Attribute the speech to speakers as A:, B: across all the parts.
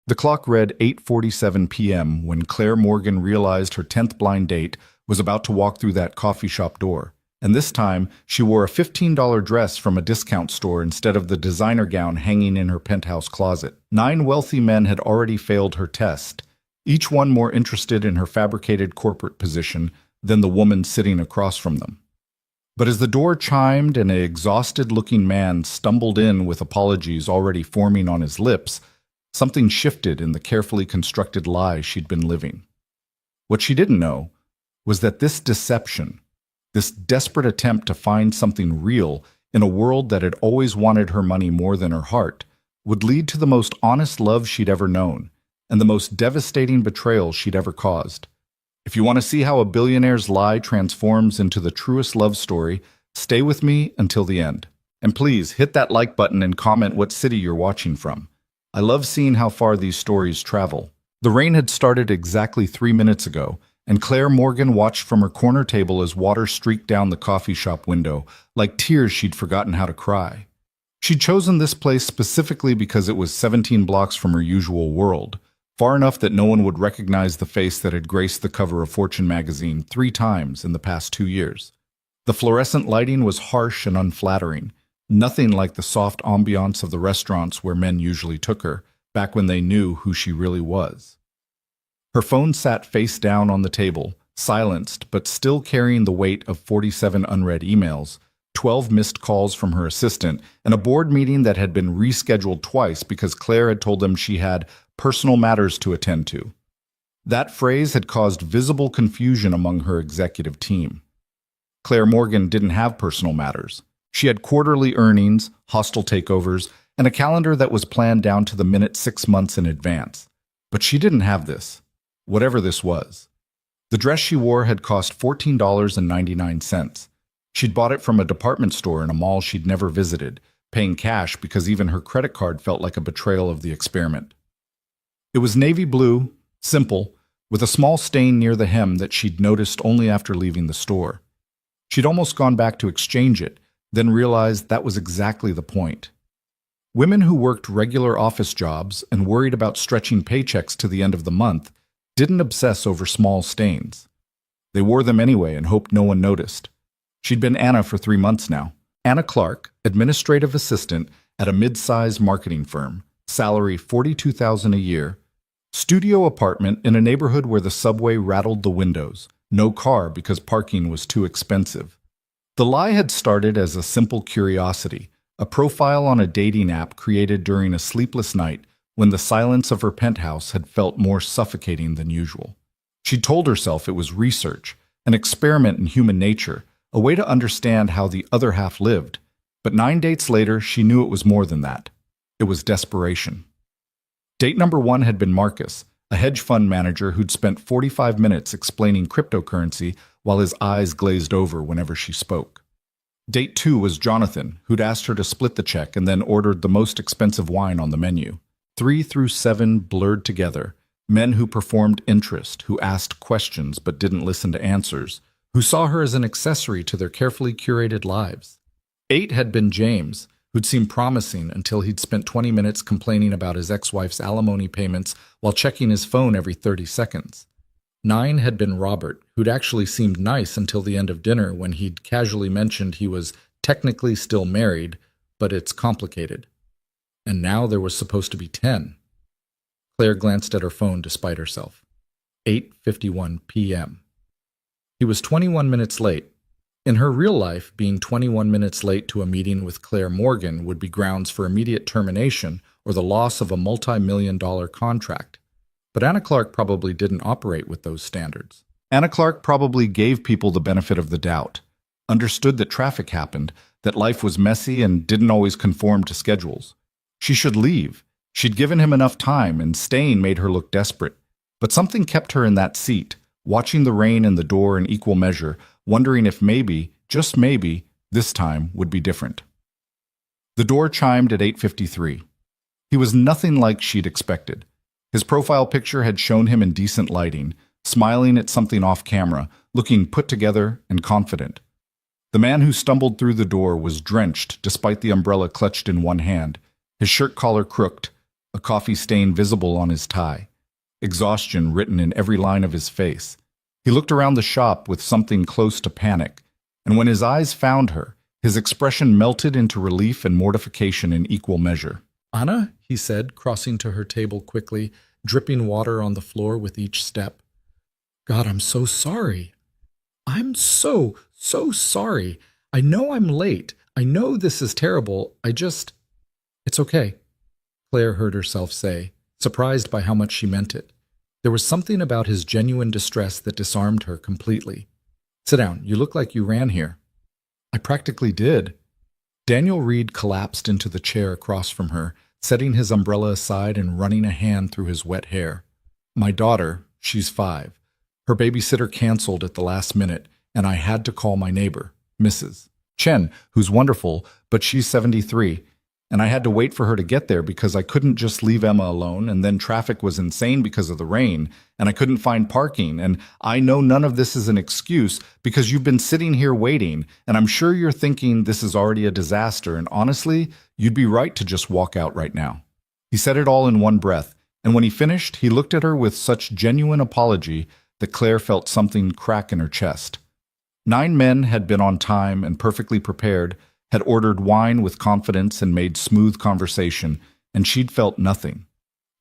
A: The clock read 8:47 p.m. when Claire Morgan realized her 10th blind date was about to walk through that coffee shop door. And this time, she wore a $15 dress from a discount store instead of the designer gown hanging in her penthouse closet. 9 wealthy men had already failed her test, each one more interested in her fabricated corporate position than the woman sitting across from them. But as the door chimed and an exhausted-looking man stumbled in with apologies already forming on his lips, something shifted in the carefully constructed lie she'd been living. What she didn't know was that this deception, this desperate attempt to find something real in a world that had always wanted her money more than her heart, would lead to the most honest love she'd ever known and the most devastating betrayal she'd ever caused. If you want to see how a billionaire's lie transforms into the truest love story, stay with me until the end. And please hit that like button and comment what city you're watching from. I love seeing how far these stories travel. The rain had started exactly 3 minutes ago, and Claire Morgan watched from her corner table as water streaked down the coffee shop window, like tears she'd forgotten how to cry. She'd chosen this place specifically because it was 17 blocks from her usual world, far enough that no one would recognize the face that had graced the cover of Fortune magazine 3 times in the past 2 years. The fluorescent lighting was harsh and unflattering, nothing like the soft ambiance of the restaurants where men usually took her, back when they knew who she really was. Her phone sat face down on the table, silenced but still carrying the weight of 47 unread emails, 12 missed calls from her assistant, and a board meeting that had been rescheduled twice because Claire had told them she had personal matters to attend to. That phrase had caused visible confusion among her executive team. Claire Morgan didn't have personal matters. She had quarterly earnings, hostile takeovers, and a calendar that was planned down to the minute 6 months in advance. But she didn't have this, whatever this was. The dress she wore had cost $14.99. She'd bought it from a department store in a mall she'd never visited, paying cash because even her credit card felt like a betrayal of the experiment. It was navy blue, simple, with a small stain near the hem that she'd noticed only after leaving the store. She'd almost gone back to exchange it, then realized that was exactly the point. Women who worked regular office jobs and worried about stretching paychecks to the end of the month didn't obsess over small stains. They wore them anyway and hoped no one noticed. She'd been Anna for 3 months now. Anna Clark, administrative assistant at a mid-sized marketing firm, salary $42,000 a year, studio apartment in a neighborhood where the subway rattled the windows, no car because parking was too expensive. The lie had started as a simple curiosity, a profile on a dating app created during a sleepless night when the silence of her penthouse had felt more suffocating than usual. She'd told herself it was research, an experiment in human nature, a way to understand how the other half lived. But 9 dates later, she knew it was more than that. It was desperation. Date number 1 had been Marcus, a hedge fund manager who'd spent 45 minutes explaining cryptocurrency while his eyes glazed over whenever she spoke. Date 2 was Jonathan, who'd asked her to split the check and then ordered the most expensive wine on the menu. 3 through 7 blurred together, men who performed interest, who asked questions but didn't listen to answers, who saw her as an accessory to their carefully curated lives. 8 had been James, who'd seemed promising until he'd spent 20 minutes complaining about his ex-wife's alimony payments while checking his phone every 30 seconds. 9 had been Robert, who'd actually seemed nice until the end of dinner when he'd casually mentioned he was technically still married, but it's complicated. And now there was supposed to be 10. Claire glanced at her phone despite herself. 8:51 p.m. He was 21 minutes late. In her real life, being 21 minutes late to a meeting with Claire Morgan would be grounds for immediate termination or the loss of a multi-million-dollar contract. But Anna Clark probably didn't operate with those standards. Anna Clark probably gave people the benefit of the doubt, understood that traffic happened, that life was messy and didn't always conform to schedules. She should leave. She'd given him enough time, and staying made her look desperate. But something kept her in that seat, watching the rain and the door in equal measure, wondering if maybe, just maybe, this time would be different. The door chimed at 8:53. He was nothing like she'd expected. His profile picture had shown him in decent lighting, smiling at something off camera, looking put together and confident. The man who stumbled through the door was drenched despite the umbrella clutched in one hand, his shirt collar crooked, a coffee stain visible on his tie, exhaustion written in every line of his face. He looked around the shop with something close to panic, and when his eyes found her, his expression melted into relief and mortification in equal measure.
B: "Anna," he said, crossing to her table quickly, dripping water on the floor with each step. "God, I'm so sorry. I'm so sorry. I know I'm late. I know this is terrible. It's okay," Claire heard herself say, surprised by how much she meant it. There was something about his genuine distress that disarmed her completely. "Sit down. You look like you ran here." "I practically did." Daniel Reed collapsed into the chair across from her, setting his umbrella aside and running a hand through his wet hair. "My daughter, she's 5. Her babysitter canceled at the last minute, and I had to call my neighbor, Mrs. Chen, who's wonderful, but she's 73. And I had to wait for her to get there because I couldn't just leave Emma alone, and then traffic was insane because of the rain, and I couldn't find parking, and I know none of this is an excuse because you've been sitting here waiting, and I'm sure you're thinking this is already a disaster, and honestly, you'd be right to just walk out right now." He said it all in one breath, and when he finished, he looked at her with such genuine apology that Claire felt something crack in her chest. 9 men had been on time and perfectly prepared, had ordered wine with confidence and made smooth conversation, and she'd felt nothing.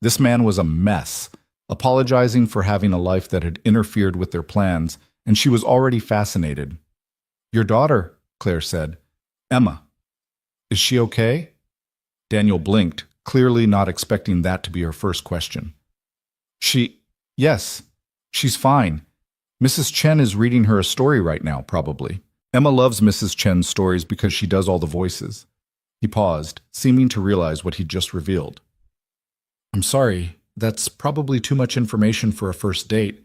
B: This man was a mess, apologizing for having a life that had interfered with their plans, and she was already fascinated. "Your daughter," Claire said. "Emma. Is she okay?" Daniel blinked, clearly not expecting that to be her first question. Yes, she's fine. Mrs. Chen is reading her a story right now, probably. Emma loves Mrs. Chen's stories because she does all the voices." He paused, seeming to realize what he'd just revealed. "I'm sorry, that's probably too much information for a first date.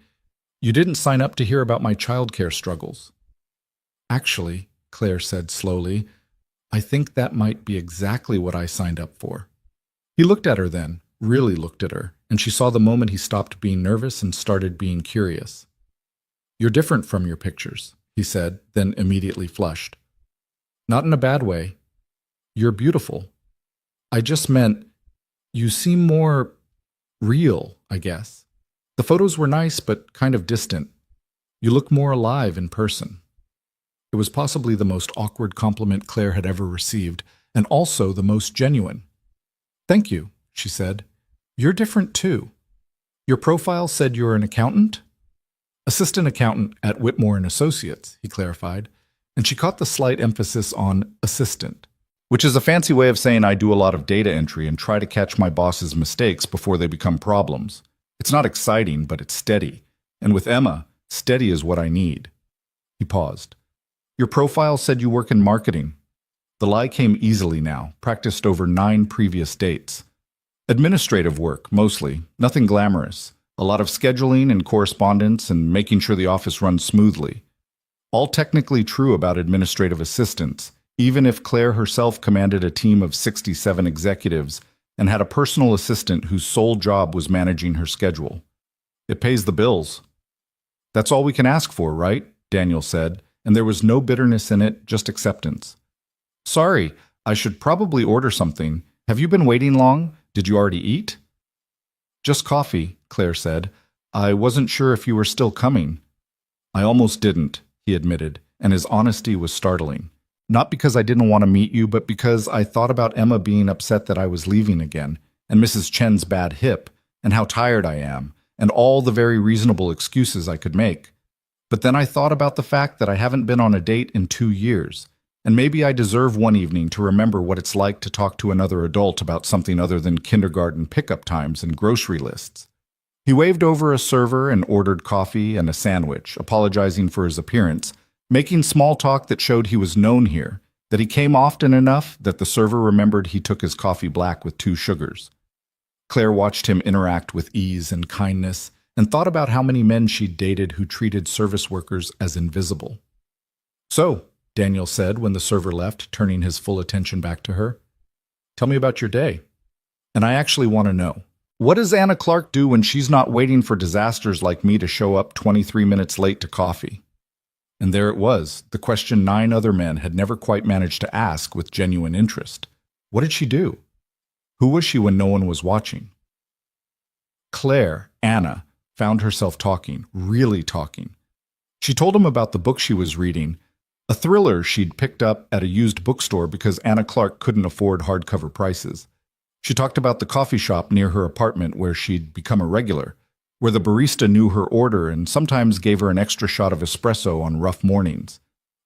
B: You didn't sign up to hear about my childcare struggles." "Actually," Claire said slowly, "I think that might be exactly what I signed up for." He looked at her then, really looked at her, and she saw the moment he stopped being nervous and started being curious. "You're different from your pictures," he said, then immediately flushed. "Not in a bad way. You're beautiful. I just meant, you seem more real, I guess. The photos were nice, but kind of distant. You look more alive in person." It was possibly the most awkward compliment Claire had ever received, and also the most genuine. "Thank you," she said. "You're different too. Your profile said you're an accountant?" "Assistant accountant at Whitmore and Associates," he clarified, and she caught the slight emphasis on assistant, which is a fancy way of saying I do a lot of data entry and try to catch my boss's mistakes before they become problems. It's not exciting, but it's steady. And with Emma, steady is what I need. He paused. "Your profile said you work in marketing." The lie came easily now, practiced over 9 previous dates. "Administrative work, mostly, nothing glamorous. A lot of scheduling and correspondence and making sure the office runs smoothly." All technically true about administrative assistants, even if Claire herself commanded a team of 67 executives and had a personal assistant whose sole job was managing her schedule. It pays the bills. "That's all we can ask for, right?" Daniel said, and there was no bitterness in it, just acceptance. "Sorry, I should probably order something. Have you been waiting long? Did you already eat?" "Just coffee," Claire said. "I wasn't sure if you were still coming." "I almost didn't," he admitted, and his honesty was startling. "Not because I didn't want to meet you, but because I thought about Emma being upset that I was leaving again, and Mrs. Chen's bad hip, and how tired I am, and all the very reasonable excuses I could make. But then I thought about the fact that I haven't been on a date in 2 years, and maybe I deserve one evening to remember what it's like to talk to another adult about something other than kindergarten pickup times and grocery lists." He waved over a server and ordered coffee and a sandwich, apologizing for his appearance, making small talk that showed he was known here, that he came often enough that the server remembered he took his coffee black with 2 sugars. Claire watched him interact with ease and kindness, and thought about how many men she'd dated who treated service workers as invisible. "So," Daniel said when the server left, turning his full attention back to her, "tell me about your day. And I actually want to know. What does Anna Clark do when she's not waiting for disasters like me to show up 23 minutes late to coffee?" And there it was, the question 9 other men had never quite managed to ask with genuine interest. What did she do?
A: Who was she when no one was watching? Claire, Anna, found herself talking, really talking. She told him about the book she was reading, a thriller she'd picked up at a used bookstore because Anna Clark couldn't afford hardcover prices. She talked about the coffee shop near her apartment where she'd become a regular, where the barista knew her order and sometimes gave her an extra shot of espresso on rough mornings.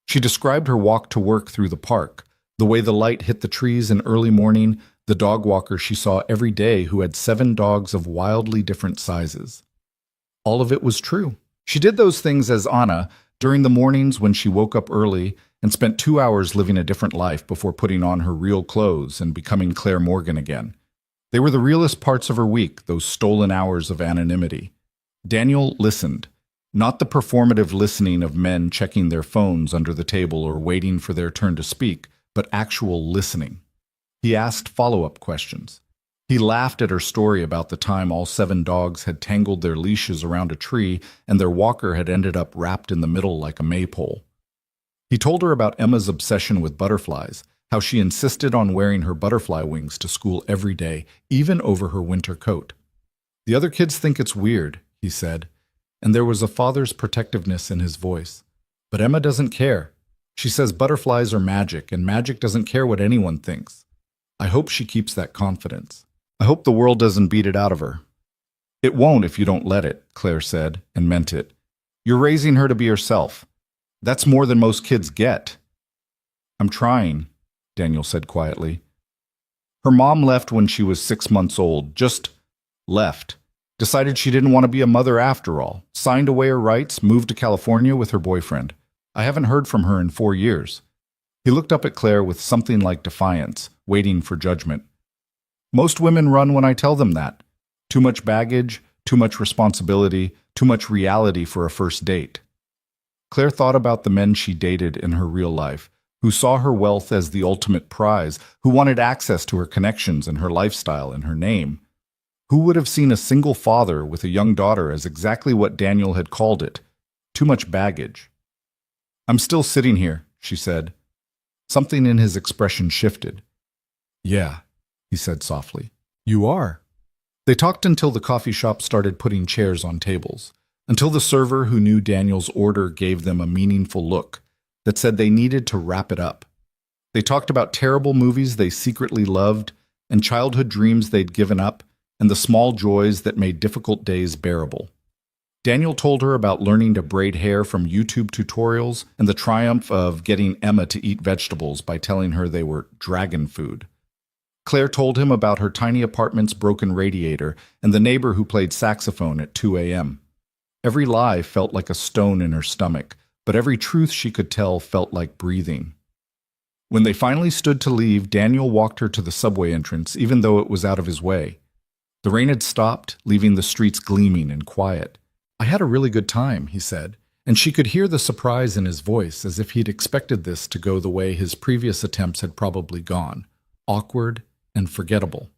A: She described her walk to work through the park, the way the light hit the trees in early morning, the dog walker she saw every day who had 7 dogs of wildly different sizes. All of it was true. She did those things as Anna during the mornings when she woke up early and spent 2 hours living a different life before putting on her real clothes and becoming Claire Morgan again. They were the realest parts of her week, those stolen hours of anonymity. Daniel listened, not the performative listening of men checking their phones under the table or waiting for their turn to speak, but actual listening. He asked follow-up questions. He laughed at her story about the time all 7 dogs had tangled their leashes around a tree and their walker had ended up wrapped in the middle like a maypole. He told her about Emma's obsession with butterflies, how she insisted on wearing her butterfly wings to school every day, even over her winter coat. The other kids think it's weird, he said, and there was a father's protectiveness in his voice. But Emma doesn't care. She says butterflies are magic, and magic doesn't care what anyone thinks. I hope she keeps that confidence. I hope the world doesn't beat it out of her. It won't if you don't let it, Claire said, and meant it. You're raising her to be herself. That's more than most kids get. I'm trying, Daniel said quietly. Her mom left when she was 6 months old, just left. Decided she didn't want to be a mother after all, signed away her rights, moved to California with her boyfriend. I haven't heard from her in 4 years. He looked up at Claire with something like defiance, waiting for judgment. Most women run when I tell them that. Too much baggage, too much responsibility, too much reality for a first date. Claire thought about the men she dated in her real life, who saw her wealth as the ultimate prize, who wanted access to her connections and her lifestyle and her name. Who would have seen a single father with a young daughter as exactly what Daniel had called it? Too much baggage. I'm still sitting here, she said. Something in his expression shifted. Yeah, he said softly. You are. They talked until the coffee shop started putting chairs on tables, until the server who knew Daniel's order gave them a meaningful look that said they needed to wrap it up. They talked about terrible movies they secretly loved and childhood dreams they'd given up and the small joys that made difficult days bearable. Daniel told her about learning to braid hair from YouTube tutorials and the triumph of getting Emma to eat vegetables by telling her they were dragon food. Claire told him about her tiny apartment's broken radiator and the neighbor who played saxophone at 2 a.m. Every lie felt like a stone in her stomach, but every truth she could tell felt like breathing. When they finally stood to leave, Daniel walked her to the subway entrance, even though it was out of his way. The rain had stopped, leaving the streets gleaming and quiet. I had a really good time, he said, and she could hear the surprise in his voice as if he'd expected this to go the way his previous attempts had probably gone, awkward and forgettable.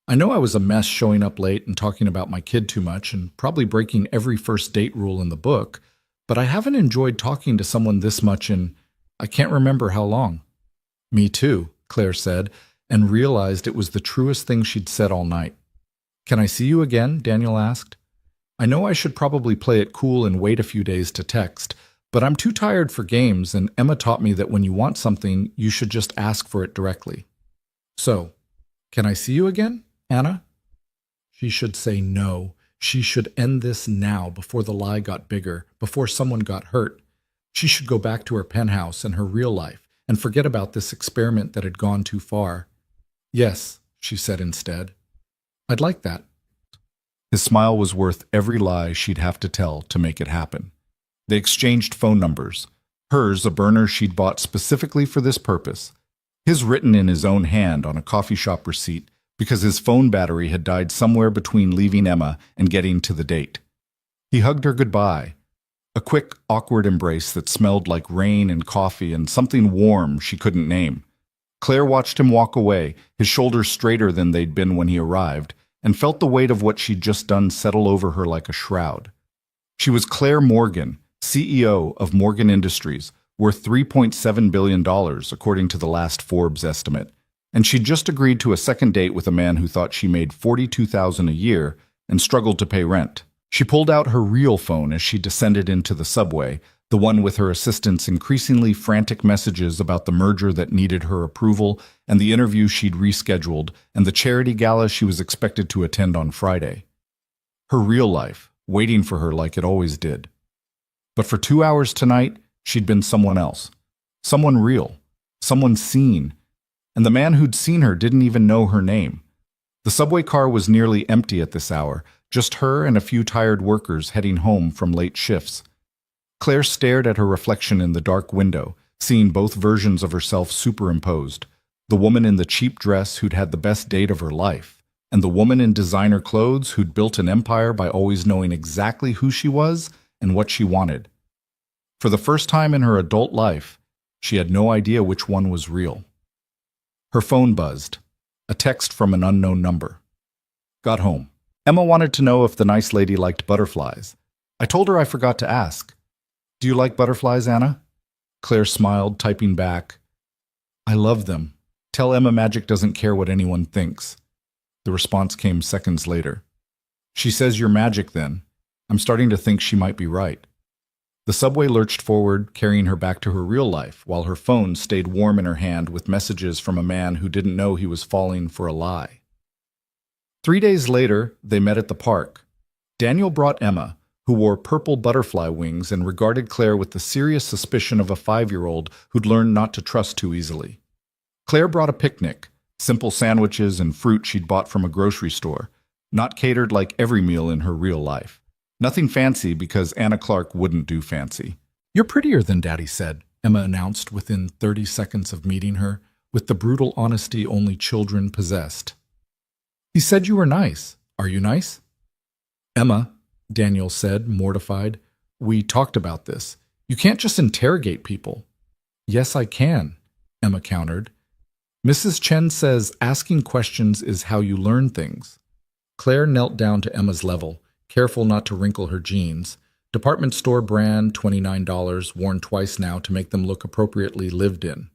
A: I know I was a mess showing up late and talking about my kid too much and probably breaking every first date rule in the book, but I haven't enjoyed talking to someone this much in, I can't remember how long. Me too, Claire said, and realized it was the truest thing she'd said all night. Can I see you again? Daniel asked. I know I should probably play it cool and wait a few days to text, but I'm too tired for games, and Emma taught me that when you want something, you should just ask for it directly. So, can I see you again, Anna? She should say no. She should end this now before the lie got bigger, before someone got hurt. She should go back to her penthouse and her real life and forget about this experiment that had gone too far. Yes, she said instead. I'd like that. His smile was worth every lie she'd have to tell to make it happen. They exchanged phone numbers. Hers, a burner she'd bought specifically for this purpose. His written in his own hand on a coffee shop receipt because his phone battery had died somewhere between leaving Emma and getting to the date. He hugged her goodbye. A quick, awkward embrace that smelled like rain and coffee and something warm she couldn't name. Claire watched him walk away, his shoulders straighter than they'd been when he arrived, and felt the weight of what she'd just done settle over her like a shroud. She was Claire Morgan, CEO of Morgan Industries, worth $3.7 billion, according to the last Forbes estimate. And she'd just agreed to a second date with a man who thought she made $42,000 a year and struggled to pay rent. She pulled out her real phone as she descended into the subway, the one with her assistant's increasingly frantic messages about the merger that needed her approval and the interview she'd rescheduled and the charity gala she was expected to attend on Friday. Her real life, waiting for her like it always did. But for 2 hours tonight, she'd been someone else. Someone real. Someone seen. And the man who'd seen her didn't even know her name. The subway car was nearly empty at this hour, just her and a few tired workers heading home from late shifts. Claire stared at her reflection in the dark window, seeing both versions of herself superimposed. The woman in the cheap dress who'd had the best date of her life, and the woman in designer clothes who'd built an empire by always knowing exactly who she was and what she wanted. For the first time in her adult life, she had no idea which one was real. Her phone buzzed. A text from an unknown number. Got home. Emma wanted to know if the nice lady liked butterflies. I told her I forgot to ask. Do you like butterflies, Anna? Claire smiled, typing back. I love them. Tell Emma Magic doesn't care what anyone thinks. The response came seconds later. She says you're magic then. I'm starting to think she might be right. The subway lurched forward, carrying her back to her real life, while her phone stayed warm in her hand with messages from a man who didn't know he was falling for a lie. 3 days later, they met at the park. Daniel brought Emma, who wore purple butterfly wings and regarded Claire with the serious suspicion of a 5-year-old who'd learned not to trust too easily. Claire brought a picnic, simple sandwiches and fruit she'd bought from a grocery store, not catered like every meal in her real life. Nothing fancy because Anna Clark wouldn't do fancy. You're prettier than Daddy said, Emma announced within 30 seconds of meeting her, with the brutal honesty only children possessed. He said you were nice. Are you nice? Emma, Daniel said, mortified. We talked about this. You can't just interrogate people. Yes, I can, Emma countered. Mrs. Chen says asking questions is how you learn things. Claire knelt down to Emma's level, careful not to wrinkle her jeans. Department store brand, $29, worn twice now to make them look appropriately lived in.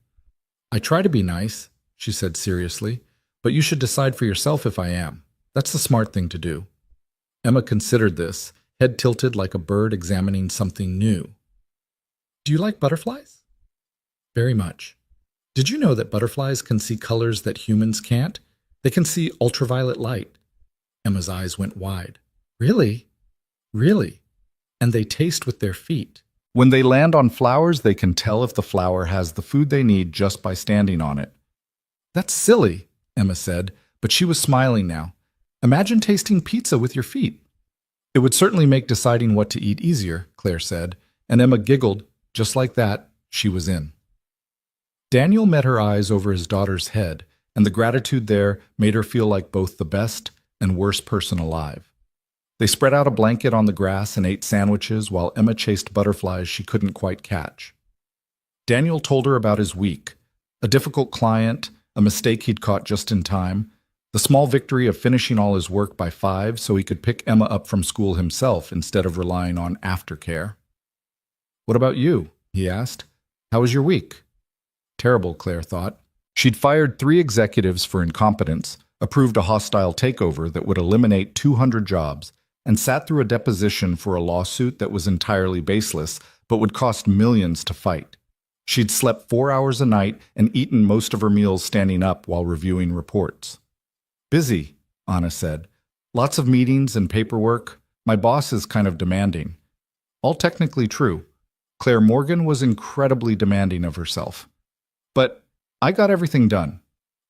A: I try to be nice, she said seriously, but you should decide for yourself if I am. That's the smart thing to do. Emma considered this, head tilted like a bird examining something new. Do you like butterflies? Very much. Did you know that butterflies can see colors that humans can't? They can see ultraviolet light. Emma's eyes went wide. Really? Really? And they taste with their feet. When they land on flowers, they can tell if the flower has the food they need just by standing on it. That's silly, Emma said, but she was smiling now. Imagine tasting pizza with your feet. It would certainly make deciding what to eat easier, Claire said, and Emma giggled. Just like that, she was in. Daniel met her eyes over his daughter's head, and the gratitude there made her feel like both the best and worst person alive. They spread out a blanket on the grass and ate sandwiches while Emma chased butterflies she couldn't quite catch. Daniel told her about his week, a difficult client, a mistake he'd caught just in time, the small victory of finishing all his work by 5 so he could pick Emma up from school himself instead of relying on aftercare. What about you? He asked. How was your week? Terrible, Claire thought. She'd fired 3 executives for incompetence, approved a hostile takeover that would eliminate 200 jobs, and sat through a deposition for a lawsuit that was entirely baseless but would cost millions to fight. She'd slept 4 hours a night and eaten most of her meals standing up while reviewing reports. Busy, Anna said. Lots of meetings and paperwork. My boss is kind of demanding. All technically true. Claire Morgan was incredibly demanding of herself. But I got everything done.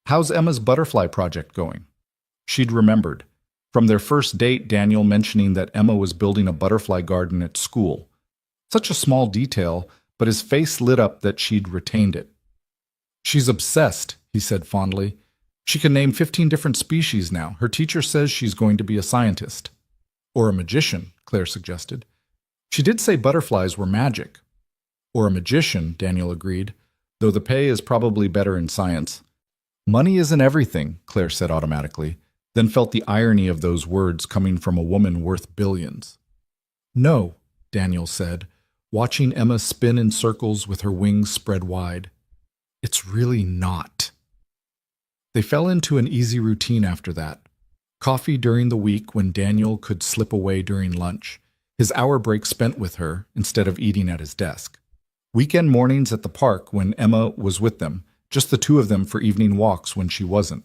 A: How's Emma's butterfly project going? She'd remembered. From their first date, Daniel mentioning that Emma was building a butterfly garden at school. Such a small detail, but his face lit up that she'd retained it. She's obsessed, he said fondly. She can name 15 different species now. Her teacher says she's going to be a scientist. Or a magician, Claire suggested. She did say butterflies were magic. Or a magician, Daniel agreed, though the pay is probably better in science. Money isn't everything, Claire said automatically, then felt the irony of those words coming from a woman worth billions. No, Daniel said, watching Emma spin in circles with her wings spread wide. It's really not. They fell into an easy routine after that. Coffee during the week when Daniel could slip away during lunch. His hour break spent with her instead of eating at his desk. Weekend mornings at the park when Emma was with them, just the two of them for evening walks when she wasn't.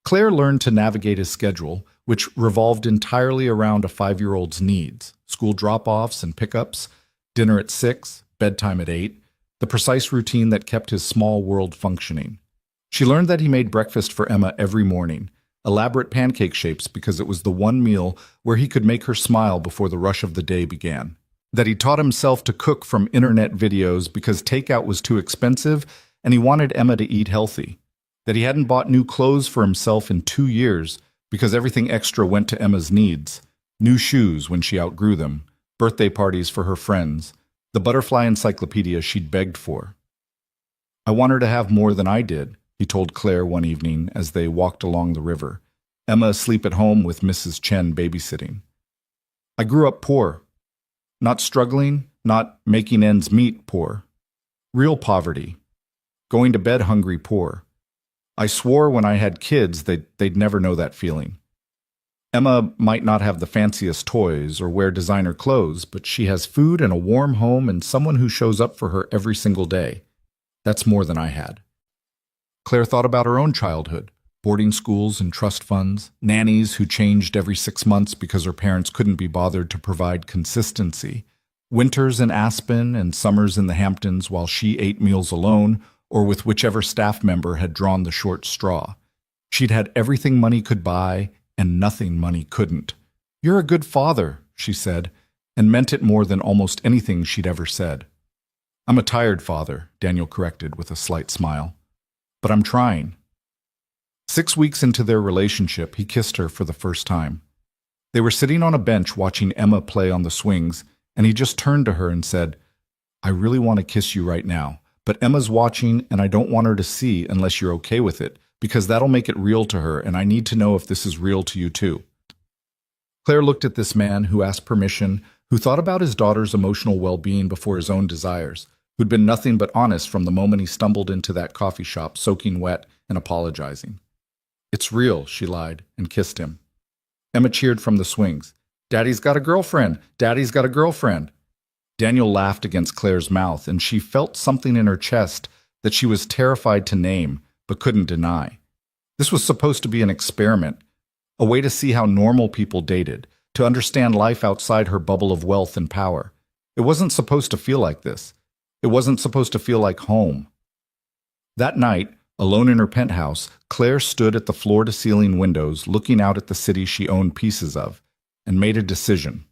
A: Claire learned to navigate his schedule, which revolved entirely around a 5-year-old's needs: school drop-offs and pickups, dinner at 6, bedtime at 8, the precise routine that kept his small world functioning. She learned that he made breakfast for Emma every morning, elaborate pancake shapes because it was the one meal where he could make her smile before the rush of the day began. That he taught himself to cook from internet videos because takeout was too expensive and he wanted Emma to eat healthy. That he hadn't bought new clothes for himself in 2 years because everything extra went to Emma's needs. New shoes when she outgrew them, birthday parties for her friends, the butterfly encyclopedia she'd begged for. "I want her to have more than I did," he told Claire one evening as they walked along the river, Emma asleep at home with Mrs. Chen babysitting. "I grew up poor. Not struggling, not making ends meet poor. Real poverty. Going to bed hungry poor. I swore when I had kids they'd never know that feeling. Emma might not have the fanciest toys or wear designer clothes, but she has food and a warm home and someone who shows up for her every single day. That's more than I had." Claire thought about her own childhood, boarding schools and trust funds, nannies who changed every 6 months because her parents couldn't be bothered to provide consistency, winters in Aspen and summers in the Hamptons while she ate meals alone or with whichever staff member had drawn the short straw. She'd had everything money could buy and nothing money couldn't. "You're a good father," she said, and meant it more than almost anything she'd ever said. "I'm a tired father," Daniel corrected with a slight smile. "But I'm trying." 6 weeks into their relationship, he kissed her for the first time. They were sitting on a bench watching Emma play on the swings, and he just turned to her and said, "I really want to kiss you right now, but Emma's watching and I don't want her to see unless you're okay with it, because that'll make it real to her, and I need to know if this is real to you too." Claire looked at this man who asked permission, who thought about his daughter's emotional well-being before his own desires, who'd been nothing but honest from the moment he stumbled into that coffee shop, soaking wet and apologizing. "It's real," she lied, and kissed him. Emma cheered from the swings. "Daddy's got a girlfriend! Daddy's got a girlfriend!" Daniel laughed against Claire's mouth, and she felt something in her chest that she was terrified to name, but couldn't deny. This was supposed to be an experiment, a way to see how normal people dated, to understand life outside her bubble of wealth and power. It wasn't supposed to feel like this. It wasn't supposed to feel like home. That night, alone in her penthouse, Claire stood at the floor-to-ceiling windows looking out at the city she owned pieces of, and made a decision.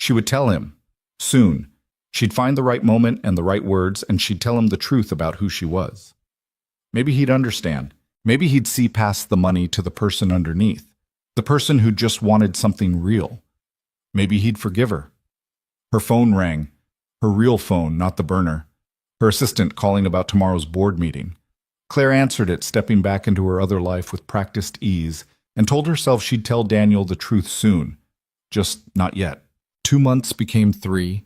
A: She would tell him, soon. She'd find the right moment and the right words, and she'd tell him the truth about who she was. Maybe he'd understand. Maybe he'd see past the money to the person underneath, the person who just wanted something real. Maybe he'd forgive her. Her phone rang. Her real phone, not the burner. Her assistant calling about tomorrow's board meeting. Claire answered it, stepping back into her other life with practiced ease, and told herself she'd tell Daniel the truth soon. Just not yet. 2 months became 3,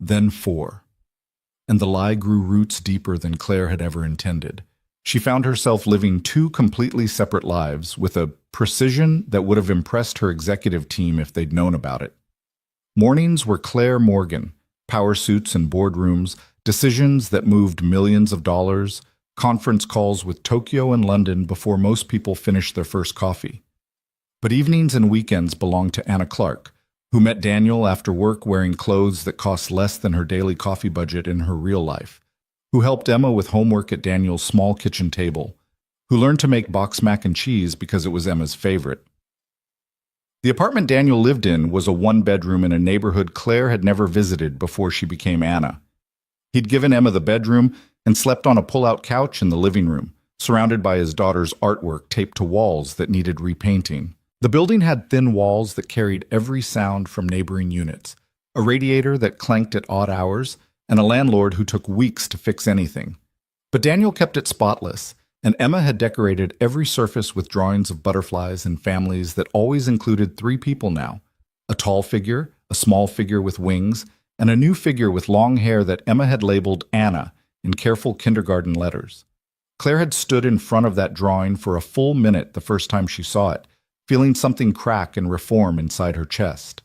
A: then 4. And the lie grew roots deeper than Claire had ever intended. She found herself living 2 completely separate lives with a precision that would have impressed her executive team if they'd known about it. Mornings were Claire Morgan, power suits and boardrooms, decisions that moved millions of dollars, conference calls with Tokyo and London before most people finished their first coffee. But evenings and weekends belonged to Anna Clark, who met Daniel after work wearing clothes that cost less than her daily coffee budget in her real life, who helped Emma with homework at Daniel's small kitchen table, who learned to make box mac and cheese because it was Emma's favorite. The apartment Daniel lived in was a 1-bedroom in a neighborhood Claire had never visited before she became Anna. He'd given Emma the bedroom and slept on a pull-out couch in the living room, surrounded by his daughter's artwork taped to walls that needed repainting. The building had thin walls that carried every sound from neighboring units, a radiator that clanked at odd hours, and a landlord who took weeks to fix anything. But Daniel kept it spotless, and Emma had decorated every surface with drawings of butterflies and families that always included 3 people now: a tall figure, a small figure with wings, and a new figure with long hair that Emma had labeled Anna in careful kindergarten letters. Claire had stood in front of that drawing for a full minute the first time she saw it, feeling something crack and reform inside her chest.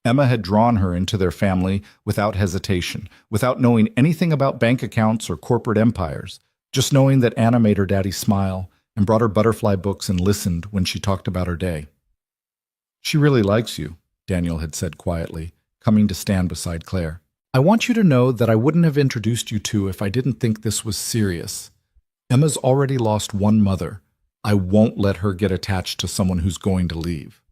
A: Emma had drawn her into their family without hesitation, without knowing anything about bank accounts or corporate empires, just knowing that Anna made her daddy smile and brought her butterfly books and listened when she talked about her day. "She really likes you," Daniel had said quietly, coming to stand beside Claire. "I want you to know that I wouldn't have introduced you two if I didn't think this was serious. Emma's already lost one mother. I won't let her get attached to someone who's going to leave."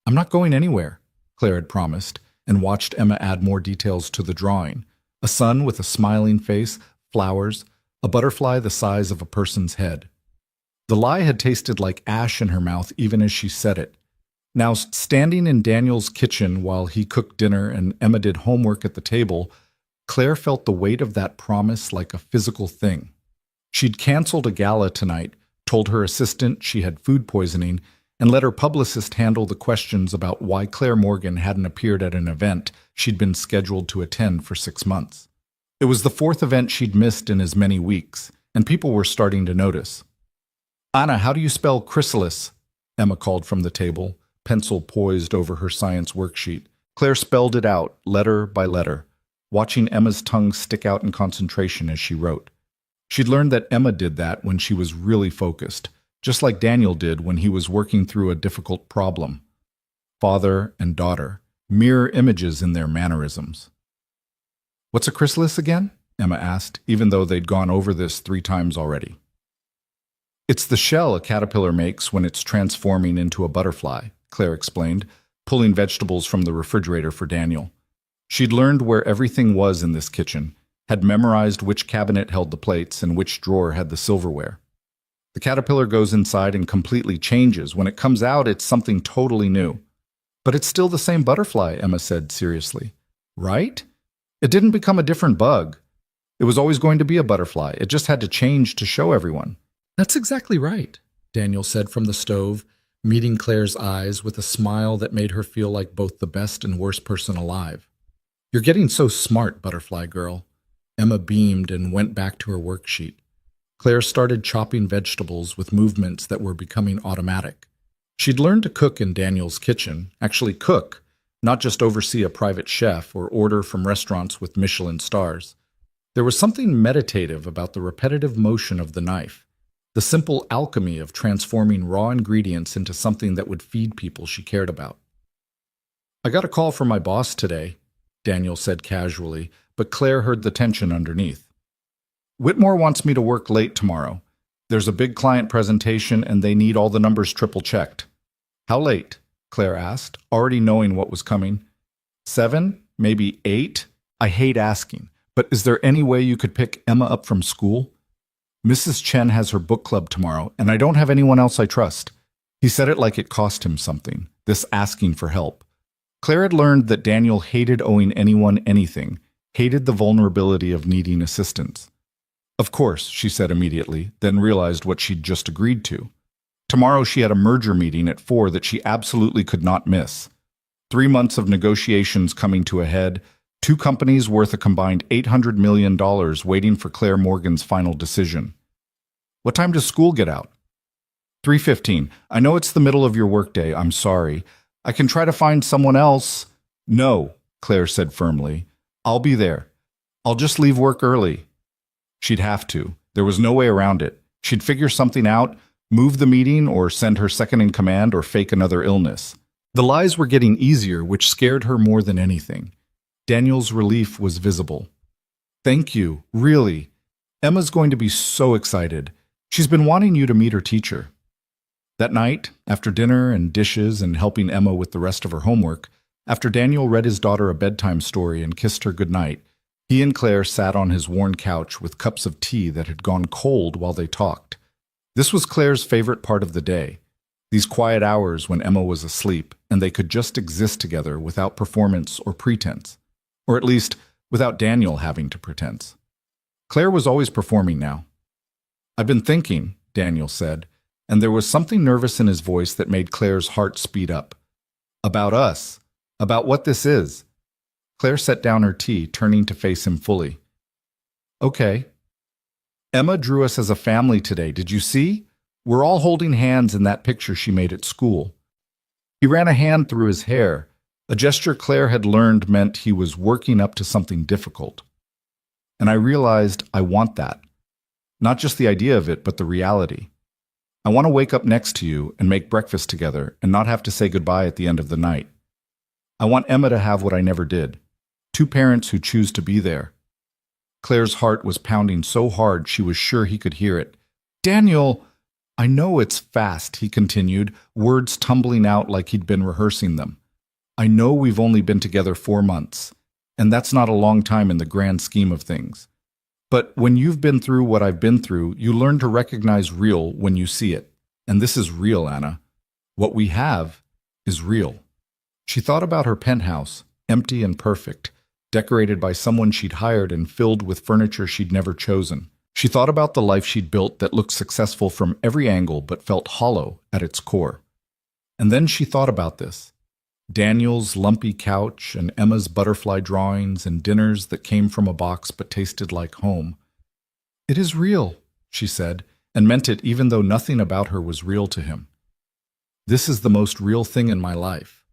A: "I'm not going anywhere," Claire had promised, and watched Emma add more details to the drawing. A sun with a smiling face, flowers, a butterfly the size of a person's head. The lie had tasted like ash in her mouth even as she said it. Now, standing in Daniel's kitchen while he cooked dinner and Emma did homework at the table, Claire felt the weight of that promise like a physical thing. She'd canceled a gala tonight, told her assistant she had food poisoning, and let her publicist handle the questions about why Claire Morgan hadn't appeared at an event she'd been scheduled to attend for 6 months. It was the 4th event she'd missed in as many weeks, and people were starting to notice. "Anna, how do you spell chrysalis?" Emma called from the table, pencil poised over her science worksheet. Claire spelled it out, letter by letter, watching Emma's tongue stick out in concentration as she wrote. She'd learned that Emma did that when she was really focused, just like Daniel did when he was working through a difficult problem. Father and daughter, mirror images in their mannerisms. "What's a chrysalis again?" Emma asked, even though they'd gone over this 3 times already. "It's the shell a caterpillar makes when it's transforming into a butterfly," Claire explained, pulling vegetables from the refrigerator for Daniel. She'd learned where everything was in this kitchen, had memorized which cabinet held the plates and which drawer had the silverware. The caterpillar goes inside and completely changes. When it comes out, it's something totally new. "But it's still the same butterfly," Emma said seriously. "Right? It didn't become a different bug. It was always going to be a butterfly. It just had to change to show everyone." "That's exactly right," Daniel said from the stove, meeting Claire's eyes with a smile that made her feel like both the best and worst person alive. "You're getting so smart, butterfly girl." Emma beamed and went back to her worksheet. Claire started chopping vegetables with movements that were becoming automatic. She'd learned to cook in Daniel's kitchen, actually cook, not just oversee a private chef or order from restaurants with Michelin stars. There was something meditative about the repetitive motion of the knife, the simple alchemy of transforming raw ingredients into something that would feed people she cared about. "I got a call from my boss today," Daniel said casually, but Claire heard the tension underneath. "Whitmore wants me to work late tomorrow. There's a big client presentation and they need all the numbers triple-checked." "How late?" Claire asked, already knowing what was coming. 7? Maybe 8? I hate asking, but is there any way you could pick Emma up from school? "Mrs. Chen has her book club tomorrow, and I don't have anyone else I trust." He said it like it cost him something, this asking for help. Claire had learned that Daniel hated owing anyone anything, hated the vulnerability of needing assistance. "Of course," she said immediately, then realized what she'd just agreed to. Tomorrow she had a merger meeting at 4 that she absolutely could not miss. 3 months of negotiations coming to a head, 2 companies worth a combined $800 million waiting for Claire Morgan's final decision. "What time does school get out?" 3:15. "I know it's the middle of your workday. I'm sorry. I can try to find someone else." "No," Claire said firmly. "I'll be there. I'll just leave work early." She'd have to. There was no way around it. She'd figure something out, move the meeting or send her second-in-command or fake another illness. The lies were getting easier, which scared her more than anything. Daniel's relief was visible. "Thank you, really. Emma's going to be so excited. She's been wanting you to meet her teacher." That night, after dinner and dishes and helping Emma with the rest of her homework, after Daniel read his daughter a bedtime story and kissed her goodnight, he and Claire sat on his worn couch with cups of tea that had gone cold while they talked. This was Claire's favorite part of the day, these quiet hours when Emma was asleep and they could just exist together without performance or pretense, or at least without Daniel having to pretense. Claire was always performing now. "I've been thinking," Daniel said, and there was something nervous in his voice that made Claire's heart speed up. "About us, about what this is." Claire set down her tea, turning to face him fully. "Okay." Emma drew us as a family today, did you see? We're all holding hands in that picture she made at school. He ran a hand through his hair, a gesture Claire had learned meant he was working up to something difficult. And I realized I want that. Not just the idea of it, but the reality. I want to wake up next to you and make breakfast together and not have to say goodbye at the end of the night. I want Emma to have what I never did. 2 parents who choose to be there. Claire's heart was pounding so hard she was sure he could hear it. Daniel, I know it's fast, he continued, words tumbling out like he'd been rehearsing them. I know we've only been together 4 months, and that's not a long time in the grand scheme of things. But when you've been through what I've been through, you learn to recognize real when you see it. And this is real, Anna. What we have is real. She thought about her penthouse, empty and perfect, decorated by someone she'd hired and filled with furniture she'd never chosen. She thought about the life she'd built that looked successful from every angle but felt hollow at its core. And then she thought about this. Daniel's lumpy couch and Emma's butterfly drawings and dinners that came from a box but tasted like home. It is real, she said, and meant it even though nothing about her was real to him. This is the most real thing in my life.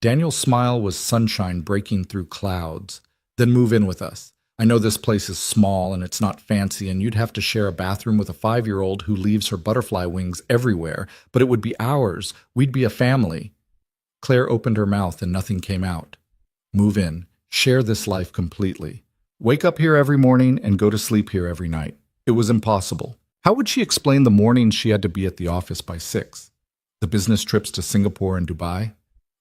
A: Daniel's smile was sunshine breaking through clouds. Then move in with us. I know this place is small and it's not fancy and you'd have to share a bathroom with a 5-year-old who leaves her butterfly wings everywhere, but it would be ours. We'd be a family. Claire opened her mouth and nothing came out. Move in. Share this life completely. Wake up here every morning and go to sleep here every night. It was impossible. How would she explain the mornings she had to be at the office by 6? The business trips to Singapore and Dubai?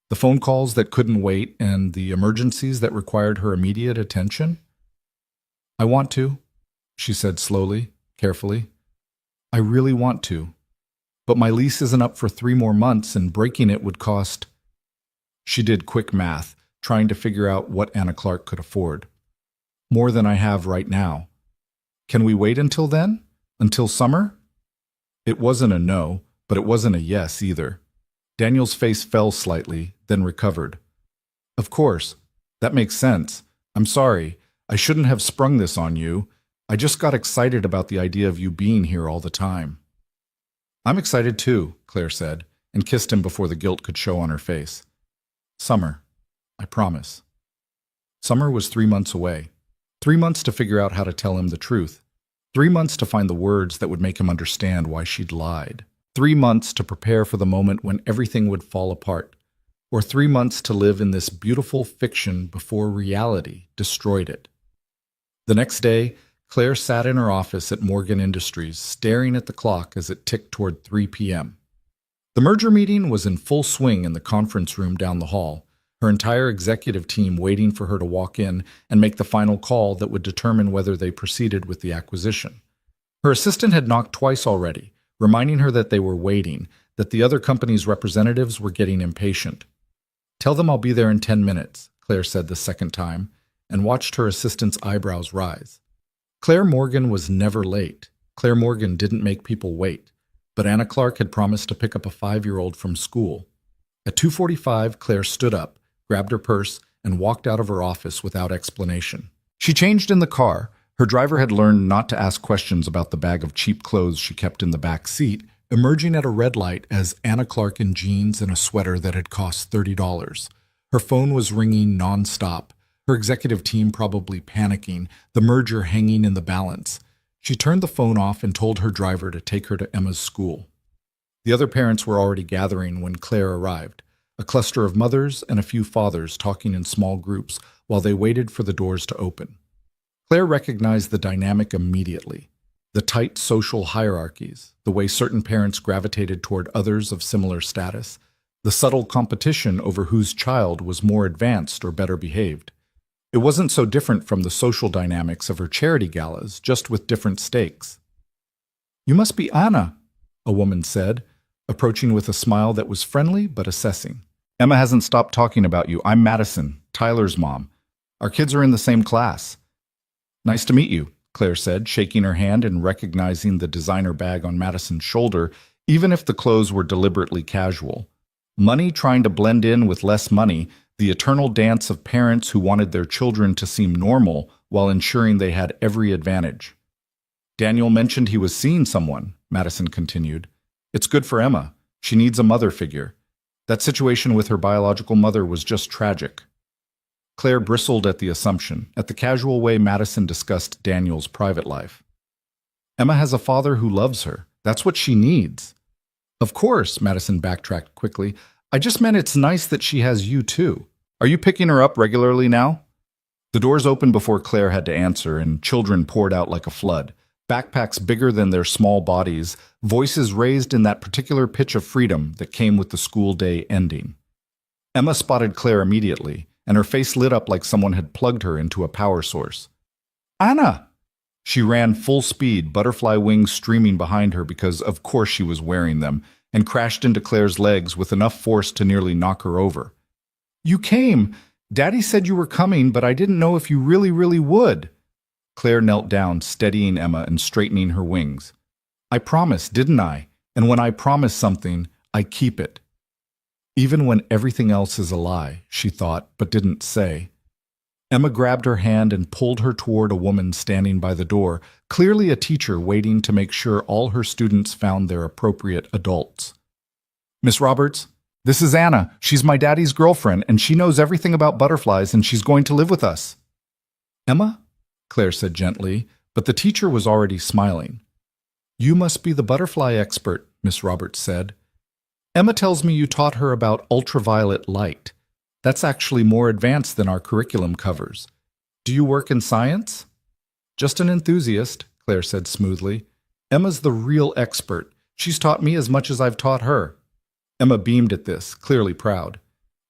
A: The phone calls that couldn't wait and the emergencies that required her immediate attention? I want to, she said slowly, carefully. I really want to. But my lease isn't up for 3 more months and breaking it would cost... She did quick math, trying to figure out what Anna Clark could afford. More than I have right now. Can we wait until then? Until summer? It wasn't a no, but it wasn't a yes either. Daniel's face fell slightly, then recovered. Of course. That makes sense. I'm sorry. I shouldn't have sprung this on you. I just got excited about the idea of you being here all the time. I'm excited too, Claire said, and kissed him before the guilt could show on her face. Summer. I promise. Summer was 3 months away. 3 months to figure out how to tell him the truth. 3 months to find the words that would make him understand why she'd lied. 3 months to prepare for the moment when everything would fall apart. Or 3 months to live in this beautiful fiction before reality destroyed it. The next day, Claire sat in her office at Morgan Industries, staring at the clock as it ticked toward 3 p.m. The merger meeting was in full swing in the conference room down the hall, her entire executive team waiting for her to walk in and make the final call that would determine whether they proceeded with the acquisition. Her assistant had knocked twice already, reminding her that they were waiting, that the other company's representatives were getting impatient. Tell them I'll be there in 10 minutes, Claire said the second time, and watched her assistant's eyebrows rise. Claire Morgan was never late. Claire Morgan didn't make people wait. But Anna Clark had promised to pick up a 5-year-old from school. At 2:45, Claire stood up, grabbed her purse, and walked out of her office without explanation. She changed in the car. Her driver had learned not to ask questions about the bag of cheap clothes she kept in the back seat, emerging at a red light as Anna Clark in jeans and a sweater that had cost $30. Her phone was ringing nonstop, her executive team probably panicking, the merger hanging in the balance. She turned the phone off and told her driver to take her to Emma's school. The other parents were already gathering when Claire arrived, a cluster of mothers and a few fathers talking in small groups while they waited for the doors to open. Claire recognized the dynamic immediately, the tight social hierarchies, the way certain parents gravitated toward others of similar status, the subtle competition over whose child was more advanced or better behaved. It wasn't so different from the social dynamics of her charity galas, just with different stakes. You must be Anna, a woman said, approaching with a smile that was friendly but assessing. Emma hasn't stopped talking about you. I'm Madison, Tyler's mom. Our kids are in the same class. Nice to meet you, Claire said, shaking her hand and recognizing the designer bag on Madison's shoulder, even if the clothes were deliberately casual. Money trying to blend in with less money, the eternal dance of parents who wanted their children to seem normal while ensuring they had every advantage. Daniel mentioned he was seeing someone, Madison continued. It's good for Emma. She needs a mother figure. That situation with her biological mother was just tragic. Claire bristled at the assumption, at the casual way Madison discussed Daniel's private life. Emma has a father who loves her. That's what she needs. Of course, Madison backtracked quickly. I just meant it's nice that she has you too. Are you picking her up regularly now? The doors opened before Claire had to answer, and children poured out like a flood. Backpacks bigger than their small bodies, voices raised in that particular pitch of freedom that came with the school day ending. Emma spotted Claire immediately, and her face lit up like someone had plugged her into a power source. Anna! She ran full speed, butterfly wings streaming behind her because of course she was wearing them, and crashed into Claire's legs with enough force to nearly knock her over. You came! Daddy said you were coming, but I didn't know if you really would. Claire knelt down, steadying Emma and straightening her wings. I promised, didn't I? And when I promise something, I keep it. Even when everything else is a lie, she thought, but didn't say. Emma grabbed her hand and pulled her toward a woman standing by the door, clearly a teacher waiting to make sure all her students found their appropriate adults. Miss Roberts, this is Anna. She's my daddy's girlfriend, and she knows everything about butterflies, and she's going to live with us. Emma? Claire said gently, but the teacher was already smiling. You must be the butterfly expert, Miss Roberts said. Emma tells me you taught her about ultraviolet light. That's actually more advanced than our curriculum covers. Do you work in science? Just an enthusiast, Claire said smoothly. Emma's the real expert. She's taught me as much as I've taught her. Emma beamed at this, clearly proud.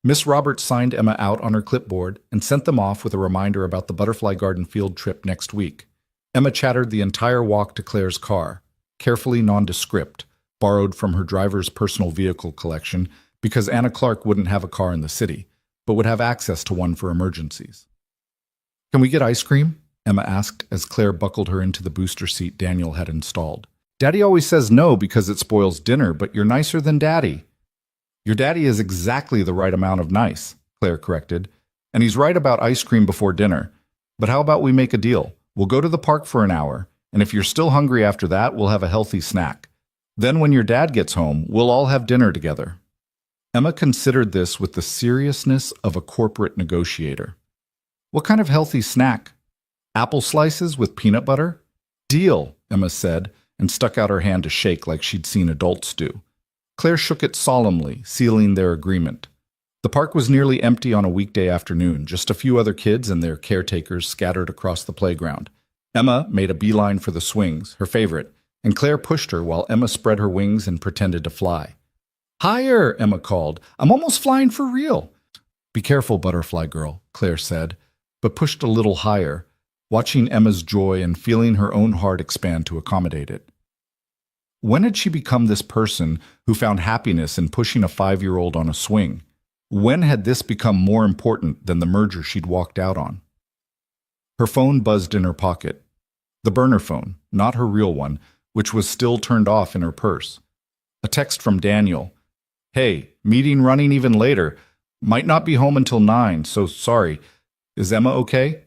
A: Miss Roberts signed Emma out on her clipboard and sent them off with a reminder about the Butterfly Garden field trip next week. Emma chattered the entire walk to Claire's car, carefully nondescript, borrowed from her driver's personal vehicle collection because Anna Clark wouldn't have a car in the city, but would have access to one for emergencies. Can we get ice cream? Emma asked as Claire buckled her into the booster seat Daniel had installed. Daddy always says no because it spoils dinner, but you're nicer than Daddy. Your daddy is exactly the right amount of nice, Claire corrected, and he's right about ice cream before dinner. But how about we make a deal? We'll go to the park for an hour, and if you're still hungry after that, we'll have a healthy snack. Then when your dad gets home, we'll all have dinner together. Emma considered this with the seriousness of a corporate negotiator. What kind of healthy snack? Apple slices with peanut butter? Deal, Emma said, and stuck out her hand to shake like she'd seen adults do. Claire shook it solemnly, sealing their agreement. The park was nearly empty on a weekday afternoon, just a few other kids and their caretakers scattered across the playground. Emma made a beeline for the swings, her favorite, and Claire pushed her while Emma spread her wings and pretended to fly. Higher, Emma called. I'm almost flying for real. Be careful, butterfly girl, Claire said, but pushed a little higher, watching Emma's joy and feeling her own heart expand to accommodate it. When had she become this person who found happiness in pushing a 5-year-old on a swing? When had this become more important than the merger she'd walked out on? Her phone buzzed in her pocket. The burner phone, not her real one, which was still turned off in her purse. A text from Daniel. Hey, meeting running even later. Might not be home until 9, so sorry. Is Emma okay?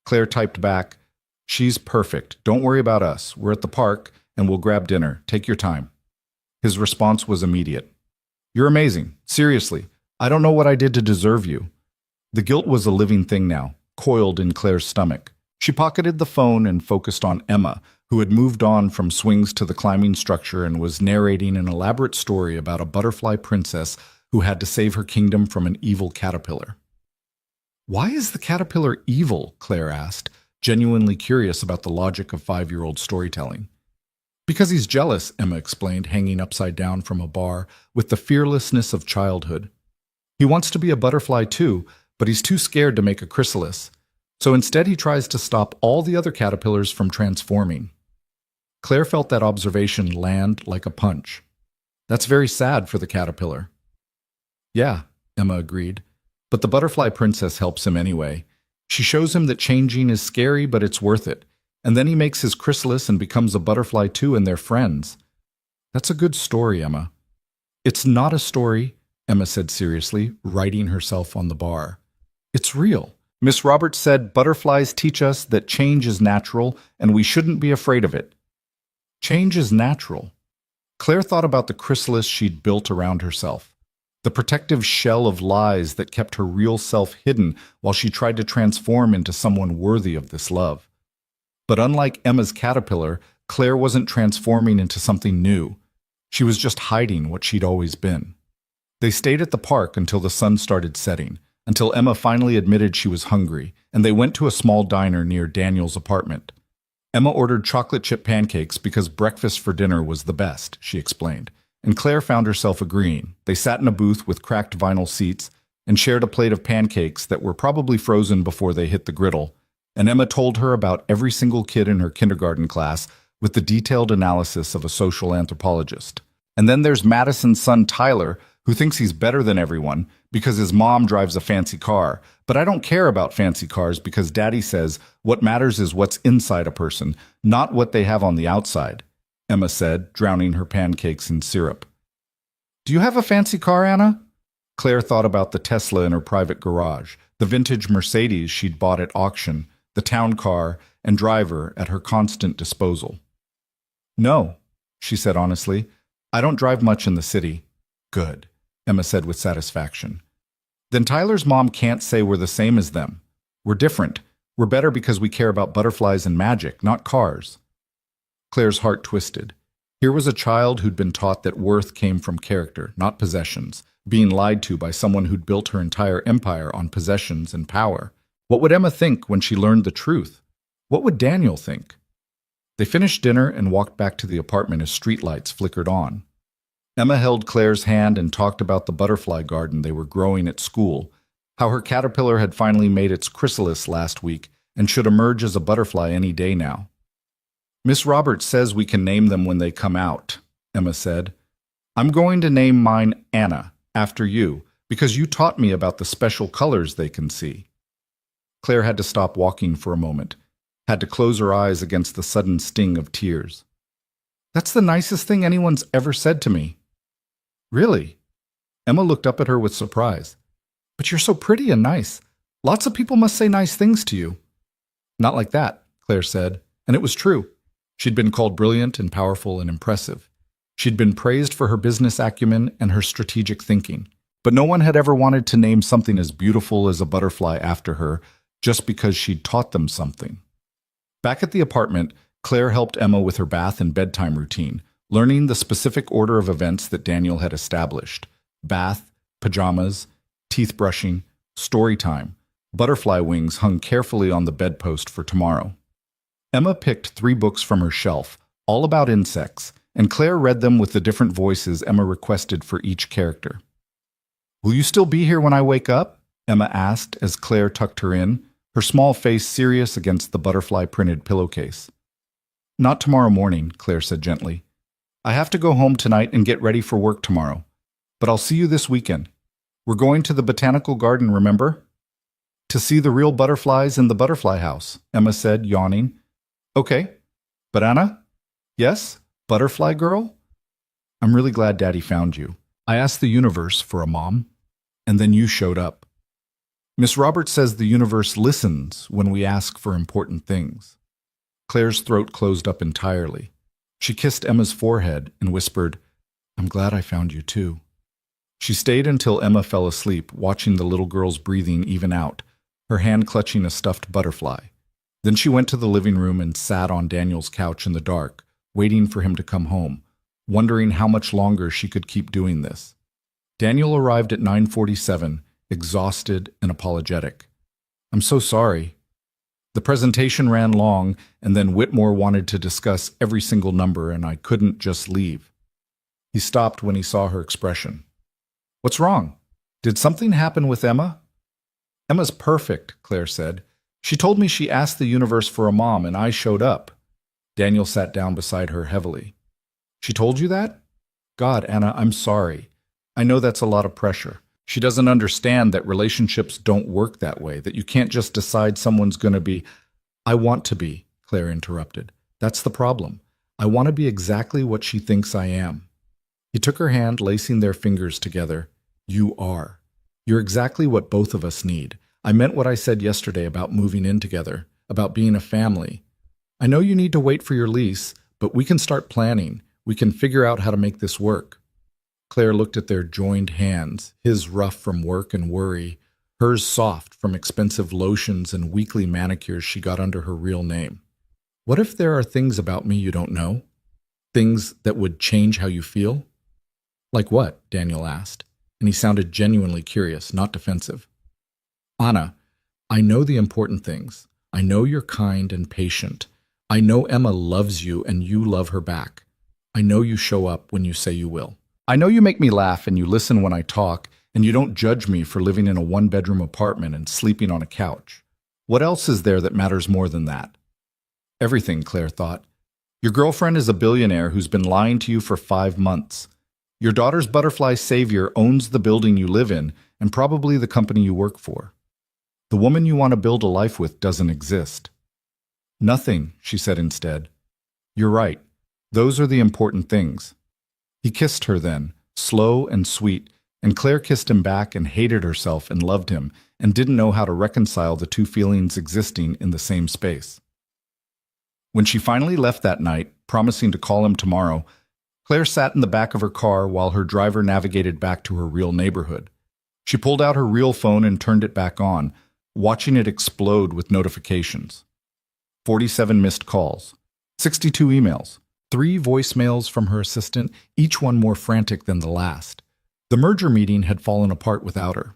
A: Claire typed back, She's perfect. Don't worry about us. We're at the park, and we'll grab dinner. Take your time. His response was immediate. You're amazing. Seriously. I don't know what I did to deserve you. The guilt was a living thing now, coiled in Claire's stomach. She pocketed the phone and focused on Emma, who had moved on from swings to the climbing structure and was narrating an elaborate story about a butterfly princess who had to save her kingdom from an evil caterpillar. Why is the caterpillar evil? Claire asked, genuinely curious about the logic of 5-year-old storytelling. Because he's jealous, Emma explained, hanging upside down from a bar with the fearlessness of childhood. He wants to be a butterfly too, but he's too scared to make a chrysalis. So instead he tries to stop all the other caterpillars from transforming. Claire felt that observation land like a punch. That's very sad for the caterpillar. Yeah, Emma agreed. But the butterfly princess helps him anyway. She shows him that changing is scary, but it's worth it. And then he makes his chrysalis and becomes a butterfly too, and they're friends. That's a good story, Emma. It's not a story, Emma said seriously, righting herself on the bar. It's real. Miss Roberts said butterflies teach us that change is natural and we shouldn't be afraid of it. Change is natural. Claire thought about the chrysalis she'd built around herself, the protective shell of lies that kept her real self hidden while she tried to transform into someone worthy of this love. But unlike Emma's caterpillar, Claire wasn't transforming into something new. She was just hiding what she'd always been. They stayed at the park until the sun started setting, until Emma finally admitted she was hungry, and they went to a small diner near Daniel's apartment. Emma ordered chocolate chip pancakes because breakfast for dinner was the best, she explained, and Claire found herself agreeing. They sat in a booth with cracked vinyl seats and shared a plate of pancakes that were probably frozen before they hit the griddle, and Emma told her about every single kid in her kindergarten class with the detailed analysis of a social anthropologist. And then there's Madison's son Tyler, who thinks he's better than everyone because his mom drives a fancy car. But I don't care about fancy cars because Daddy says what matters is what's inside a person, not what they have on the outside, Emma said, drowning her pancakes in syrup. Do you have a fancy car, Anna? Claire thought about the Tesla in her private garage, the vintage Mercedes she'd bought at auction, the town car and driver at her constant disposal. No, she said honestly. I don't drive much in the city. Good, Emma said with satisfaction. Then Tyler's mom can't say we're the same as them. We're different. We're better because we care about butterflies and magic, not cars. Claire's heart twisted. Here was a child who'd been taught that worth came from character, not possessions, being lied to by someone who'd built her entire empire on possessions and power. What would Emma think when she learned the truth? What would Daniel think? They finished dinner and walked back to the apartment as streetlights flickered on. Emma held Claire's hand and talked about the butterfly garden they were growing at school, how her caterpillar had finally made its chrysalis last week and should emerge as a butterfly any day now. Miss Roberts says we can name them when they come out, Emma said. I'm going to name mine Anna, after you, because you taught me about the special colors they can see. Claire had to stop walking for a moment, had to close her eyes against the sudden sting of tears. That's the nicest thing anyone's ever said to me. Really? Emma looked up at her with surprise. But you're so pretty and nice. Lots of people must say nice things to you. Not like that, Claire said, and it was true. She'd been called brilliant and powerful and impressive. She'd been praised for her business acumen and her strategic thinking. But no one had ever wanted to name something as beautiful as a butterfly after her just because she'd taught them something. Back at the apartment, Claire helped Emma with her bath and bedtime routine, learning the specific order of events that Daniel had established. Bath, pajamas, teeth brushing, story time. Butterfly wings hung carefully on the bedpost for tomorrow. Emma picked 3 books from her shelf, all about insects, and Claire read them with the different voices Emma requested for each character. Will you still be here when I wake up? Emma asked as Claire tucked her in, her small face serious against the butterfly-printed pillowcase. Not tomorrow morning, Claire said gently. I have to go home tonight and get ready for work tomorrow. But I'll see you this weekend. We're going to the botanical garden, remember? To see the real butterflies in the butterfly house, Emma said, yawning. Okay. But Anna? Yes? Butterfly girl? I'm really glad Daddy found you. I asked the universe for a mom, and then you showed up. Miss Roberts says the universe listens when we ask for important things. Claire's throat closed up entirely. She kissed Emma's forehead and whispered, I'm glad I found you too. She stayed until Emma fell asleep, watching the little girl's breathing even out, her hand clutching a stuffed butterfly. Then she went to the living room and sat on Daniel's couch in the dark, waiting for him to come home, wondering how much longer she could keep doing this. Daniel arrived at 9:47, exhausted and apologetic. I'm so sorry. The presentation ran long, and then Whitmore wanted to discuss every single number, and I couldn't just leave. He stopped when he saw her expression. What's wrong? Did something happen with Emma? Emma's perfect, Claire said. She told me she asked the universe for a mom, and I showed up. Daniel sat down beside her heavily. She told you that? God, Anna, I'm sorry. I know that's a lot of pressure. She doesn't understand that relationships don't work that way, that you can't just decide someone's going to be. I want to be, Claire interrupted. That's the problem. I want to be exactly what she thinks I am. He took her hand, lacing their fingers together. You are. You're exactly what both of us need. I meant what I said yesterday about moving in together, about being a family. I know you need to wait for your lease,
B: but we can start planning. We can figure out how to make this work." Claire looked at their joined hands, his rough from work and worry, hers soft from expensive lotions and weekly manicures she got under her real name. "What if there are things about me you don't know? Things that would change how you feel?" "Like what?" Daniel asked, and he sounded genuinely curious, not defensive. "Anna, I know the important things. I know you're kind and patient. I know Emma loves you and you love her back. I know you show up when you say you will. I know you make me laugh and you listen when I talk, and you don't judge me for living in a one-bedroom apartment and sleeping on a couch. What else is there that matters more than that?" "Everything," Claire thought. "Your girlfriend is a billionaire who's been lying to you for 5 months. Your daughter's butterfly savior owns the building you live in and probably the company you work for. The woman you want to build a life with doesn't exist." "Nothing," she said instead. "You're right. Those are the important things." He kissed her then, slow and sweet, and Claire kissed him back and hated herself and loved him and didn't know how to reconcile the two feelings existing in the same space. When she finally left that night, promising to call him tomorrow, Claire sat in the back of her car while her driver navigated back to her real neighborhood. She pulled out her real phone and turned it back on, watching it explode with notifications. 47 missed calls, 62 emails, 3 voicemails from her assistant, each one more frantic than the last. The merger meeting had fallen apart without her.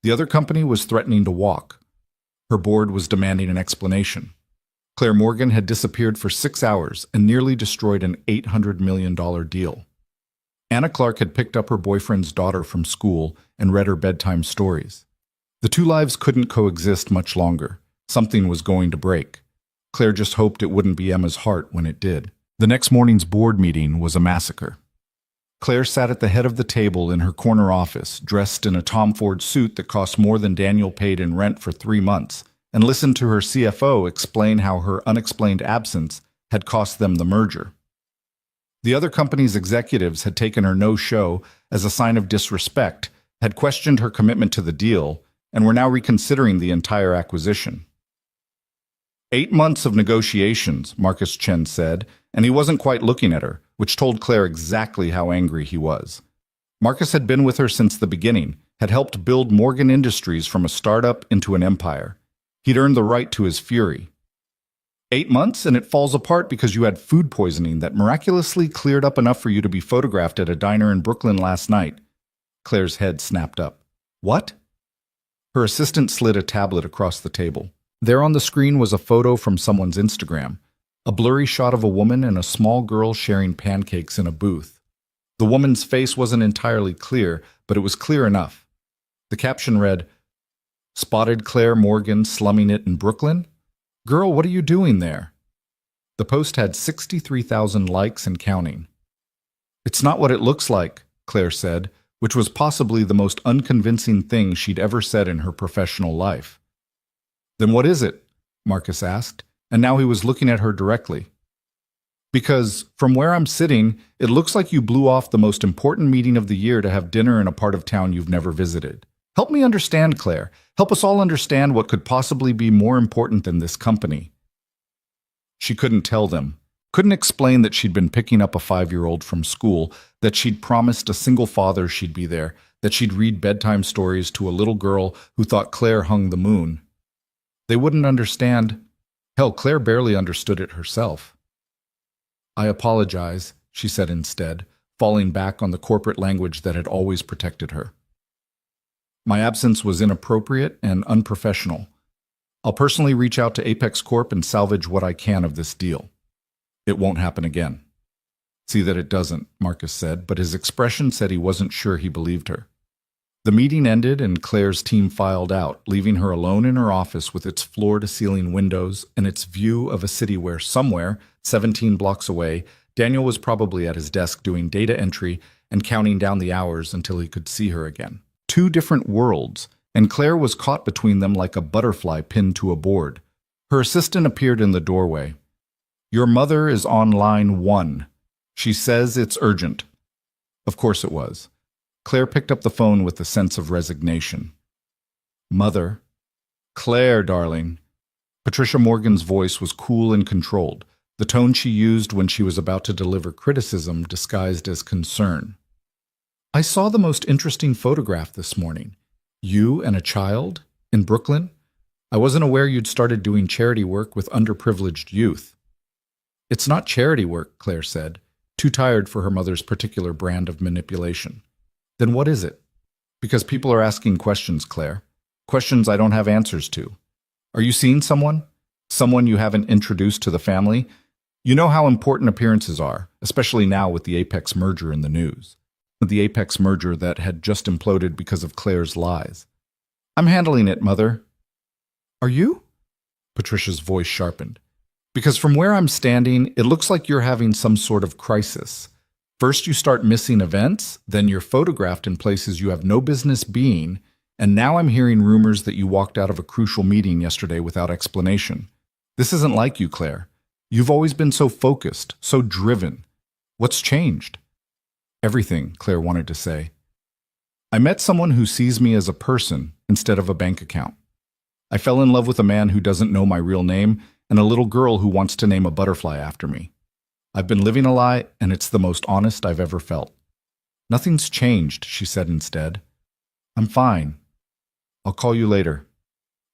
B: The other company was threatening to walk. Her board was demanding an explanation. Claire Morgan had disappeared for 6 hours and nearly destroyed an $800 million deal. Anna Clark had picked up her boyfriend's daughter from school and read her bedtime stories. The two lives couldn't coexist much longer. Something was going to break. Claire just hoped it wouldn't be Emma's heart when it did. The next morning's board meeting was a massacre. Claire sat at the head of the table in her corner office, dressed in a Tom Ford suit that cost more than Daniel paid in rent for 3 months, and listened to her CFO explain how her unexplained absence had cost them the merger. The other company's executives had taken her no-show as a sign of disrespect, had questioned her commitment to the deal, and were now reconsidering the entire acquisition. 8 months of negotiations, Marcus Chen said, and he wasn't quite looking at her, which told Claire exactly how angry he was. Marcus had been with her since the beginning, had helped build Morgan Industries from a startup into an empire. He'd earned the right to his fury. 8 months and it falls apart because you had food poisoning that miraculously cleared up enough for you to be photographed at a diner in Brooklyn last night. Claire's head snapped up. What? Her assistant slid a tablet across the table. There on the screen was a photo from someone's Instagram, a blurry shot of a woman and a small girl sharing pancakes in a booth. The woman's face wasn't entirely clear, but it was clear enough. The caption read, "Spotted Claire Morgan slumming it in Brooklyn? Girl, what are you doing there?" The post had 63,000 likes and counting. "It's not what it looks like," Claire said, which was possibly the most unconvincing thing she'd ever said in her professional life. "Then what is it?" Marcus asked, and now he was looking at her directly. "Because, from where I'm sitting, it looks like you blew off the most important meeting of the year to have dinner in a part of town you've never visited. Help me understand, Claire. Help us all understand what could possibly be more important than this company." She couldn't tell them, couldn't explain that she'd been picking up a 5-year-old from school, that she'd promised a single father she'd be there, that she'd read bedtime stories to a little girl who thought Claire hung the moon. They wouldn't understand. Hell, Claire barely understood it herself. "I apologize," she said instead, falling back on the corporate language that had always protected her. "My absence was inappropriate and unprofessional. I'll personally reach out to Apex Corp and salvage what I can of this deal. It won't happen again." "See that it doesn't," Marcus said, but his expression said he wasn't sure he believed her. The meeting ended and Claire's team filed out, leaving her alone in her office with its floor-to-ceiling windows and its view of a city where somewhere, 17 blocks away, Daniel was probably at his desk doing data entry and counting down the hours until he could see her again. 2 different worlds, and Claire was caught between them like a butterfly pinned to a board. Her assistant appeared in the doorway. "Your mother is on line 1. She says it's urgent." Of course it was. Claire picked up the phone with a sense of resignation. "Mother." "Claire, darling." Patricia Morgan's voice was cool and controlled.
A: the tone she used when she was about to deliver criticism disguised as concern. "I saw the most interesting photograph this morning. You and a child? In Brooklyn? I wasn't aware you'd started doing charity work with underprivileged youth." "It's not charity work," Claire said, too tired for her mother's particular brand of manipulation. "Then what is it?" "Because people are asking questions, Claire. Questions I don't have answers to. Are you seeing someone? Someone you haven't introduced to the family? You know how important appearances are, especially now with the Apex merger in the news. The Apex merger that had just imploded because of Claire's lies. I'm handling it, Mother." "Are you?" Patricia's voice sharpened. "Because from where I'm standing, it looks like you're having some sort of crisis. First you start missing events, then you're photographed in places you have no business being, and now I'm hearing rumors that you walked out of a crucial meeting yesterday without explanation. This isn't like you, Claire. You've always been so focused, so driven. What's changed?" "Everything," Claire wanted to say. "I met someone who sees me as a person instead of a bank account. I fell in love with a man who doesn't know my real name and a little girl who wants to name a butterfly after me. I've been living a lie, and it's the most honest I've ever felt." "Nothing's changed," she said instead. "I'm fine. I'll call you later."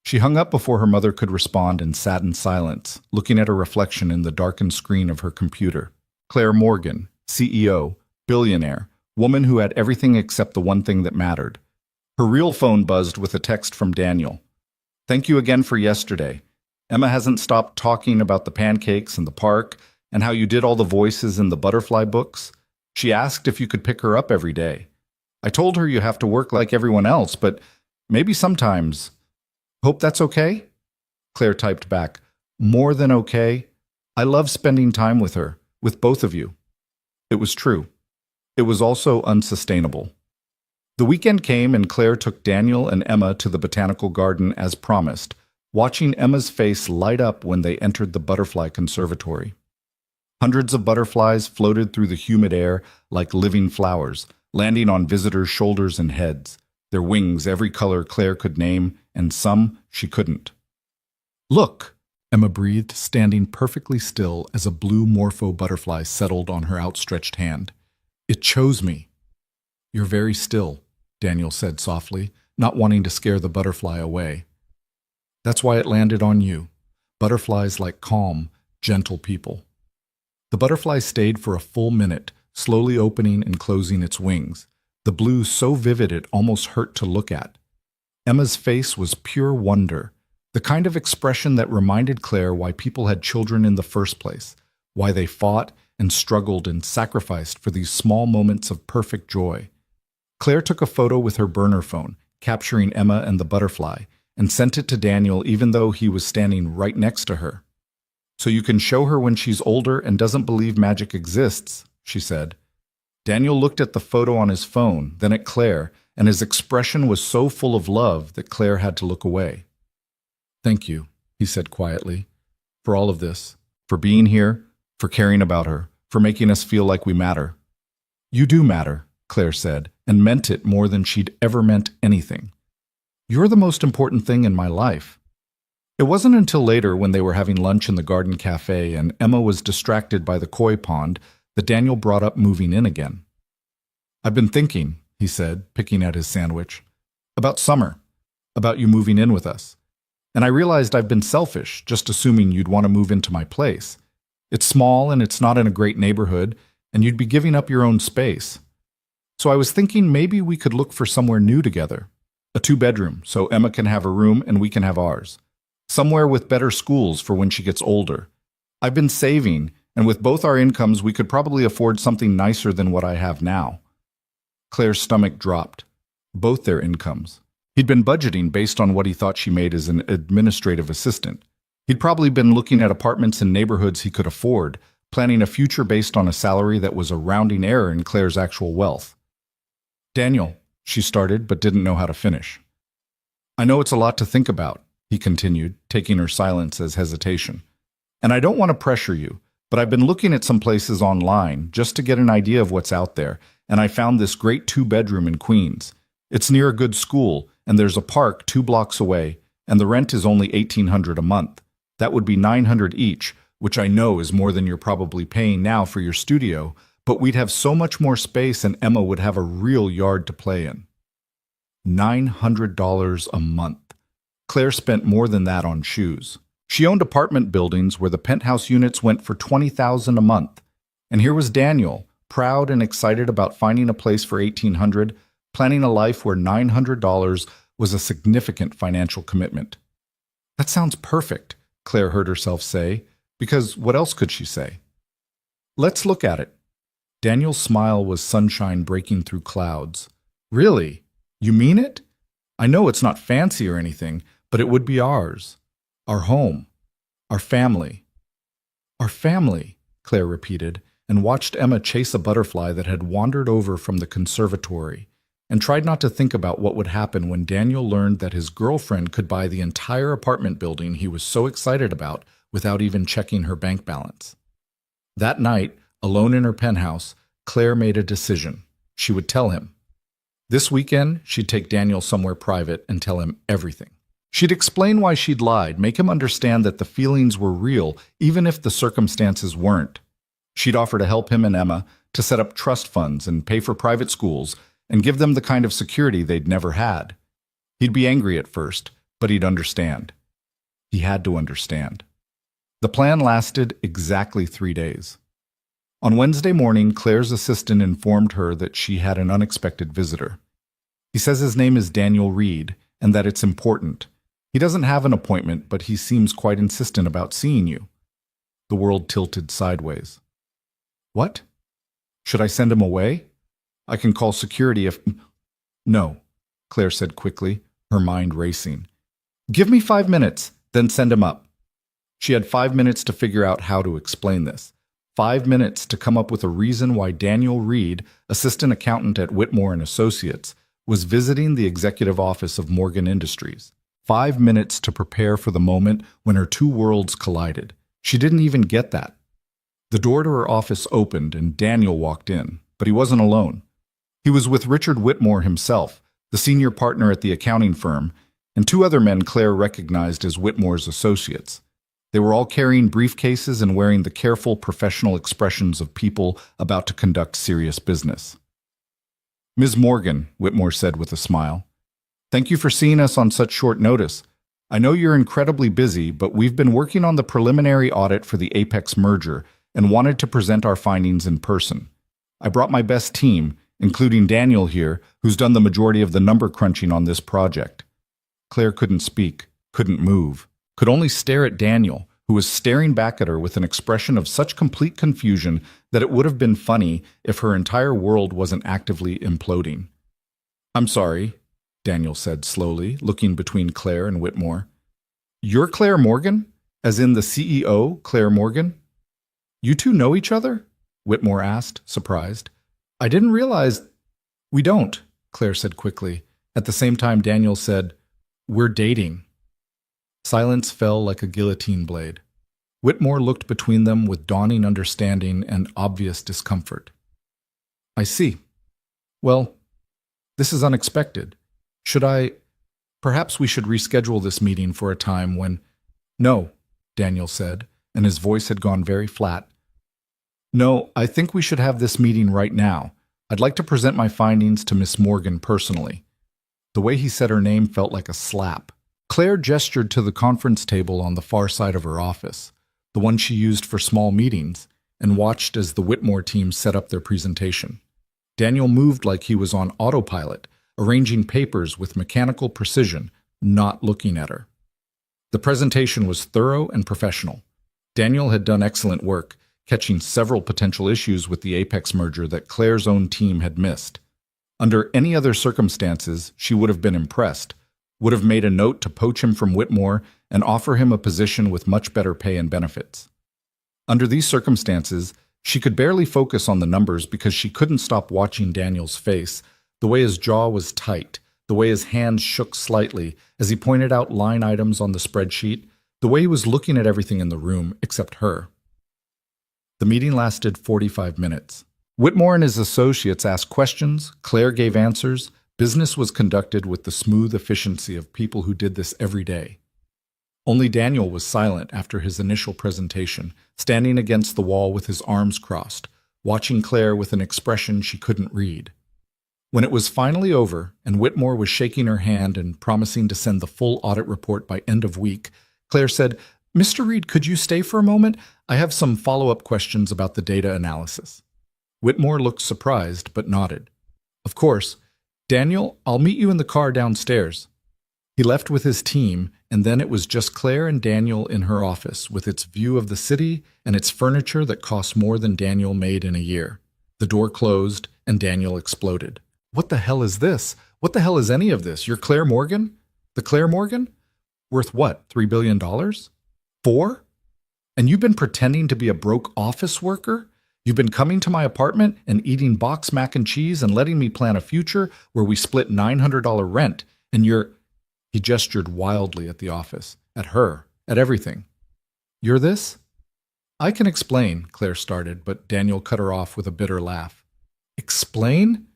A: She hung up before her mother could respond and sat in silence, looking at her reflection in the darkened screen of her computer. Claire Morgan, CEO, billionaire, woman who had everything except the one thing that mattered. Her real phone buzzed with a text from Daniel. "Thank you again for yesterday. Emma hasn't stopped talking about the pancakes and the park and how you did all the voices in the butterfly books. She asked if you could pick her up every day. I told her you have to work like everyone else, but maybe sometimes. Hope that's okay?" Claire typed back, "More than okay. I love spending time with her, with both of you." It was true. It was also unsustainable. The weekend came and Claire took Daniel and Emma to the botanical garden as promised, watching Emma's face light up when they entered the butterfly conservatory. Hundreds of butterflies floated through the humid air like living flowers, landing on visitors' shoulders and heads, their wings every color Claire could name, and some she couldn't. "Look," Emma breathed, standing perfectly still as a blue morpho butterfly settled on her outstretched hand. "It chose me." "You're very still," Daniel said softly, not wanting to scare the butterfly away. "That's why it landed on you. Butterflies like calm, gentle people." The butterfly stayed for a full minute, slowly opening and closing its wings, the blue so vivid it almost hurt to look at. Emma's face was pure wonder, the kind of expression that reminded Claire why people had children in the first place, why they fought and struggled and sacrificed for these small moments of perfect joy. Claire took a photo with her burner phone, capturing Emma and the butterfly, and sent it to Daniel even though he was standing right next to her. "So you can show her when she's older and doesn't believe magic exists," she said. Daniel looked at the photo on his phone, then at Claire, and his expression was so full of love that Claire had to look away. "Thank you," he said quietly, "for all of this, for being here, for caring about her, for making us feel like we matter." "You do matter," Claire said, and meant it more than she'd ever meant anything. "You're the most important thing in my life." It wasn't until later when they were having lunch in the garden cafe and Emma was distracted by the koi pond that Daniel brought up moving in again. "I've been thinking," he said, picking at his sandwich, "about summer, about you moving in with us. And I realized I've been selfish, just assuming you'd want to move into my place. It's small and it's not in a great neighborhood, and you'd be giving up your own space. So I was thinking maybe we could look for somewhere new together. A 2-bedroom, so Emma can have her room and we can have ours. Somewhere with better schools for when she gets older. I've been saving, and with both our incomes we could probably afford something nicer than what I have now." Claire's stomach dropped. Both their incomes. He'd been budgeting based on what he thought she made as an administrative assistant. He'd probably been looking at apartments in neighborhoods he could afford, planning a future based on a salary that was a rounding error in Claire's actual wealth. "Daniel," she started but didn't know how to finish. "I know it's a lot to think about," he continued, taking her silence as hesitation. "And I don't want to pressure you, but I've been looking at some places online just to get an idea of what's out there, and I found this great 2-bedroom in Queens. It's near a good school, and there's a park 2 blocks away, and the rent is only $1,800 a month. That would be $900 each, which I know is more than you're probably paying now for your studio, but we'd have so much more space and Emma would have a real yard to play in. $900 a month. Claire spent more than that on shoes. She owned apartment buildings where the penthouse units went for $20,000 a month. And here was Daniel, proud and excited about finding a place for $1,800, planning a life where $900 was a significant financial commitment. That sounds perfect, Claire heard herself say, because what else could she say? Let's look at it. Daniel's smile was sunshine breaking through clouds. Really? You mean it? I know it's not fancy or anything, but it would be ours. Our home. Our family. Our family, Claire repeated, and watched Emma chase a butterfly that had wandered over from the conservatory, and tried not to think about what would happen when Daniel learned that his girlfriend could buy the entire apartment building he was so excited about without even checking her bank balance. That night, alone in her penthouse, Claire made a decision. She would tell him. This weekend, she'd take Daniel somewhere private and tell him everything. She'd explain why she'd lied, make him understand that the feelings were real, even if the circumstances weren't. She'd offer to help him and Emma to set up trust funds and pay for private schools and give them the kind of security they'd never had. He'd be angry at first, but he'd understand. He had to understand. The plan lasted exactly 3 days. On Wednesday morning, Claire's assistant informed her that she had an unexpected visitor. He says his name is Daniel Reed and that it's important. He doesn't have an appointment, but he seems quite insistent about seeing you. The world tilted sideways. What? Should I send him away? I can call security if... No, Claire said quickly, her mind racing. Give me 5 minutes, then send him up. She had 5 minutes to figure out how to explain this. 5 minutes to come up with a reason why Daniel Reed, assistant accountant at Whitmore and Associates, was visiting the executive office of Morgan Industries. 5 minutes to prepare for the moment when her two worlds collided. She didn't even get that. The door to her office opened and Daniel walked in, but he wasn't alone. He was with Richard Whitmore himself, the senior partner at the accounting firm, and 2 other men Claire recognized as Whitmore's associates. They were all carrying briefcases and wearing the careful, professional expressions of people about to conduct serious business. Ms. Morgan, Whitmore said with a smile, thank you for seeing us on such short notice. I know you're incredibly busy, but we've been working on the preliminary audit for the Apex merger and wanted to present our findings in person. I brought my best team, including Daniel here, who's done the majority of the number crunching on this project. Claire couldn't speak, couldn't move, could only stare at Daniel, who was staring back at her with an expression of such complete confusion that it would have been funny if her entire world wasn't actively imploding. I'm sorry, Daniel said slowly, looking between Claire and Whitmore. You're Claire Morgan? As in the CEO, Claire Morgan? You two know each other? Whitmore asked, surprised. I didn't realize... We don't, Claire said quickly. At the same time, Daniel said, We're dating. Silence fell like a guillotine blade. Whitmore looked between them with dawning understanding and obvious discomfort. I see. Well, this is unexpected. Perhaps we should reschedule this meeting for a time when... No, Daniel said, and his voice had gone very flat. No, I think we should have this meeting right now. I'd like to present my findings to Miss Morgan personally. The way he said her name felt like a slap. Claire gestured to the conference table on the far side of her office, the one she used for small meetings, and watched as the Whitmore team set up their presentation. Daniel moved like he was on autopilot, arranging papers with mechanical precision, not looking at her. The presentation was thorough and professional. Daniel had done excellent work, catching several potential issues with the Apex merger that Claire's own team had missed. Under any other circumstances, she would have been impressed, would have made a note to poach him from Whitmore and offer him a position with much better pay and benefits. Under these circumstances, she could barely focus on the numbers because she couldn't stop watching Daniel's face, the way his jaw was tight, the way his hands shook slightly as he pointed out line items on the spreadsheet, the way he was looking at everything in the room except her. The meeting lasted 45 minutes. Whitmore and his associates asked questions, Claire gave answers. Business was conducted with the smooth efficiency of people who did this every day. Only Daniel was silent after his initial presentation, standing against the wall with his arms crossed, watching Claire with an expression she couldn't read. When it was finally over, and Whitmore was shaking her hand and promising to send the full audit report by end of week, Claire said, "Mr. Reed, could you stay for a moment? I have some follow-up questions about the data analysis." Whitmore looked surprised, but nodded. "Of course. Daniel, I'll meet you in the car downstairs." He left with his team, and then it was just Claire and Daniel in her office, with its view of the city and its furniture that cost more than Daniel made in a year. The door closed, and Daniel exploded. "What the hell is this? What the hell is any of this? You're Claire Morgan? The Claire Morgan? Worth what, $3 billion? 4? And you've been pretending to be a broke office worker? You've been coming to my apartment and eating box mac and cheese and letting me plan a future where we split $900 rent, and you're—" He gestured wildly at the office, at her, at everything. "You're this?" "I can explain," Claire started, but Daniel cut her off with a bitter laugh. "Explain?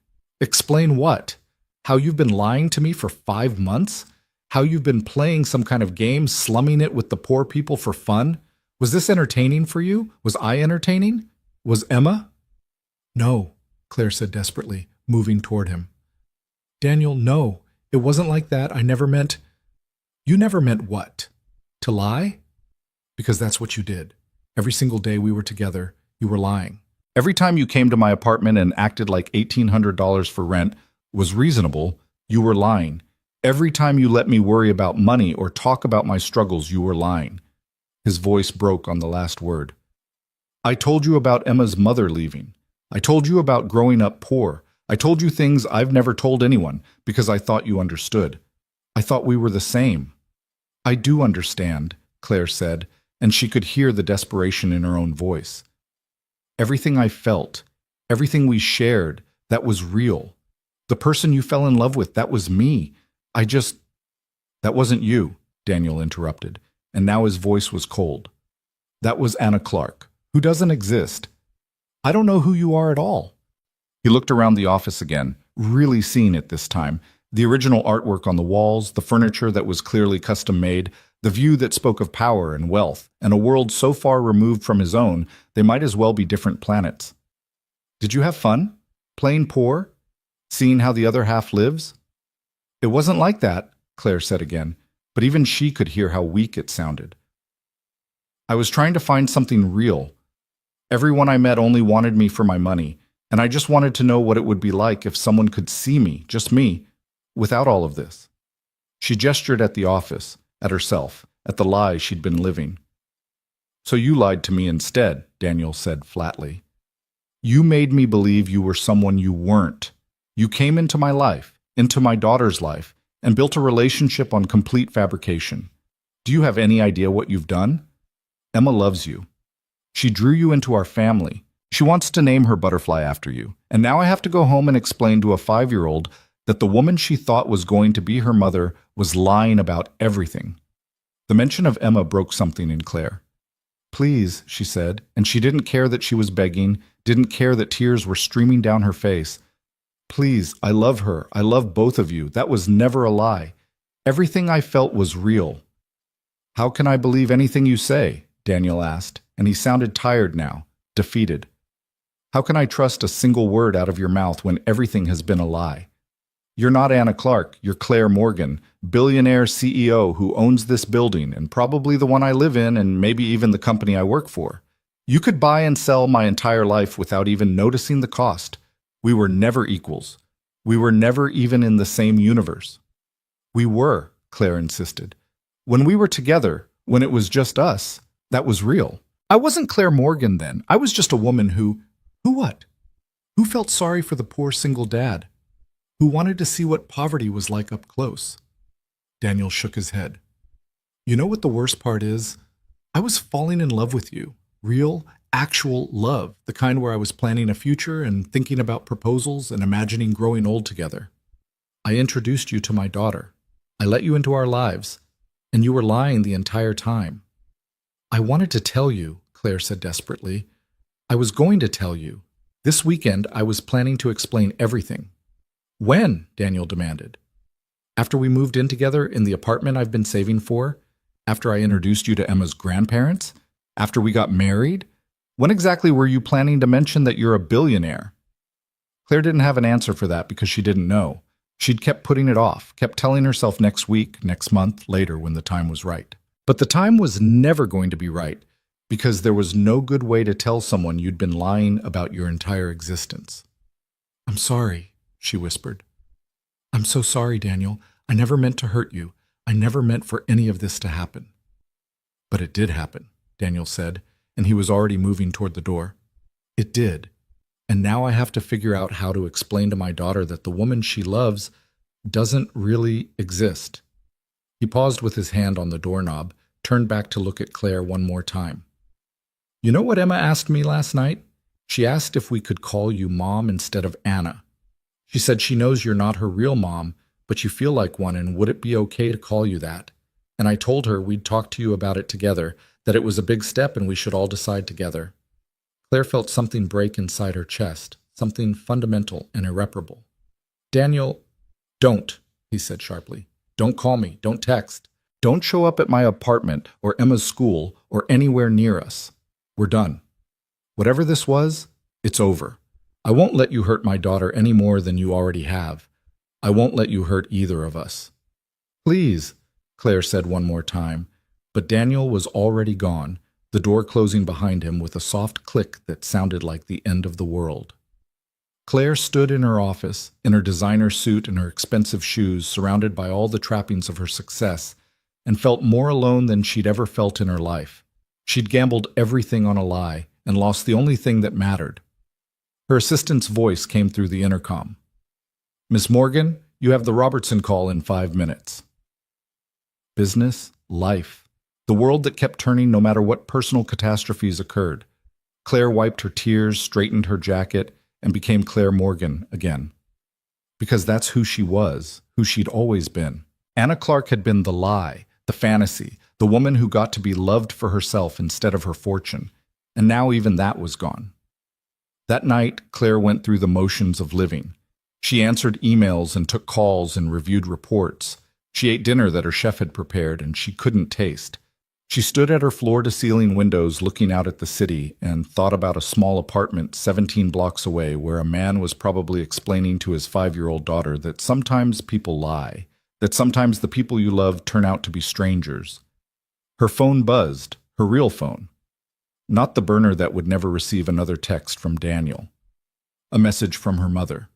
A: Explain what? How you've been lying to me for 5 months? How you've been playing some kind of game, slumming it with the poor people for fun? Was this entertaining for you? Was I entertaining? Was Emma?" "No," Claire said desperately, moving toward him. "Daniel, no. It wasn't like that. I never meant—" "You never meant what? To lie?" "Because that's what you did. Every single day we were together, you were lying. Every time you came to my apartment and acted like $1,800 for rent was reasonable, you were lying. Every time you let me worry about money or talk about my struggles, you were lying." His voice broke on the last word. "I told you about Emma's mother leaving. I told you about growing up poor. I told you things I've never told anyone because I thought you understood. I thought we were the same." "I do understand," Claire said, and she could hear the desperation in her own voice. "Everything I felt, everything we shared, that was real. The person you fell in love with, that was me. That wasn't you," Daniel interrupted, and now his voice was cold. "That was Anna Clark, who doesn't exist. I don't know who you are at all." He looked around the office again, really seeing it this time. The original artwork on the walls, the furniture that was clearly custom-made, the view that spoke of power and wealth, and a world so far removed from his own, they might as well be different planets. "Did you have fun? Playing poor? Seeing how the other half lives?" "It wasn't like that," Claire said again, but even she could hear how weak it sounded. "I was trying to find something real. Everyone I met only wanted me for my money, and I just wanted to know what it would be like if someone could see me, just me, without all of this." She gestured at the office, at herself, at the lie she'd been living. "So you lied to me instead," Daniel said flatly. "You made me believe you were someone you weren't. You came into my life, into my daughter's life, and built a relationship on complete fabrication. Do you have any idea what you've done? Emma loves you. She drew you into our family. She wants to name her butterfly after you, and now I have to go home and explain to a 5-year-old that the woman she thought was going to be her mother was lying about everything." The mention of Emma broke something in Claire. "Please," she said, and she didn't care that she was begging, didn't care that tears were streaming down her face. "Please, I love her. I love both of you. That was never a lie. Everything I felt was real." "How can I believe anything you say?" Daniel asked, and he sounded tired now, defeated. "How can I trust a single word out of your mouth when everything has been a lie? You're not Anna Clark, you're Claire Morgan, billionaire CEO who owns this building and probably the one I live in and maybe even the company I work for. You could buy and sell my entire life without even noticing the cost. We were never equals. We were never even in the same universe." "We were," Claire insisted. "When we were together, when it was just us, that was real. I wasn't Claire Morgan then. I was just a woman who what? Who felt sorry for the poor single dad? Who wanted to see what poverty was like up close?" Daniel shook his head. "You know what the worst part is? I was falling in love with you. Real, actual love, the kind where I was planning a future and thinking about proposals and imagining growing old together. I introduced you to my daughter. I let you into our lives, and you were lying the entire time." "I wanted to tell you," Claire said desperately. "I was going to tell you. This weekend, I was planning to explain everything." "When?" Daniel demanded. "After we moved in together in the apartment I've been saving for. After I introduced you to Emma's grandparents? After we got married? When exactly were you planning to mention that you're a billionaire? Claire didn't have an answer for that because she didn't know. She'd kept putting it off, kept telling herself next week, next month, later when the time was right. But the time was never going to be right because there was no good way to tell someone you'd been lying about your entire existence. "I'm sorry," she whispered. "I'm so sorry, Daniel. I never meant to hurt you. I never meant for any of this to happen." "But it did happen," Daniel said, and he was already moving toward the door. "It did. And now I have to figure out how to explain to my daughter that the woman she loves doesn't really exist." He paused with his hand on the doorknob, turned back to look at Claire one more time. "You know what Emma asked me last night? She asked if we could call you Mom instead of Anna. She said she knows you're not her real mom, but you feel like one, and would it be okay to call you that? And I told her we'd talk to you about it together, that it was a big step and we should all decide together." Claire felt something break inside her chest, something fundamental and irreparable. "Daniel, don't," he said sharply. "Don't call me. Don't text. Don't show up at my apartment or Emma's school or anywhere near us. We're done. Whatever this was, it's over. I won't let you hurt my daughter any more than you already have. I won't let you hurt either of us." "Please," Claire said one more time, but Daniel was already gone, the door closing behind him with a soft click that sounded like the end of the world. Claire stood in her office, in her designer suit and her expensive shoes, surrounded by all the trappings of her success, and felt more alone than she'd ever felt in her life. She'd gambled everything on a lie and lost the only thing that mattered. Her assistant's voice came through the intercom. "Miss Morgan, you have the Robertson call in 5 minutes." Business, life, the world that kept turning no matter what personal catastrophes occurred. Claire wiped her tears, straightened her jacket, and became Claire Morgan again. Because that's who she was, who she'd always been. Anna Clark had been the lie, the fantasy, the woman who got to be loved for herself instead of her fortune, and now even that was gone. That night, Claire went through the motions of living. She answered emails and took calls and reviewed reports. She ate dinner that her chef had prepared and she couldn't taste. She stood at her floor-to-ceiling windows looking out at the city and thought about a small apartment 17 blocks away where a man was probably explaining to his 5-year-old daughter that sometimes people lie, that sometimes the people you love turn out to be strangers. Her phone buzzed, her real phone. Not the burner that would never receive another text from Daniel. A message from her mother.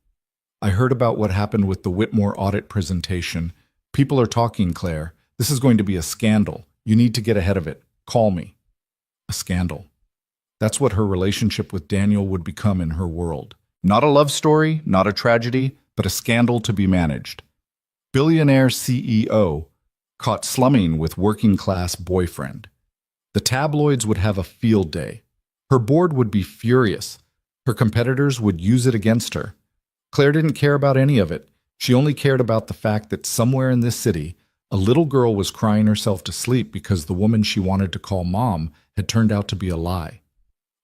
A: "I heard about what happened with the Whitmore audit presentation. People are talking, Claire. This is going to be a scandal. You need to get ahead of it. Call me." A scandal. That's what her relationship with Daniel would become in her world. Not a love story, not a tragedy, but a scandal to be managed. Billionaire CEO caught slumming with working-class boyfriend. The tabloids would have a field day. Her board would be furious. Her competitors would use it against her. Claire didn't care about any of it. She only cared about the fact that somewhere in this city, a little girl was crying herself to sleep because the woman she wanted to call Mom had turned out to be a lie.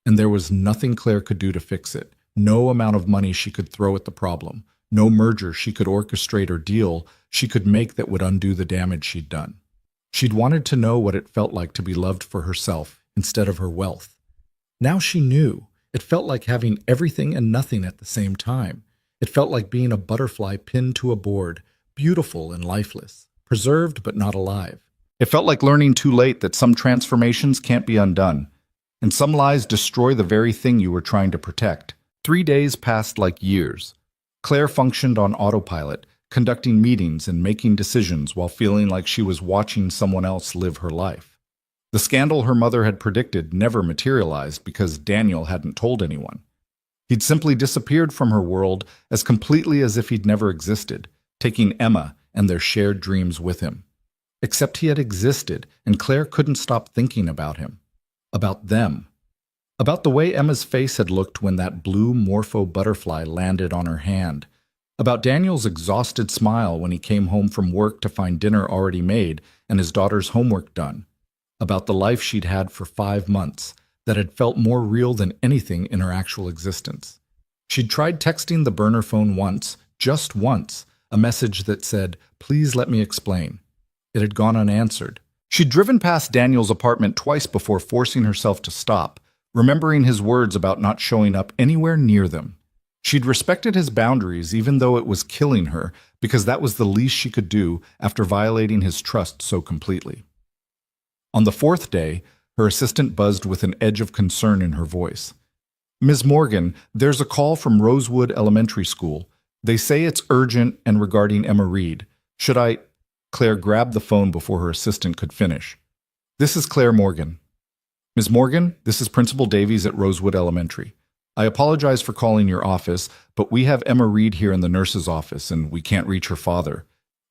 A: And there was nothing Claire could do to fix it, no amount of money she could throw at the problem, no merger she could orchestrate or deal she could make that would undo the damage she'd done. She'd wanted to know what it felt like to be loved for herself instead of her wealth. Now she knew. It felt like having everything and nothing at the same time. It felt like being a butterfly pinned to a board, beautiful and lifeless, preserved but not alive. It felt like learning too late that some transformations can't be undone, and some lies destroy the very thing you were trying to protect. 3 days passed like years. Claire functioned on autopilot, conducting meetings and making decisions while feeling like she was watching someone else live her life. The scandal her mother had predicted never materialized because Daniel hadn't told anyone. He'd simply disappeared from her world as completely as if he'd never existed, taking Emma and their shared dreams with him. Except he had existed, and Claire couldn't stop thinking about him. About them. About the way Emma's face had looked when that blue morpho butterfly landed on her hand. About Daniel's exhausted smile when he came home from work to find dinner already made and his daughter's homework done. About the life she'd had for 5 months that had felt more real than anything in her actual existence. She'd tried texting the burner phone once, just once, a message that said, "Please let me explain." It had gone unanswered. She'd driven past Daniel's apartment twice before forcing herself to stop, remembering his words about not showing up anywhere near them. She'd respected his boundaries even though it was killing her, because that was the least she could do after violating his trust so completely. On the fourth day, her assistant buzzed with an edge of concern in her voice. "Ms. Morgan, there's a call from Rosewood Elementary School. They say it's urgent and regarding Emma Reed. Should I—" Claire grabbed the phone before her assistant could finish. "This is Claire Morgan." "Ms. Morgan, this is Principal Davies at Rosewood Elementary. I apologize for calling your office, but we have Emma Reed here in the nurse's office and we can't reach her father.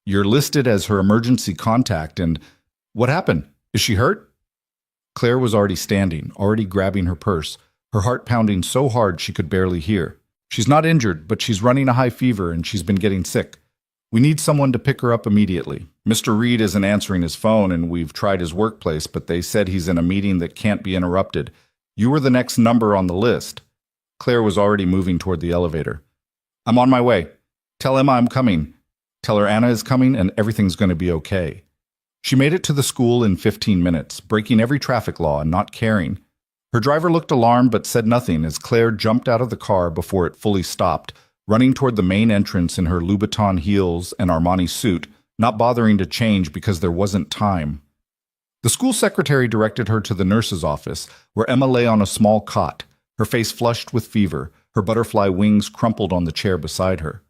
A: You're listed as her emergency contact and— What happened? Is she hurt?" Claire was already standing, already grabbing her purse, her heart pounding so hard she could barely hear. "She's not injured, but she's running a high fever and she's been getting sick. We need someone to pick her up immediately. Mr. Reed isn't answering his phone and we've tried his workplace, but they said he's in a meeting that can't be interrupted. You were the next number on the list." Claire was already moving toward the elevator. "I'm on my way. Tell Emma I'm coming. Tell her Anna is coming and everything's going to be okay." She made it to the school in 15 minutes, breaking every traffic law and not caring. Her driver looked alarmed but said nothing as Claire jumped out of the car before it fully stopped, running toward the main entrance in her Louboutin heels and Armani suit, not bothering to change because there wasn't time. The school secretary directed her to the nurse's office, where Emma lay on a small cot, her face flushed with fever, her butterfly wings crumpled on the chair beside her.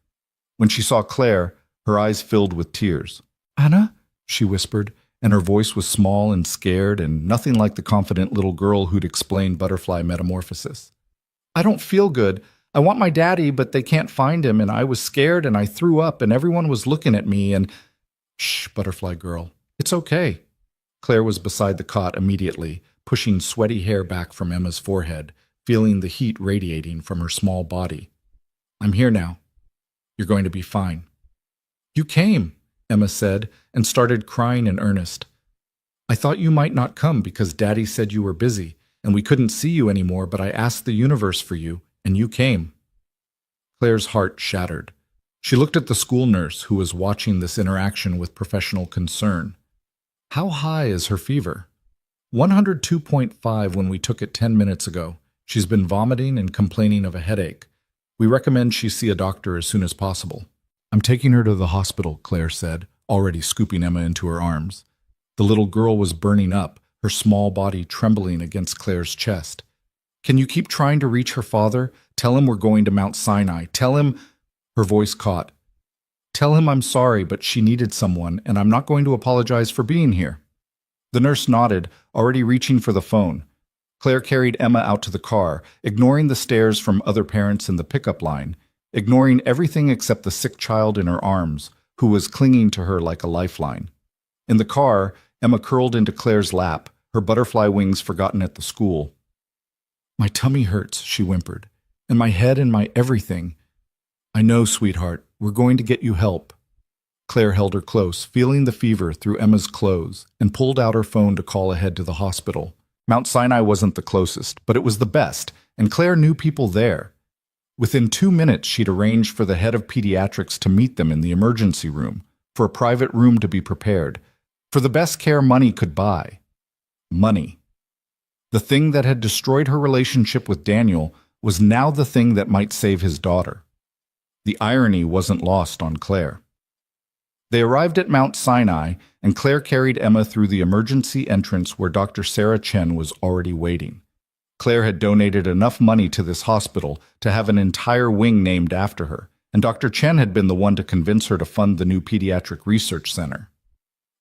A: When she saw Claire, her eyes filled with tears. "Anna?" she whispered, and her voice was small and scared and nothing like the confident little girl who'd explained butterfly metamorphosis. "I don't feel good. I want my daddy, but they can't find him, and I was scared and I threw up and everyone was looking at me and—" "Shh, butterfly girl. It's okay." Claire was beside the cot immediately, pushing sweaty hair back from Emma's forehead, feeling the heat radiating from her small body. "I'm here now. You're going to be fine." "You came," Emma said, and started crying in earnest. "I thought you might not come because Daddy said you were busy, and we couldn't see you anymore, but I asked the universe for you, and you came." Claire's heart shattered. She looked at the school nurse, who was watching this interaction with professional concern. "How high is her fever?" 102.5 when we took it 10 minutes ago. She's been vomiting and complaining of a headache. We recommend she see a doctor as soon as possible." "I'm taking her to the hospital," Claire said, already scooping Emma into her arms. The little girl was burning up, her small body trembling against Claire's chest. "Can you keep trying to reach her father? Tell him we're going to Mount Sinai. Tell him—" Her voice caught. "Tell him I'm sorry, but she needed someone, and I'm not going to apologize for being here." The nurse nodded, already reaching for the phone. Claire carried Emma out to the car, ignoring the stares from other parents in the pickup line, ignoring everything except the sick child in her arms, who was clinging to her like a lifeline. In the car, Emma curled into Claire's lap, her butterfly wings forgotten at the school. "My tummy hurts," she whimpered, "and my head and my everything." "I know, sweetheart. We're going to get you help." Claire held her close, feeling the fever through Emma's clothes, and pulled out her phone to call ahead to the hospital. Mount Sinai wasn't the closest, but it was the best, and Claire knew people there. Within 2 minutes, she'd arranged for the head of pediatrics to meet them in the emergency room, for a private room to be prepared, for the best care money could buy. Money. The thing that had destroyed her relationship with Daniel was now the thing that might save his daughter. The irony wasn't lost on Claire. They arrived at Mount Sinai, and Claire carried Emma through the emergency entrance where Dr. Sarah Chen was already waiting. Claire had donated enough money to this hospital to have an entire wing named after her, and Dr. Chen had been the one to convince her to fund the new pediatric research center.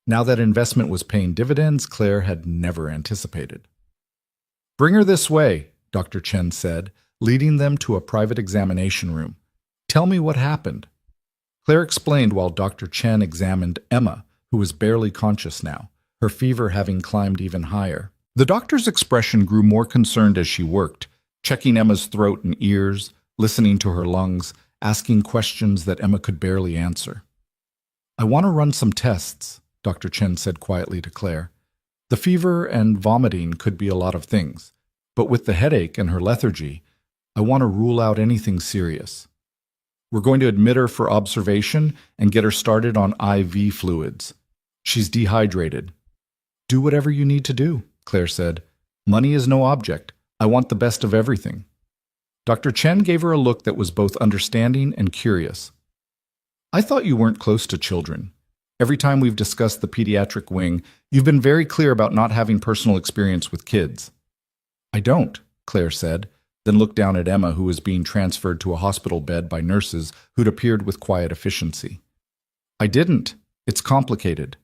A: Now that investment was paying dividends Claire had never anticipated. "Bring her this way," Dr. Chen said, leading them to a private examination room. "Tell me what happened." Claire explained while Dr. Chen examined Emma, who was barely conscious now, her fever having climbed even higher. The doctor's expression grew more concerned as she worked, checking Emma's throat and ears, listening to her lungs, asking questions that Emma could barely answer. "I want to run some tests," Dr. Chen said quietly to Claire. "The fever and vomiting could be a lot of things, but with the headache and her lethargy, I want to rule out anything serious. We're going to admit her for observation and get her started on IV fluids. She's dehydrated." Do whatever you need to do, Claire said. Money is no object. I want the best of everything. Dr. Chen gave her a look that was both understanding and curious. I thought you weren't close to children. Every time we've discussed the pediatric wing, you've been very clear about not having personal experience with kids. I don't, Claire said, then looked down at Emma, who was being transferred to a hospital bed by nurses who'd appeared with quiet efficiency. I didn't. It's complicated.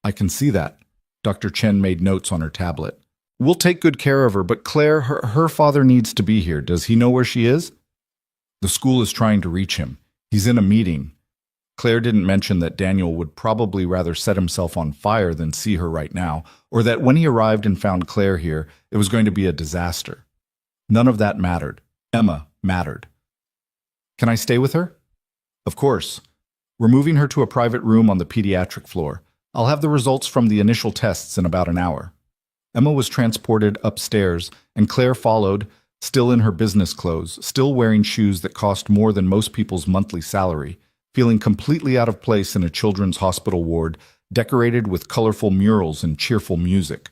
A: I can see that. Dr. Chen made notes on her tablet. We'll take good care of her, but Claire, her father needs to be here. Does he know where she is? The school is trying to reach him. He's in a meeting. Claire didn't mention that Daniel would probably rather set himself on fire than see her right now, or that when he arrived and found Claire here, it was going to be a disaster. None of that mattered. Emma mattered. Can I stay with her? Of course. We're moving her to a private room on the pediatric floor. I'll have the results from the initial tests in about an hour. Emma was transported upstairs, and Claire followed, still in her business clothes, still wearing shoes that cost more than most people's monthly salary, feeling completely out of place in a children's hospital ward, decorated with colorful murals and cheerful music.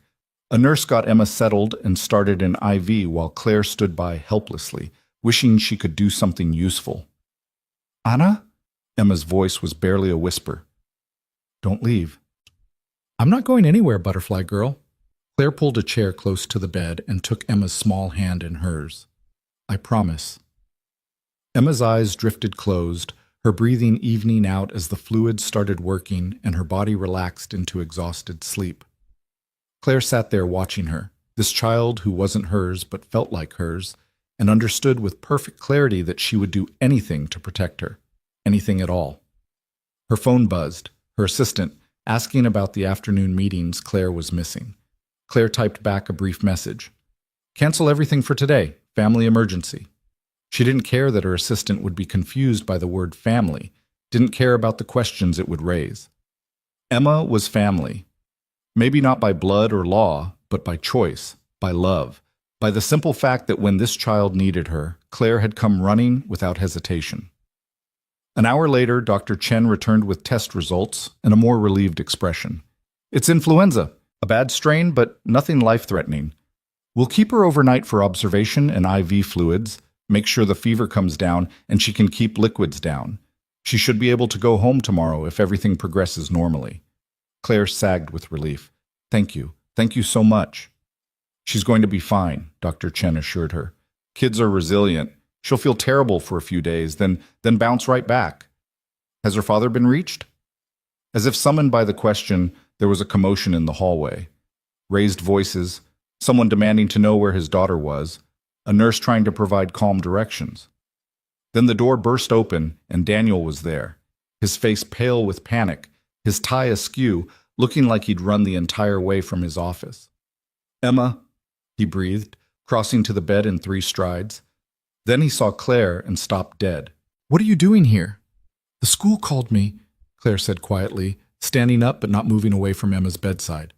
A: A nurse got Emma settled and started an IV while Claire stood by helplessly, wishing she could do something useful. Anna? Emma's voice was barely a whisper. Don't leave. I'm not going anywhere, butterfly girl. Claire pulled a chair close to the bed and took Emma's small hand in hers. I promise. Emma's eyes drifted closed, her breathing evening out as the fluids started working and her body relaxed into exhausted sleep. Claire sat there watching her, this child who wasn't hers but felt like hers, and understood with perfect clarity that she would do anything to protect her, anything at all. Her phone buzzed, her assistant, asking about the afternoon meetings Claire was missing. Claire typed back a brief message. Cancel everything for today. Family emergency. She didn't care that her assistant would be confused by the word family, didn't care about the questions it would raise. Emma was family. Maybe not by blood or law, but by choice, by love, by the simple fact that when this child needed her, Claire had come running without hesitation. An hour later, Dr. Chen returned with test results and a more relieved expression. It's influenza. A bad strain, but nothing life-threatening. We'll keep her overnight for observation and IV fluids, make sure the fever comes down, and she can keep liquids down. She should be able to go home tomorrow if everything progresses normally. Claire sagged with relief. Thank you. Thank you so much. She's going to be fine, Dr. Chen assured her. Kids are resilient. She'll feel terrible for a few days, then bounce right back. Has her father been reached? As if summoned by the question, there was a commotion in the hallway. Raised voices, someone demanding to know where his daughter was, a nurse trying to provide calm directions. Then the door burst open, and Daniel was there, his face pale with panic, his tie askew, looking like he'd run the entire way from his office. Emma, he breathed, crossing to the bed in 3 strides. Then he saw Claire and stopped dead. What are you doing here? The school called me, Claire said quietly, standing up but not moving away from Emma's bedside.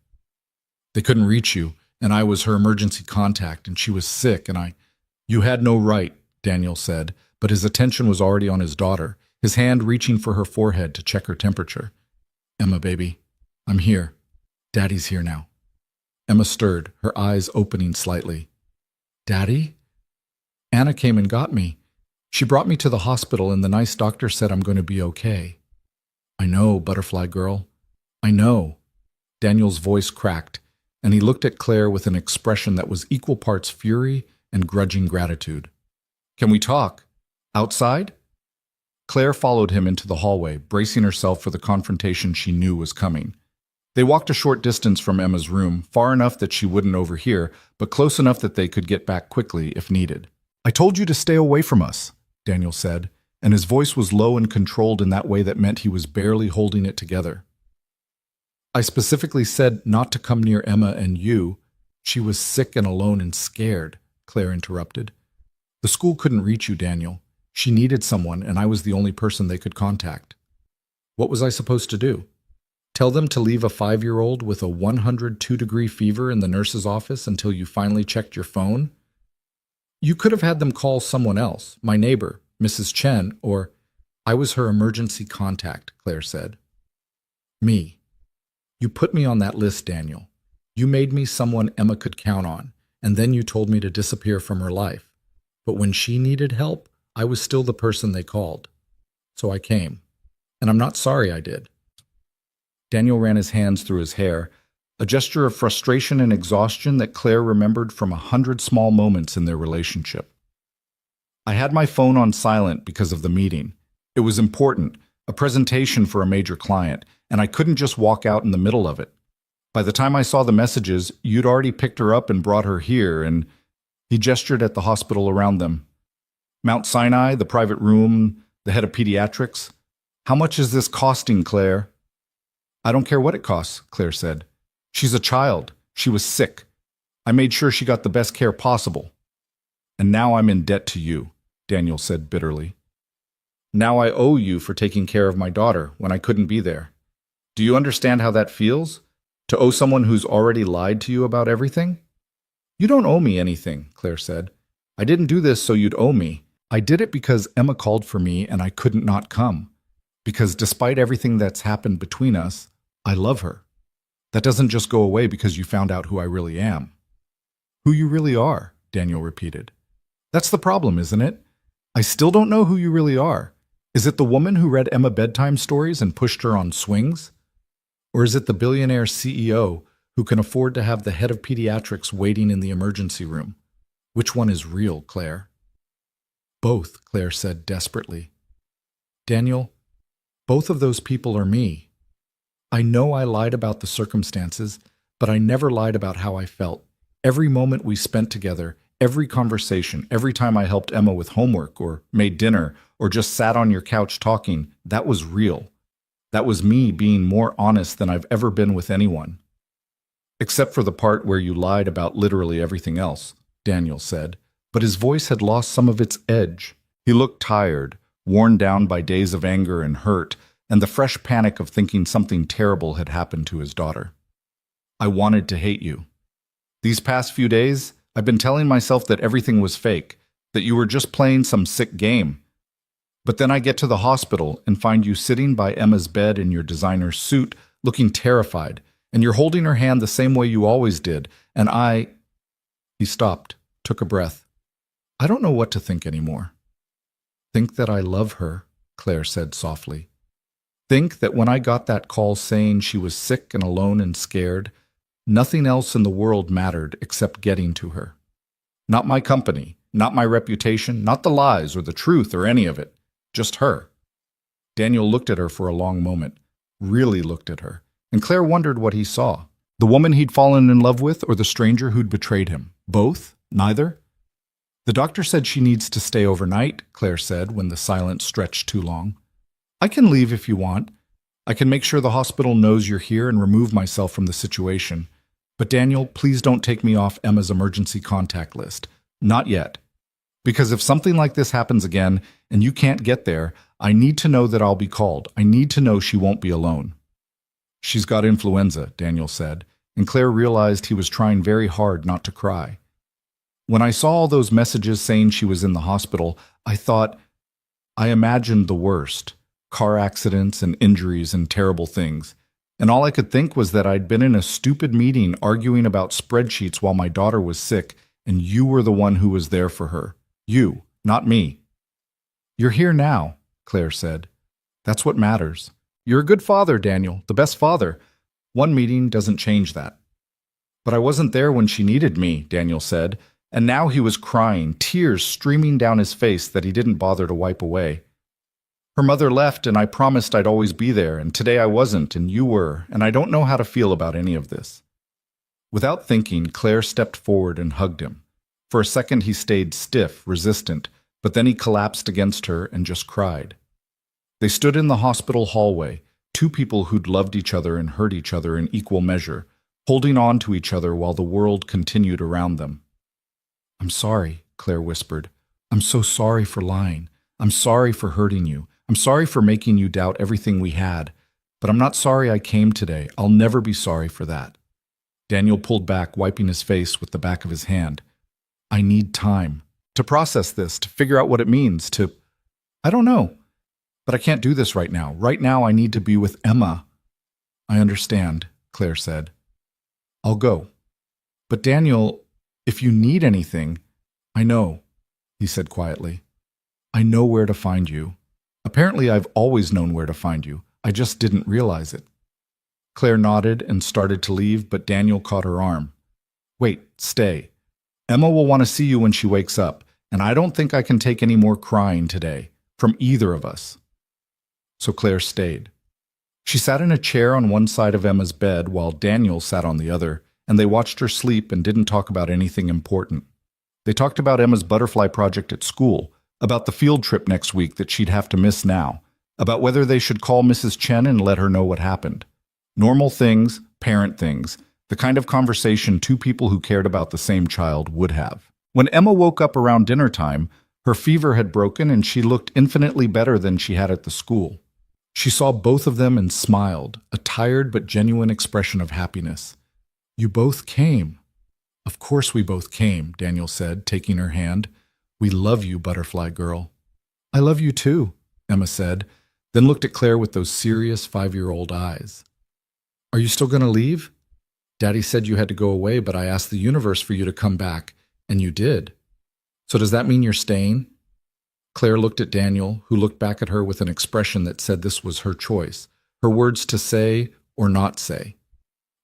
A: They couldn't reach you, and I was her emergency contact, and she was sick, and You had no right, Daniel said, but his attention was already on his daughter, his hand reaching for her forehead to check her temperature. Emma, baby, I'm here. Daddy's here now. Emma stirred, her eyes opening slightly. Daddy? Anna came and got me. She brought me to the hospital, and the nice doctor said I'm going to be okay. I know, butterfly girl. I know. Daniel's voice cracked, and he looked at Claire with an expression that was equal parts fury and grudging gratitude. Can we talk? Outside? Claire followed him into the hallway, bracing herself for the confrontation she knew was coming. They walked a short distance from Emma's room, far enough that she wouldn't overhear, but close enough that they could get back quickly if needed. I told you to stay away from us, Daniel said, and his voice was low and controlled in that way that meant he was barely holding it together. I specifically said not to come near Emma and you. She was sick and alone and scared, Claire interrupted. The school couldn't reach you, Daniel. She needed someone, and I was the only person they could contact. What was I supposed to do? Tell them to leave a 5-year-old with a 102-degree fever in the nurse's office until you finally checked your phone? You could have had them call someone else, my neighbor, Mrs. Chen, or I was her emergency contact, Claire said. Me. You put me on that list, Daniel.
B: You made me someone Emma could count on, and then you told me to disappear from her life. But when she needed help, I was still the person they called. So I came. And I'm not sorry I did. Daniel ran his hands through his hair, a gesture of frustration and exhaustion that Claire remembered from 100 small moments in their relationship. I had my phone on silent because of the meeting. It was important, a presentation for a major client, and I couldn't just walk out in the middle of it. By the time I saw the messages, you'd already picked her up and brought her here, and he gestured at the hospital around them. Mount Sinai, the private room, the head of pediatrics. How much is this costing, Claire? I don't care what it costs, Claire said. She's a child. She was sick. I made sure she got the best care possible. And now I'm in debt to you, Daniel said bitterly. Now I owe you for taking care of my daughter when I couldn't be there. Do you understand how that feels? To owe someone who's already lied to you about everything? You don't owe me anything, Claire said. I didn't do this so you'd owe me. I did it because Emma called for me and I couldn't not come. Because despite everything that's happened between us, I love her. That doesn't just go away because you found out who I really am. Who you really are, Daniel repeated. That's the problem, isn't it? I still don't know who you really are. Is it the woman who read Emma bedtime stories and pushed her on swings? Or is it the billionaire CEO who can afford to have the head of pediatrics waiting in the emergency room? Which one is real, Claire? Both, Claire said desperately. Daniel, both of those people are me. I know I lied about the circumstances, but I never lied about how I felt. Every moment we spent together, every conversation, every time I helped Emma with homework or made dinner or just sat on your couch talking, that was real. That was me being more honest than I've ever been with anyone. Except for the part where you lied about literally everything else, Daniel said, but his voice had lost some of its edge. He looked tired, worn down by days of anger and hurt, and the fresh panic of thinking something terrible had happened to his daughter. I wanted to hate you. These past few days, I've been telling myself that everything was fake, that you were just playing some sick game. But then I get to the hospital and find you sitting by Emma's bed in your designer suit, looking terrified, and you're holding her hand the same way you always did, and I... He stopped, took a breath. I don't know what to think anymore. Think that I love her, Claire said softly. Think that when I got that call saying she was sick and alone and scared, nothing else in the world mattered except getting to her. Not my company, not my reputation, not the lies or the truth or any of it. Just her. Daniel looked at her for a long moment, really looked at her, and Claire wondered what he saw. The woman he'd fallen in love with or the stranger who'd betrayed him? Both? Neither? The doctor said she needs to stay overnight, Claire said when the silence stretched too long. I can leave if you want. I can make sure the hospital knows you're here and remove myself from the situation. But Daniel, please don't take me off Emma's emergency contact list. Not yet. Because if something like this happens again and you can't get there, I need to know that I'll be called. I need to know she won't be alone. She's got influenza, Daniel said, and Claire realized he was trying very hard not to cry. When I saw all those messages saying she was in the hospital, I imagined the worst. Car accidents and injuries and terrible things. And all I could think was that I'd been in a stupid meeting arguing about spreadsheets while my daughter was sick, and you were the one who was there for her. You, not me. You're here now, Claire said. That's what matters. You're a good father, Daniel, the best father. One meeting doesn't change that. But I wasn't there when she needed me, Daniel said, and now he was crying, tears streaming down his face that he didn't bother to wipe away. Her mother left, and I promised I'd always be there, and today I wasn't, and you were, and I don't know how to feel about any of this. Without thinking, Claire stepped forward and hugged him. For a second he stayed stiff, resistant, but then he collapsed against her and just cried. They stood in the hospital hallway, two people who'd loved each other and hurt each other in equal measure, holding on to each other while the world continued around them. I'm sorry, Claire whispered. I'm so sorry for lying. I'm sorry for hurting you. I'm sorry for making you doubt everything we had, but I'm not sorry I came today. I'll never be sorry for that. Daniel pulled back, wiping his face with the back of his hand. I need time to process this, to figure out what it means, I don't know, but I can't do this right now. Right now I need to be with Emma. I understand, Claire said. I'll go. But Daniel, if you need anything, I know, he said quietly. I know where to find you. Apparently, I've always known where to find you. I just didn't realize it. Claire nodded and started to leave, but Daniel caught her arm. Wait, stay. Emma will want to see you when she wakes up, and I don't think I can take any more crying today, from either of us. So Claire stayed. She sat in a chair on one side of Emma's bed while Daniel sat on the other, and they watched her sleep and didn't talk about anything important. They talked about Emma's butterfly project at school, about the field trip next week that she'd have to miss now, about whether they should call Mrs. Chen and let her know what happened. Normal things, parent things, the kind of conversation two people who cared about the same child would have. When Emma woke up around dinner time, her fever had broken and she looked infinitely better than she had at the school. She saw both of them and smiled, a tired but genuine expression of happiness. You both came. Of course we both came, Daniel said, taking her hand. We love you, butterfly girl. I love you too, Emma said, then looked at Claire with those serious 5-year-old eyes. Are you still going to leave? Daddy said you had to go away, but I asked the universe for you to come back, and you did. So does that mean you're staying? Claire looked at Daniel, who looked back at her with an expression that said this was her choice, her words to say or not say.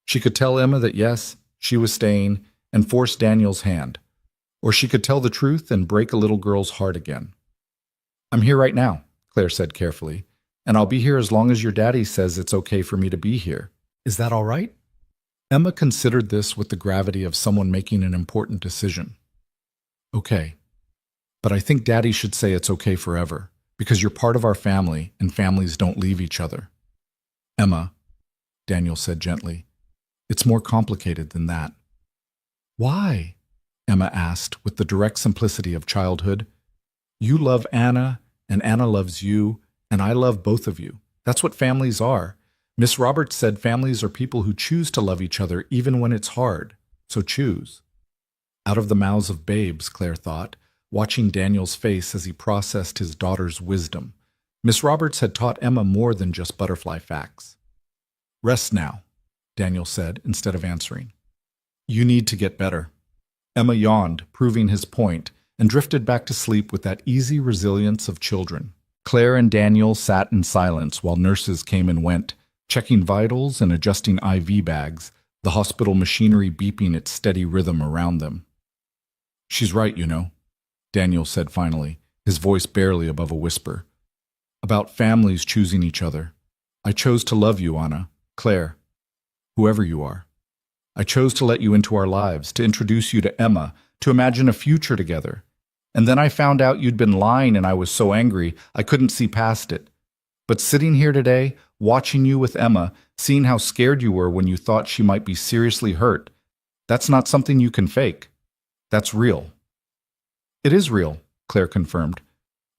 B: She could tell Emma that yes, she was staying, and force Daniel's hand. Or she could tell the truth and break a little girl's heart again. I'm here right now, Claire said carefully, and I'll be here as long as your daddy says it's okay for me to be here. Is that all right? Emma considered this with the gravity of someone making an important decision. Okay, but I think Daddy should say it's okay forever, because you're part of our family and families don't leave each other. Emma, Daniel said gently, it's more complicated than that. Why? Emma asked with the direct simplicity of childhood. You love Anna, and Anna loves you, and I love both of you. That's what families are. Miss Roberts said families are people who choose to love each other even when it's hard, so choose. Out of the mouths of babes, Claire thought, watching Daniel's face as he processed his daughter's wisdom. Miss Roberts had taught Emma more than just butterfly facts. Rest now, Daniel said instead of answering. You need to get better. Emma yawned, proving his point, and drifted back to sleep with that easy resilience of children. Claire and Daniel sat in silence while nurses came and went, checking vitals and adjusting IV bags, the hospital machinery beeping its steady rhythm around them. She's right, you know, Daniel said finally, his voice barely above a whisper. About families choosing each other. I chose to love you, Anna, Claire, whoever you are. I chose to let you into our lives, to introduce you to Emma, to imagine a future together. And then I found out you'd been lying and I was so angry I couldn't see past it. But sitting here today, watching you with Emma, seeing how scared you were when you thought she might be seriously hurt, that's not something you can fake. That's real. It is real, Claire confirmed.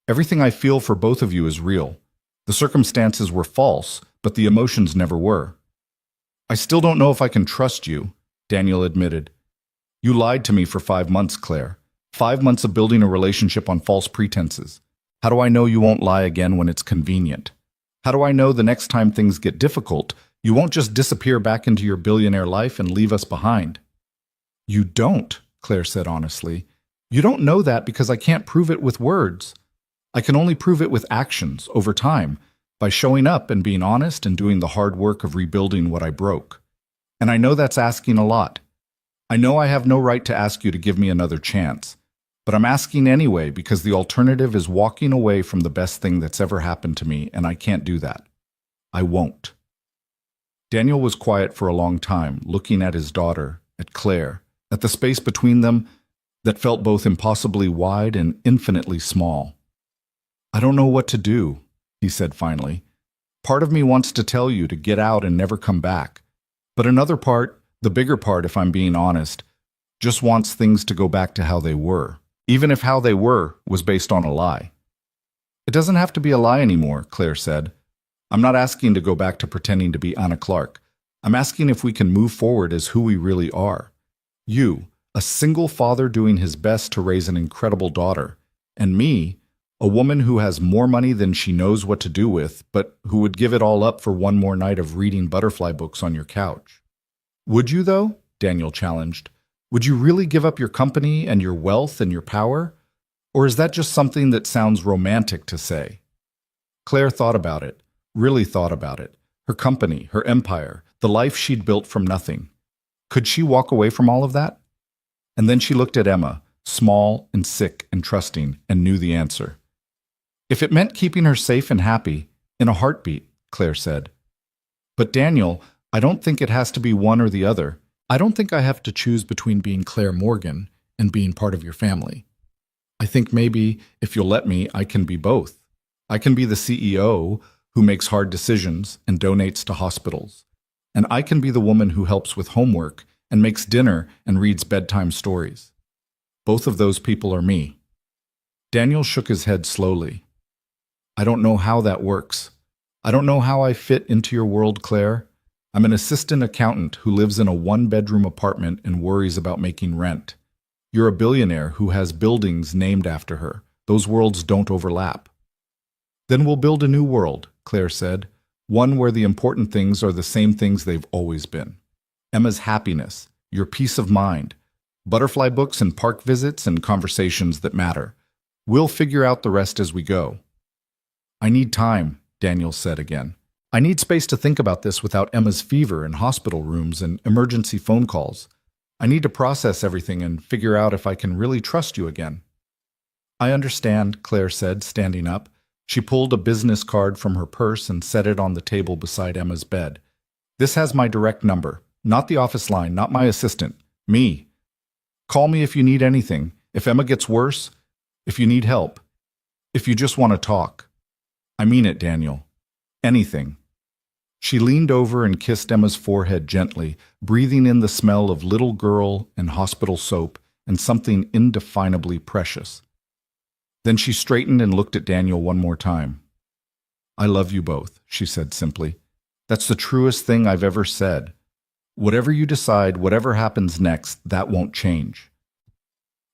B: Everything I feel for both of you is real. The circumstances were false, but the emotions never were. I still don't know if I can trust you, Daniel admitted. You lied to me for 5 months, Claire. 5 months of building a relationship on false pretenses. How do I know you won't lie again when it's convenient? How do I know the next time things get difficult, you won't just disappear back into your billionaire life and leave us behind? You don't, Claire said honestly. You don't know that because I can't prove it with words. I can only prove it with actions over time, by showing up and being honest and doing the hard work of rebuilding what I broke. And I know that's asking a lot. I know I have no right to ask you to give me another chance, but I'm asking anyway because the alternative is walking away from the best thing that's ever happened to me, and I can't do that. I won't. Daniel was quiet for a long time, looking at his daughter, at Claire, at the space between them that felt both impossibly wide and infinitely small. I don't know what to do, he said finally. Part of me wants to tell you to get out and never come back, but another part, the bigger part if I'm being honest, just wants things to go back to how they were, even if how they were was based on a lie. It doesn't have to be a lie anymore, Claire said. I'm not asking to go back to pretending to be Anna Clark. I'm asking if we can move forward as who we really are. You, a single father doing his best to raise an incredible daughter, and me, a woman who has more money than she knows what to do with, but who would give it all up for one more night of reading butterfly books on your couch. Would you, though?
A: Daniel challenged. Would you really give up your company and your wealth and your power? Or is that just something that sounds romantic to say? Claire thought about it, really thought about it. Her company, her empire, the life she'd built from nothing. Could she walk away from all of that? And then she looked at Emma, small and sick and trusting, and knew the answer. If it meant keeping her safe and happy, in a heartbeat, Claire said. But Daniel, I don't think it has to be one or the other. I don't think I have to choose between being Claire Morgan and being part of your family. I think maybe, if you'll let me, I can be both. I can be the CEO who makes hard decisions and donates to hospitals. And I can be the woman who helps with homework and makes dinner and reads bedtime stories. Both of those people are me. Daniel shook his head slowly. I don't know how that works. I don't know how I fit into your world, Claire. I'm an assistant accountant who lives in a one-bedroom apartment and worries about making rent. You're a billionaire who has buildings named after her. Those worlds don't overlap. Then we'll build a new world, Claire said, one where the important things are the same things they've always been. Emma's happiness, your peace of mind, butterfly books and park visits and conversations that matter. We'll figure out the rest as we go. I need time, Daniel said again. I need space to think about this without Emma's fever and hospital rooms and emergency phone calls. I need to process everything and figure out if I can really trust you again. I understand, Claire said, standing up. She pulled a business card from her purse and set it on the table beside Emma's bed. This has my direct number, not the office line, not my assistant, me. Call me if you need anything, if Emma gets worse, if you need help, if you just want to talk. I mean it, Daniel. Anything. She leaned over and kissed Emma's forehead gently, breathing in the smell of little girl and hospital soap and something indefinably precious. Then she straightened and looked at Daniel one more time. I love you both, she said simply. That's the truest thing I've ever said. Whatever you decide, whatever happens next, that won't change.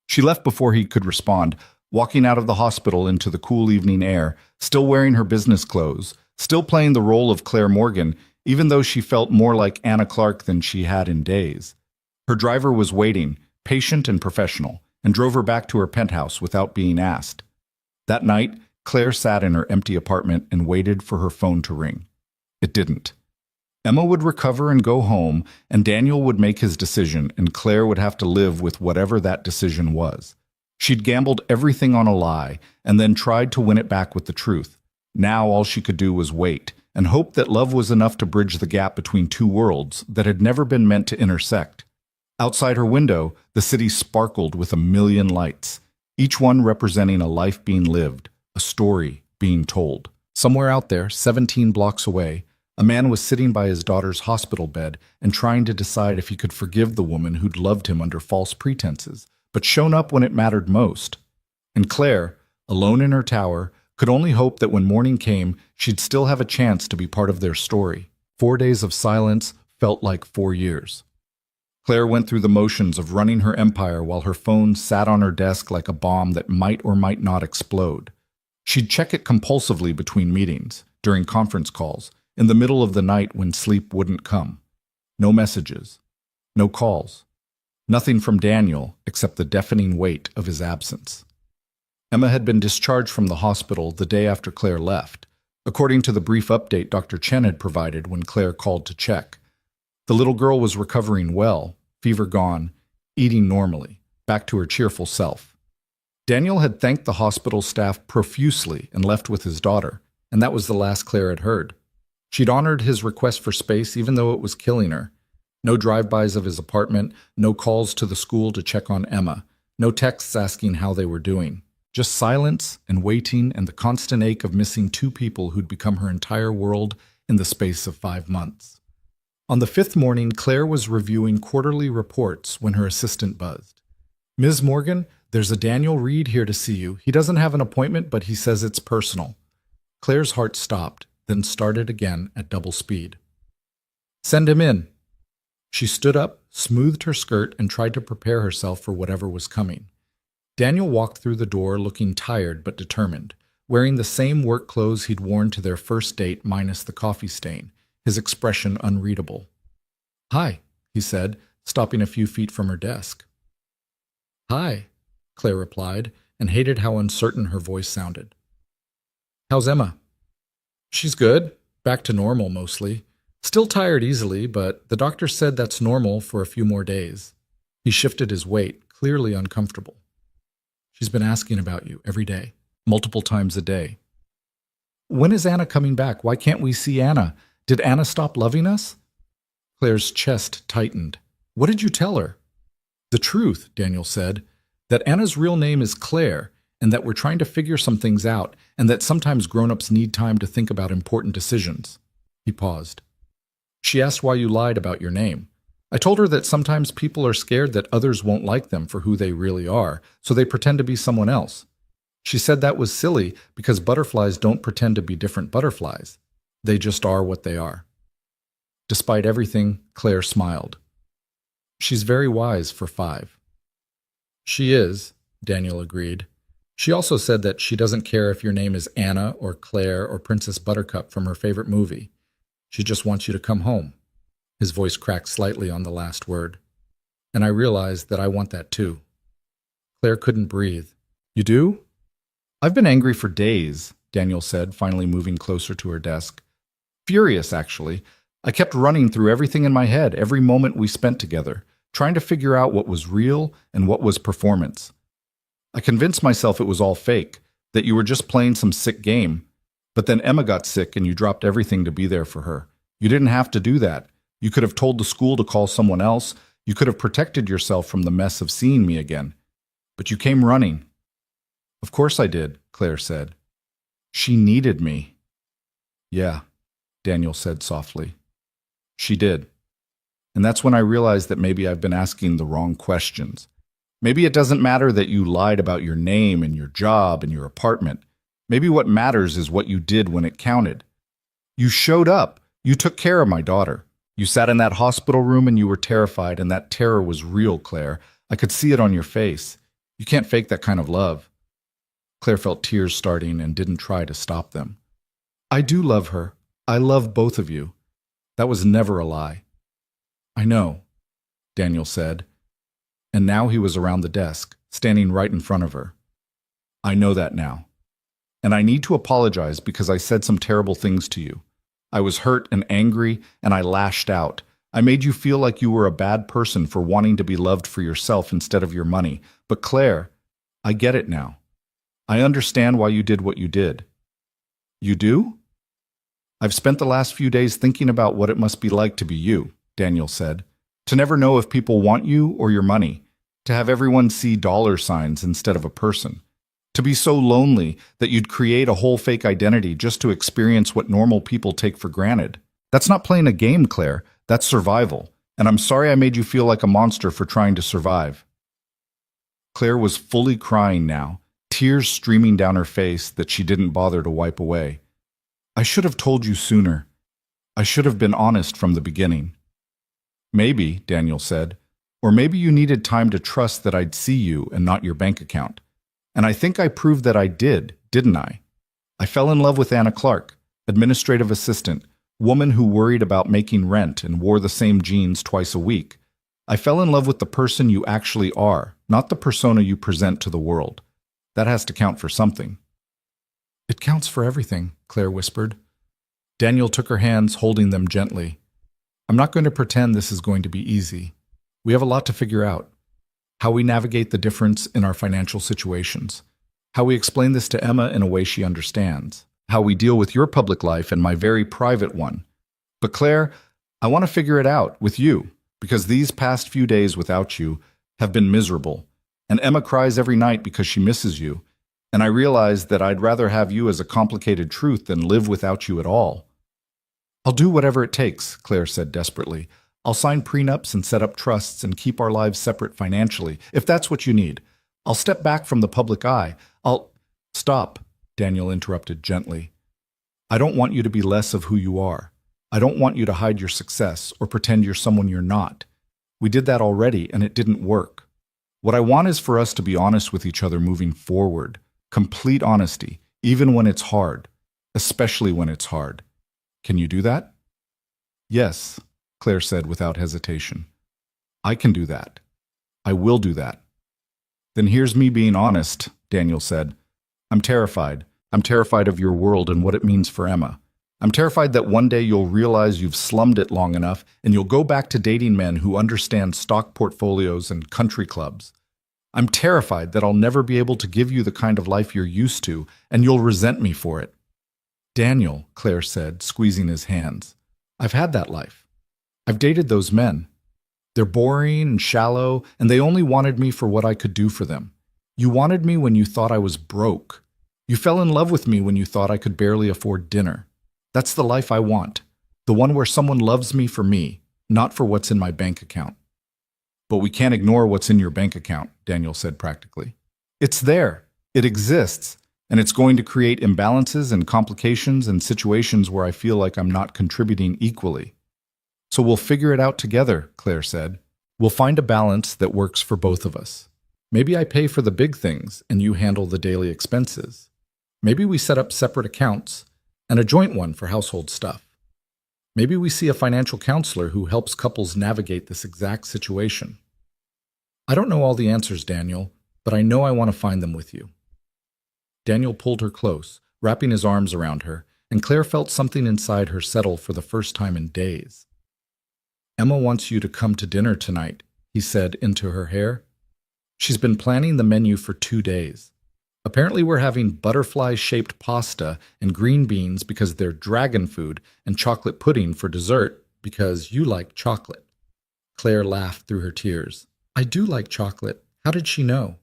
A: She left before he could respond, walking out of the hospital into the cool evening air, still wearing her business clothes, still playing the role of Claire Morgan, even though she felt more like Anna Clark than she had in days. Her driver was waiting, patient and professional, and drove her back to her penthouse without being asked. That night, Claire sat in her empty apartment and waited for her phone to ring. It didn't. Emma would recover and go home, and Daniel would make his decision, and Claire would have to live with whatever that decision was. She'd gambled everything on a lie, and then tried to win it back with the truth. Now all she could do was wait, and hope that love was enough to bridge the gap between two worlds that had never been meant to intersect. Outside her window, the city sparkled with a million lights, each one representing a life being lived, a story being told. Somewhere out there, 17 blocks away, a man was sitting by his daughter's hospital bed and trying to decide if he could forgive the woman who'd loved him under false pretenses, but shown up when it mattered most. And Claire, alone in her tower, could only hope that when morning came, she'd still have a chance to be part of their story. 4 days of silence felt like 4 years. Claire went through the motions of running her empire while her phone sat on her desk like a bomb that might or might not explode. She'd check it compulsively between meetings, during conference calls, in the middle of the night when sleep wouldn't come. No messages. No calls. Nothing from Daniel except the deafening weight of his absence. Emma had been discharged from the hospital the day after Claire left, according to the brief update Dr. Chen had provided when Claire called to check. The little girl was recovering well, fever gone, eating normally, back to her cheerful self. Daniel had thanked the hospital staff profusely and left with his daughter, and that was the last Claire had heard. She'd honored his request for space even though it was killing her. No drive-bys of his apartment, no calls to the school to check on Emma, no texts asking how they were doing. Just silence and waiting and the constant ache of missing two people who'd become her entire world in the space of 5 months. On the 5th morning, Claire was reviewing quarterly reports when her assistant buzzed. Ms. Morgan, there's a Daniel Reed here to see you. He doesn't have an appointment, but he says it's personal. Claire's heart stopped, then started again at double speed. Send him in. She stood up, smoothed her skirt, and tried to prepare herself for whatever was coming. Daniel walked through the door looking tired but determined, wearing the same work clothes he'd worn to their first date minus the coffee stain, his expression unreadable. Hi, he said,
B: stopping a few feet from her desk. "Hi," Claire replied, and hated how uncertain her voice sounded. "How's Emma?" "She's good. Back to normal, mostly. Still tired easily, but the doctor said that's normal for a few more days." He shifted his weight, clearly uncomfortable. "She's been asking about you every day, multiple times a day." "When is Anna coming back? Why can't we see Anna? Did Anna stop loving us?" Claire's chest tightened. "What did you tell her?" "The truth," Daniel said, "that Anna's real name is Claire, and that we're trying to figure some things out, and that sometimes grown-ups need time to think about important decisions." He paused. "She asked why you lied about your name. I told her that sometimes people are scared that others won't like them for who they really are, so they pretend to be someone else. She said that was silly because butterflies don't pretend to be different butterflies. They just are what they are." Despite everything, Claire smiled. "She's very wise for 5. "She is," Daniel agreed. "She also said that she doesn't care if your name is Anna or Claire or Princess Buttercup from her favorite movie. She just wants you to come home." His voice cracked slightly on the last word. "And I realized that I want that too." Claire couldn't breathe. "You do?" "I've been angry for days," Daniel said, finally moving closer to her desk. "Furious, actually. I kept running through everything in my head, every moment we spent together, trying to figure out what was real and what was performance. I convinced myself it was all fake, that you were just playing some sick game. But then Emma got sick and you dropped everything to be there for her. You didn't have to do that. You could have told the school to call someone else. You could have protected yourself from the mess of seeing me again. But you came running." "Of course I did," Claire said. "She needed me." "Yeah," Daniel said softly. "She did. And that's when I realized that maybe I've been asking the wrong questions. Maybe it doesn't matter that you lied about your name and your job and your apartment. Maybe what matters is what you did when it counted. You showed up. You took care of my daughter. You sat in that hospital room and you were terrified, and that terror was real, Claire. I could see it on your face. You can't fake that kind of love." Claire felt tears starting and didn't try to stop them. "I do love her. I love both of you. That was never a lie." "I know," Daniel said. And now he was around the desk, standing right in front of her. "I know that now. And I need to apologize because I said some terrible things to you. I was hurt and angry, and I lashed out. I made you feel like you were a bad person for wanting to be loved for yourself instead of your money. But Claire, I get it now. I understand why you did what you did." "You do?" "I've spent the last few days thinking about what it must be like to be you," Daniel said. "To never know if people want you or your money. To have everyone see dollar signs instead of a person. To be so lonely that you'd create a whole fake identity just to experience what normal people take for granted. That's not playing a game, Claire. That's survival. And I'm sorry I made you feel like a monster for trying to survive." Claire was fully crying now, tears streaming down her face that she didn't bother to wipe away. "I should have told you sooner. I should have been honest from the beginning." "Maybe," Daniel said, "or maybe you needed time to trust that I'd see you and not your bank account. And I think I proved that I did, didn't I? I fell in love with Anna Clark, administrative assistant, woman who worried about making rent and wore the same jeans twice a week. I fell in love with the person you actually are, not the persona you present to the world. That has to count for something." "It counts for everything," Claire whispered. Daniel took her hands, holding them gently. "I'm not going to pretend this is going to be easy. We have a lot to figure out. How we navigate the difference in our financial situations. How we explain this to Emma in a way she understands. How we deal with your public life and my very private one. But Claire, I want to figure it out with you, because these past few days without you have been miserable. And Emma cries every night because she misses you. And I realize that I'd rather have you as a complicated truth than live without you at all." "I'll do whatever it takes," Claire said desperately. "I'll sign prenups and set up trusts and keep our lives separate financially, if that's what you need. I'll step back from the public eye. Stop," Daniel interrupted gently. "I don't want you to be less of who you are. I don't want you to hide your success or pretend you're someone you're not. We did that already, and it didn't work. What I want is for us to be honest with each other moving forward. Complete honesty, even when it's hard, especially when it's hard. Can you do that?" "Yes," Claire said without hesitation.
A: I can do that. I will do that. Then here's me being honest, Daniel said. I'm terrified. I'm terrified of your world and what it means for Emma. I'm terrified that one day you'll realize you've slummed it long enough and you'll go back to dating men who understand stock portfolios and country clubs. I'm terrified that I'll never be able to give you the kind of life you're used to and you'll resent me for it. Daniel, Claire said, squeezing his hands, I've had that life. I've dated those men. They're boring and shallow, and they only wanted me for what I could do for them. You wanted me when you thought I was broke. You fell in love with me when you thought I could barely afford dinner. That's the life I want, the one where someone loves me for me, not for what's in my bank account. But we can't ignore what's in your bank account, Daniel said practically. It's there. It exists. And it's going to create imbalances and complications and situations where I feel like I'm not contributing equally. So we'll figure it out together, Claire said. We'll find a balance that works for both of us. Maybe I pay for the big things and you handle the daily expenses. Maybe we set up separate accounts and a joint one for household stuff. Maybe we see a financial counselor who helps couples navigate this exact situation. I don't know all the answers, Daniel, but I know I want to find them with you. Daniel pulled her close, wrapping his arms around her, and Claire felt something inside her settle for the first time in days. Emma wants you to come to dinner tonight, he said into her hair. She's been planning the menu for 2 days. Apparently we're having butterfly-shaped pasta and green beans because they're dragon food and chocolate pudding for dessert because you like chocolate. Claire laughed through her tears. I do like chocolate. How did she know?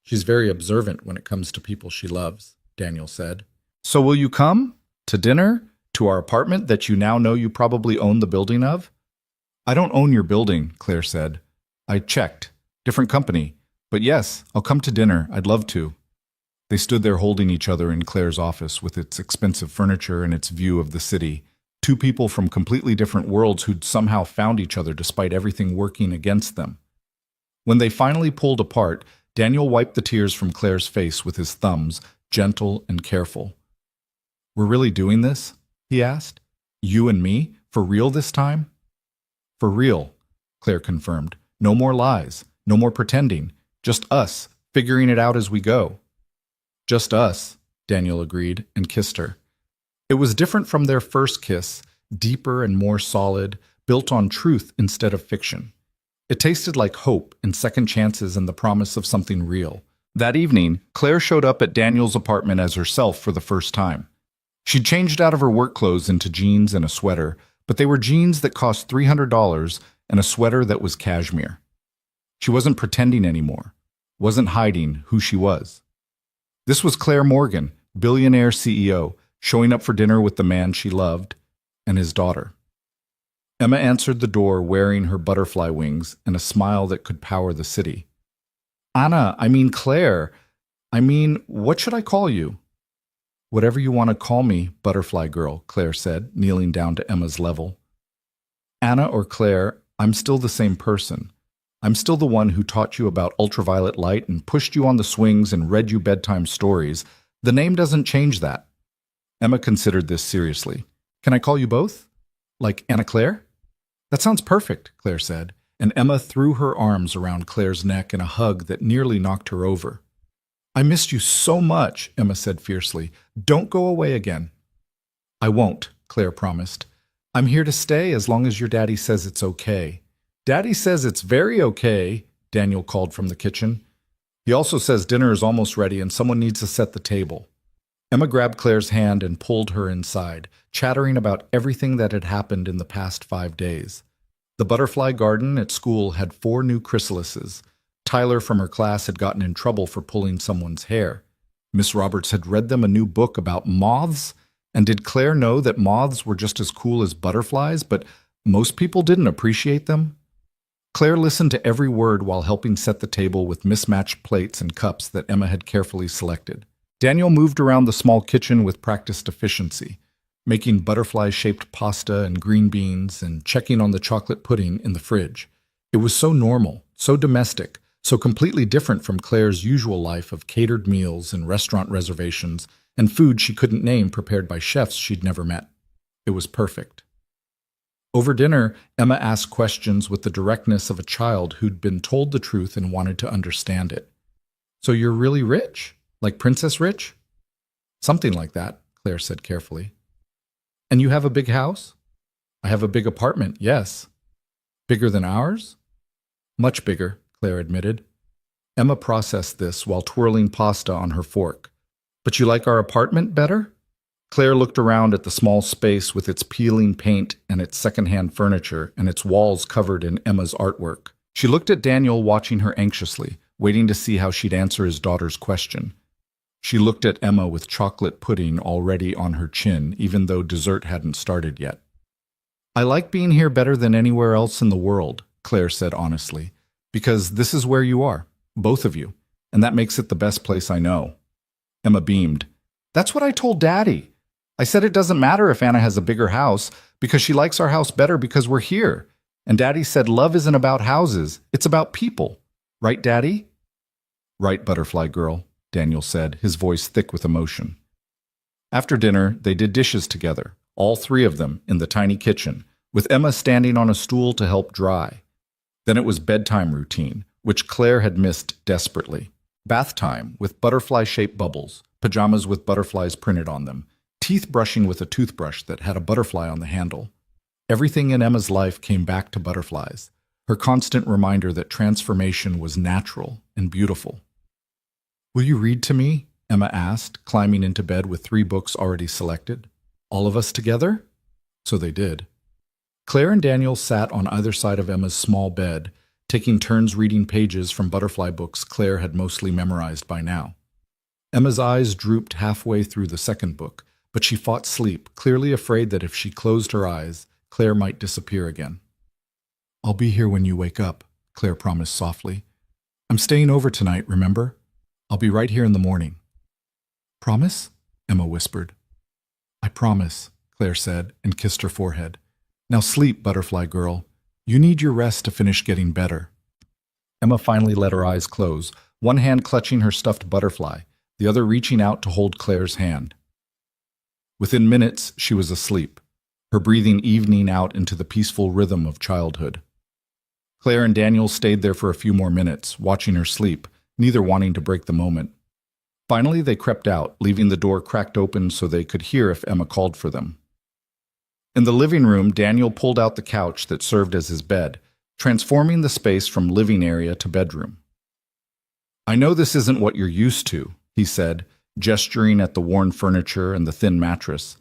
A: She's very observant when it comes to people she loves, Daniel said. So will you come? To dinner? To our apartment that you now know you probably own the building of? I don't own your building, Claire said. I checked. Different company. But yes, I'll come to dinner. I'd love to. They stood there holding each other in Claire's office with its expensive furniture and its view of the city. Two people from completely different worlds who'd somehow found each other despite everything working against them. When they finally pulled apart, Daniel wiped the tears from Claire's face with his thumbs, gentle and careful. We're really doing this? He asked. You and me? For real this time? For real, Claire confirmed. No more lies. No more pretending. Just us, figuring it out as we go. Just us, Daniel agreed and kissed her. It was different from their first kiss, deeper and more solid, built on truth instead of fiction. It tasted like hope and second chances and the promise of something real. That evening, Claire showed up at Daniel's apartment as herself for the first time. She'd changed out of her work clothes into jeans and a sweater, but they were jeans that cost $300 and a sweater that was cashmere. She wasn't pretending anymore, wasn't hiding who she was. This was Claire Morgan, billionaire CEO, showing up for dinner with the man she loved and his daughter. Emma answered the door wearing her butterfly wings and a smile that could power the city. Claire. What should I call you? Whatever you want to call me, butterfly girl, Claire said, kneeling down to Emma's level. Anna or Claire, I'm still the same person. I'm still the one who taught you about ultraviolet light and pushed you on the swings and read you bedtime stories. The name doesn't change that. Emma considered this seriously. Can I call you both? Like Anna Claire? That sounds perfect, Claire said, and Emma threw her arms around Claire's neck in a hug that nearly knocked her over. I missed you so much, Emma said fiercely. Don't go away again. I won't, Claire promised. I'm here to stay as long as your daddy says it's okay. Daddy says it's very okay, Daniel called from the kitchen. He also says dinner is almost ready and someone needs to set the table. Emma grabbed Claire's hand and pulled her inside, chattering about everything that had happened in the past 5 days. The butterfly garden at school had 4 new chrysalises. Tyler from her class had gotten in trouble for pulling someone's hair. Miss Roberts had read them a new book about moths, and did Claire know that moths were just as cool as butterflies, but most people didn't appreciate them? Claire listened to every word while helping set the table with mismatched plates and cups that Emma had carefully selected. Daniel moved around the small kitchen with practiced efficiency, making butterfly-shaped pasta and green beans and checking on the chocolate pudding in the fridge. It was so normal, so domestic, so completely different from Claire's usual life of catered meals and restaurant reservations and food she couldn't name prepared by chefs she'd never met. It was perfect.
B: Over dinner, Emma asked questions with the directness of a child who'd been told the truth and wanted to understand it. So you're really rich? Like Princess Rich? Something like that, Claire said carefully. And you have a big house? I have a big apartment, yes. Bigger than ours? Much bigger, Claire admitted. Emma processed this while twirling pasta on her fork. But you like our apartment better? Claire looked around at the small space with its peeling paint and its secondhand furniture and its walls covered in Emma's artwork. She looked at Daniel, watching her anxiously, waiting to see how she'd answer his daughter's question. She looked at Emma with chocolate pudding already on her chin, even though dessert hadn't started yet. I like being here better than anywhere else in the world, Claire said honestly, because this is where you are, both of you, and that makes it the best place I know. Emma beamed. That's what I told Daddy. I said it doesn't matter if Anna has a bigger house, because she likes our house better because we're here. And Daddy said love isn't about houses, it's about people. Right, Daddy? Right, butterfly girl, Daniel said, his voice thick with emotion. After dinner, they did dishes together, all three of them, in the tiny kitchen, with Emma standing on a stool to help dry. Then it was bedtime routine, which Claire had missed desperately. Bath time with butterfly-shaped bubbles, pajamas with butterflies printed on them, teeth brushing with a toothbrush that had a butterfly on the handle. Everything in Emma's life came back to butterflies, her constant reminder that transformation was natural and beautiful. Will you read to me? Emma asked, climbing into bed with 3 books already selected. All of us together? So they did. Claire and Daniel sat on either side of Emma's small bed, taking turns reading pages from butterfly books Claire had mostly memorized by now. Emma's eyes drooped halfway through the second book, but she fought sleep, clearly afraid that if she closed her eyes, Claire might disappear again. I'll be here when you wake up, Claire promised softly. I'm staying over tonight, remember? I'll be right here in the morning. Promise? Emma whispered. I promise, Claire said, and kissed her forehead. Now sleep, butterfly girl. You need your rest to finish getting better. Emma finally let her eyes close, one hand clutching her stuffed butterfly, the other reaching out to hold Claire's hand. Within minutes, she was asleep, her breathing evening out into the peaceful rhythm of childhood. Claire and Daniel stayed there for a few more minutes, watching her sleep, neither wanting to break the moment. Finally, they crept out, leaving the door cracked open so they could hear if Emma called for them. In the living room, Daniel pulled out the couch that served as his bed, transforming the space from living area to bedroom. I know this isn't what you're used to, he said, gesturing at the worn furniture and the thin mattress.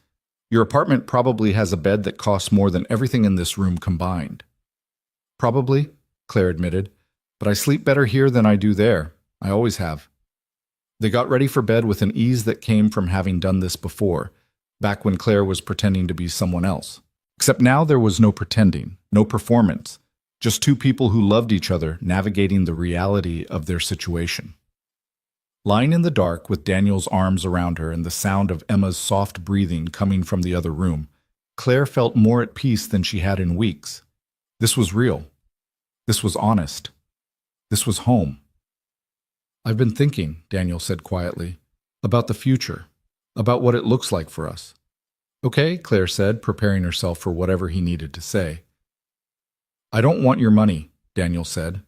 B: Your apartment probably has a bed that costs more than everything in this room combined. Probably, Claire admitted, but I sleep better here than I do there. I always have. They got ready for bed with an ease that came from having done this before, back when Claire was pretending to be someone else. Except now there was no pretending, no performance, just 2 people who loved each other navigating the reality of their situation. Lying in the dark with Daniel's arms around her and the sound of Emma's soft breathing coming from the other room, Claire felt more at peace than she had in weeks. This was real. This was honest. This was home. I've been thinking, Daniel said quietly, about the future, about what it looks like for us. Okay, Claire said, preparing herself for whatever he needed to say. I don't want your money, Daniel said.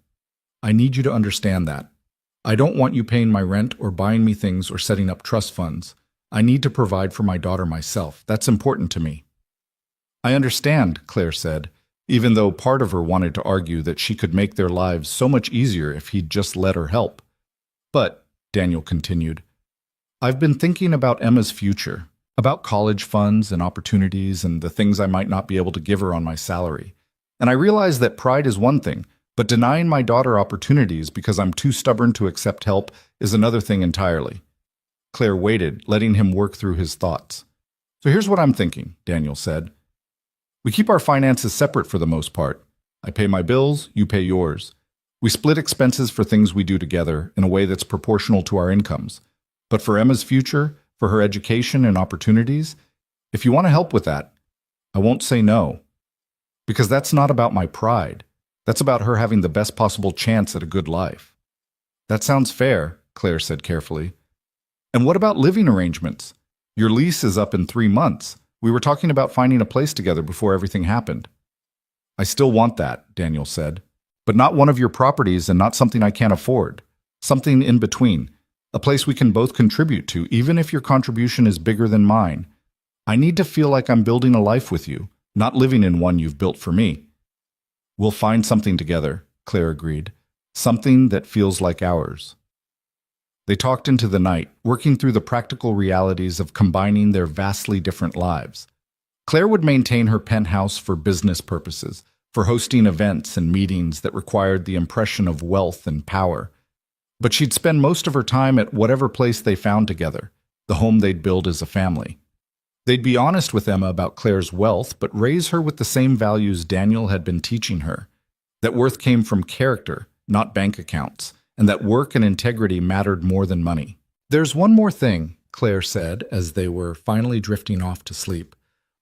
B: I need you to understand that. I don't want you paying my rent or buying me things or setting up trust funds. I need to provide for my daughter myself. That's important to me. I understand, Claire said, even though part of her wanted to argue that she could make their lives so much easier if he'd just let her help. But, Daniel continued, I've been thinking about Emma's future, about college funds and opportunities and the things I might not be able to give her on my salary. And I realize that pride is one thing, but denying my daughter opportunities because I'm too stubborn to accept help is another thing entirely. Claire waited, letting him work through his thoughts. So here's what I'm thinking, Daniel said. We keep our finances separate for the most part. I pay my bills, you pay yours. We split expenses for things we do together in a way that's proportional to our incomes. But for Emma's future, for her education and opportunities, if you want to help with that, I won't say no. Because that's not about my pride. That's about her having the best possible chance at a good life. That sounds fair, Claire said carefully. And what about living arrangements? Your lease is up in 3 months. We were talking about finding a place together before everything happened.
A: I still want that, Daniel said. But not one of your properties and not something I can't afford. Something in between. A place we can both contribute to, even if your contribution is bigger than mine. I need to feel like I'm building a life with you, not living in one you've built for me. We'll find something together, Claire agreed. Something that feels like ours. They talked into the night, working through the practical realities of combining their vastly different lives. Claire would maintain her penthouse for business purposes, for hosting events and meetings that required the impression of wealth and power. But she'd spend most of her time at whatever place they found together, the home they'd build as a family. They'd be honest with Emma about Claire's wealth, but raise her with the same values Daniel had been teaching her. That worth came from character, not bank accounts, and that work and integrity mattered more than money. There's one more thing, Claire said as they were finally drifting off to sleep.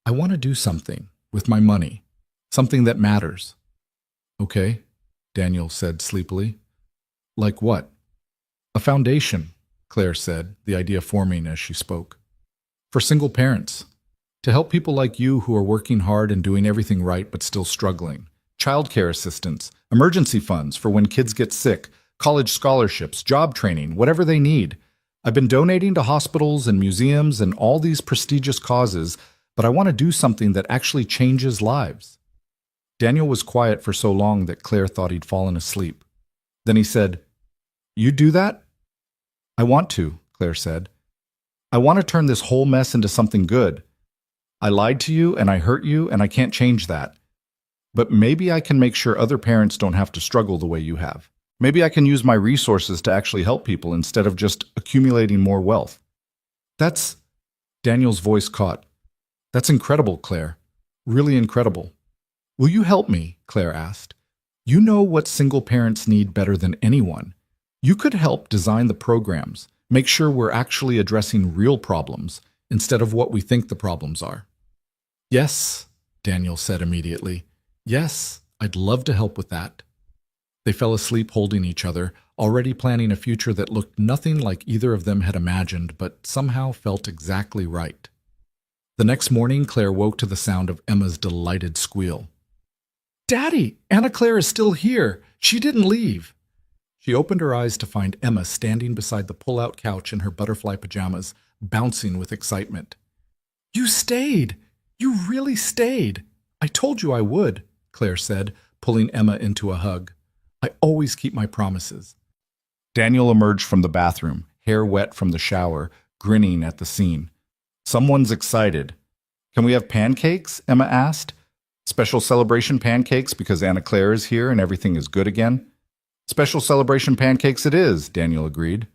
A: I want to do something with my money, something that matters. Okay, Daniel said sleepily. Like what? A foundation, Claire said, the idea forming as she spoke. For single parents, to help people like you who are working hard and doing everything right but still struggling. Childcare assistance, emergency funds for when kids get sick, college scholarships, job training, whatever they need. I've been donating to hospitals and museums and all these prestigious causes, but I want to do something that actually changes lives. Daniel was quiet for so long that Claire thought he'd fallen asleep. Then he said, You do that? I want to, Claire said. I want to turn this whole mess into something good. I lied to you and I hurt you and I can't change that. But maybe I can make sure other parents don't have to struggle the way you have. Maybe I can use my resources to actually help people instead of just accumulating more wealth. That's... Daniel's voice caught. That's incredible, Claire. Really incredible. Will you help me? Claire asked. You know what single parents need better than anyone. You could help design the programs, make sure we're actually addressing real problems instead of what we think the problems are. Yes, Daniel said immediately. Yes, I'd love to help with that. They fell asleep holding each other, already planning a future that looked nothing like either of them had imagined, but somehow felt exactly right. The next morning, Claire woke to the sound of Emma's delighted squeal. Daddy, Anna Claire is still here. She didn't leave. She opened her eyes to find Emma standing beside the pull-out couch in her butterfly pajamas, bouncing with excitement. You stayed! You really stayed! I told you I would, Claire said, pulling Emma into a hug. I always keep my promises. Daniel emerged from the bathroom, hair wet from the shower, grinning at the scene. Someone's excited. Can we have pancakes? Emma asked. Special celebration pancakes because Anna Claire is here and everything is good again? Special celebration pancakes it is, Daniel agreed.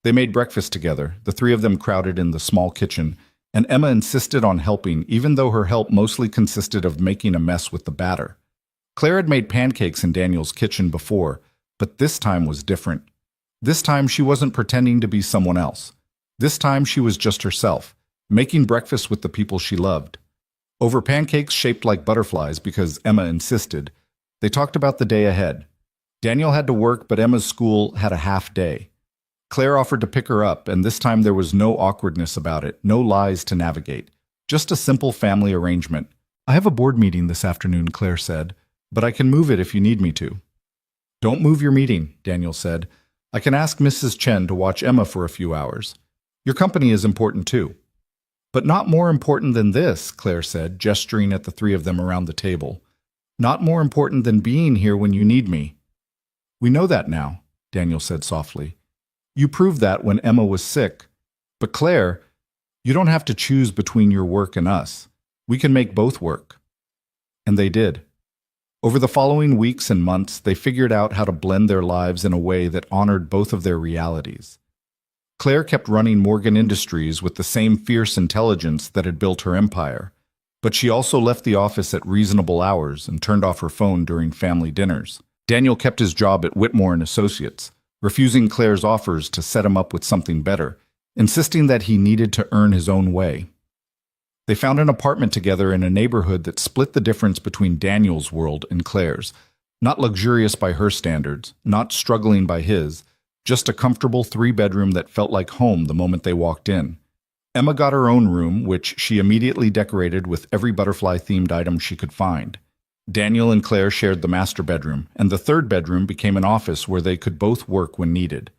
A: They made breakfast together, the three of them crowded in the small kitchen, and Emma insisted on helping, even though her help mostly consisted of making a mess with the batter. Claire had made pancakes in Daniel's kitchen before, but this time was different. This time she wasn't pretending to be someone else. This time she was just herself, making breakfast with the people she loved. Over pancakes shaped like butterflies because Emma insisted, they talked about the day ahead. Daniel had to work, but Emma's school had a half day. Claire offered to pick her up, and this time there was no awkwardness about it, no lies to navigate. Just a simple family arrangement. I have a board meeting this afternoon, Claire said, but I can move it if you need me to. Don't move your meeting, Daniel said. I can ask Mrs. Chen to watch Emma for a few hours. Your company is important too. But not more important than this, Claire said, gesturing at the three of them around the table. Not more important than being here when you need me. We know that now, Daniel said softly. You proved that when Emma was sick. But Claire, you don't have to choose between your work and us. We can make both work. And they did. Over the following weeks and months, they figured out how to blend their lives in a way that honored both of their realities. Claire kept running Morgan Industries with the same fierce intelligence that had built her empire, but she also left the office at reasonable hours and turned off her phone during family dinners. Daniel kept his job at Whitmore & Associates, refusing Claire's offers to set him up with something better, insisting that he needed to earn his own way. They found an apartment together in a neighborhood that split the difference between Daniel's world and Claire's, not luxurious by her standards, not struggling by his, just a comfortable 3-bedroom that felt like home the moment they walked in. Emma got her own room, which she immediately decorated with every butterfly-themed item she could find. Daniel and Claire shared the master bedroom, and the third bedroom became an office where they could both work when needed.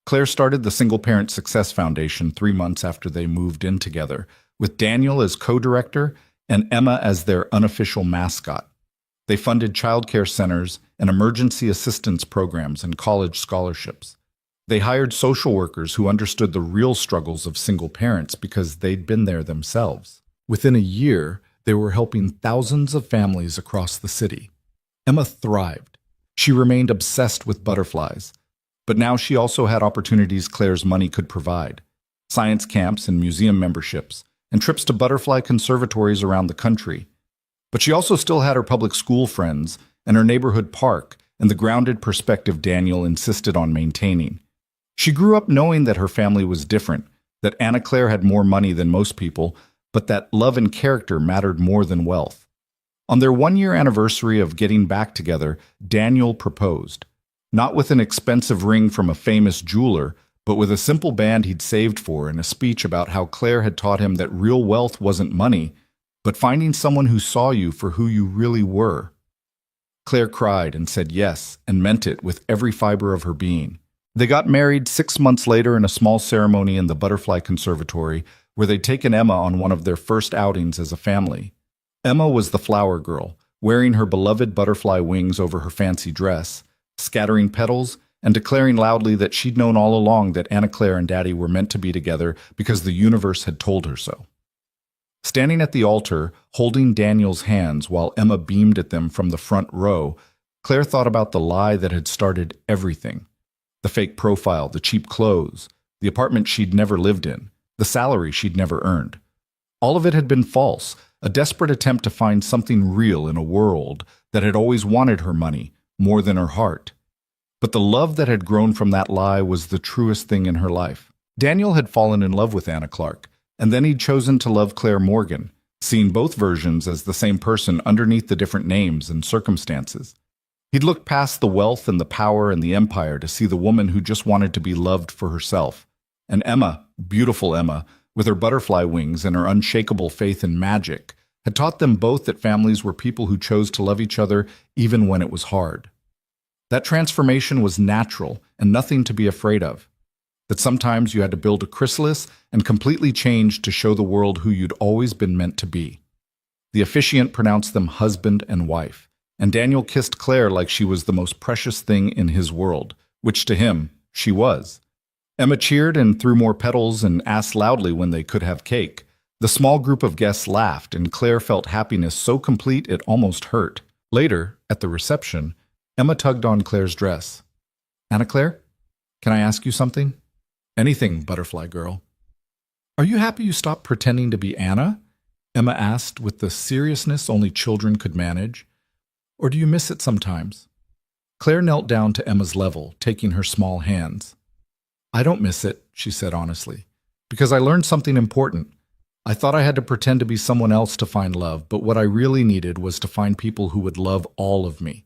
A: Claire started the Single Parent Success Foundation 3 months after they moved in together, with Daniel as co-director and Emma as their unofficial mascot. They funded childcare centers and emergency assistance programs and college scholarships. They hired social workers who understood the real struggles of single parents because they'd been there themselves. Within a year, they were helping thousands of families across the city. Emma thrived. She remained obsessed with butterflies. But now she also had opportunities Claire's money could provide: science camps and museum memberships, and trips to butterfly conservatories around the country. But she also still had her public school friends and her neighborhood park and the grounded perspective Daniel insisted on maintaining. She grew up knowing that her family was different, that Anna Claire had more money than most people, but that love and character mattered more than wealth. On their 1-year anniversary of getting back together, Daniel proposed. Not with an expensive ring from a famous jeweler, but with a simple band he'd saved for and a speech about how Claire had taught him that real wealth wasn't money, but finding someone who saw you for who you really were. Claire cried and said yes, and meant it with every fiber of her being. They got married 6 months later in a small ceremony in the Butterfly Conservatory, where they'd taken Emma on one of their first outings as a family. Emma was the flower girl, wearing her beloved butterfly wings over her fancy dress, scattering petals, and declaring loudly that she'd known all along that Anna Claire and Daddy were meant to be together because the universe had told her so. Standing at the altar, holding Daniel's hands while Emma beamed at them from the front row, Claire thought about the lie that had started everything. The fake profile, the cheap clothes, the apartment she'd never lived in, the salary she'd never earned. All of it had been false, a desperate attempt to find something real in a world that had always wanted her money more than her heart. But the love that had grown from that lie was the truest thing in her life. Daniel had fallen in love with Anna Clark, and then he'd chosen to love Claire Morgan, seeing both versions as the same person underneath the different names and circumstances. He'd looked past the wealth and the power and the empire to see the woman who just wanted to be loved for herself. And Emma, beautiful Emma, with her butterfly wings and her unshakable faith in magic, had taught them both that families were people who chose to love each other even when it was hard. That transformation was natural and nothing to be afraid of. That sometimes you had to build a chrysalis and completely change to show the world who you'd always been meant to be. The officiant pronounced them husband and wife, and Daniel kissed Claire like she was the most precious thing in his world, which to him, she was. Emma cheered and threw more petals and asked loudly when they could have cake. The small group of guests laughed, and Claire felt happiness so complete it almost hurt. Later, at the reception, Emma tugged on Claire's dress. "Anna Claire, can I ask you something?" "Anything, butterfly girl." "Are you happy you stopped pretending to be Anna?" Emma asked with the seriousness only children could manage. "Or do you miss it sometimes?" Claire knelt down to Emma's level, taking her small hands. "I don't miss it," she said honestly, "because I learned something important. I thought I had to pretend to be someone else to find love, but what I really needed was to find people who would love all of me.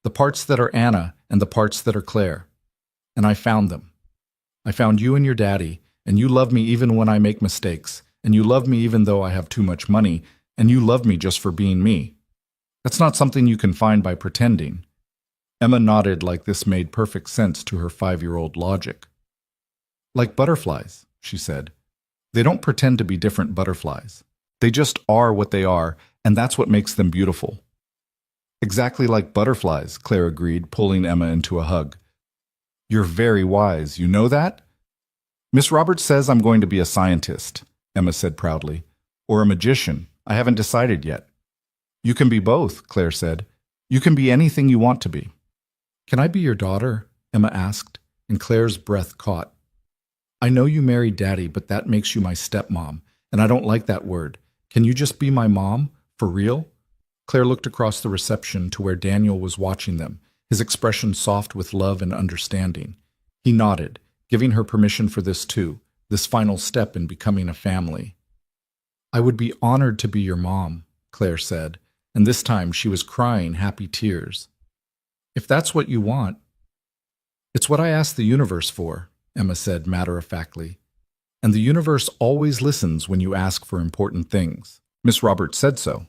A: The parts that are Anna and the parts that are Claire. And I found them. I found you and your daddy, and you love me even when I make mistakes, and you love me even though I have too much money, and you love me just for being me. That's not something you can find by pretending." Emma nodded like this made perfect sense to her 5-year-old logic. "Like butterflies," she said. "They don't pretend to be different butterflies. They just are what they are, and that's what makes them beautiful." "Exactly like butterflies," Claire agreed, pulling Emma into a hug. "You're very wise, you know that?" "Miss Roberts says I'm going to be a scientist," Emma said proudly. "Or a magician. I haven't decided yet." "You can be both," Claire said. "You can be anything you want to be." "Can I be your daughter?" Emma asked, and Claire's breath caught. "I know you married Daddy, but that makes you my stepmom, and I don't like that word. Can you just be my mom? For real?" Claire looked across the reception to where Daniel was watching them, his expression soft with love and understanding. He nodded, giving her permission for this too, this final step in becoming a family. "I would be honored to be your mom," Claire said, and this time she was crying happy tears. "If that's what you want." "It's what I asked the universe for," Emma said matter-of-factly. "And the universe always listens when you ask for important things. Miss Roberts said so."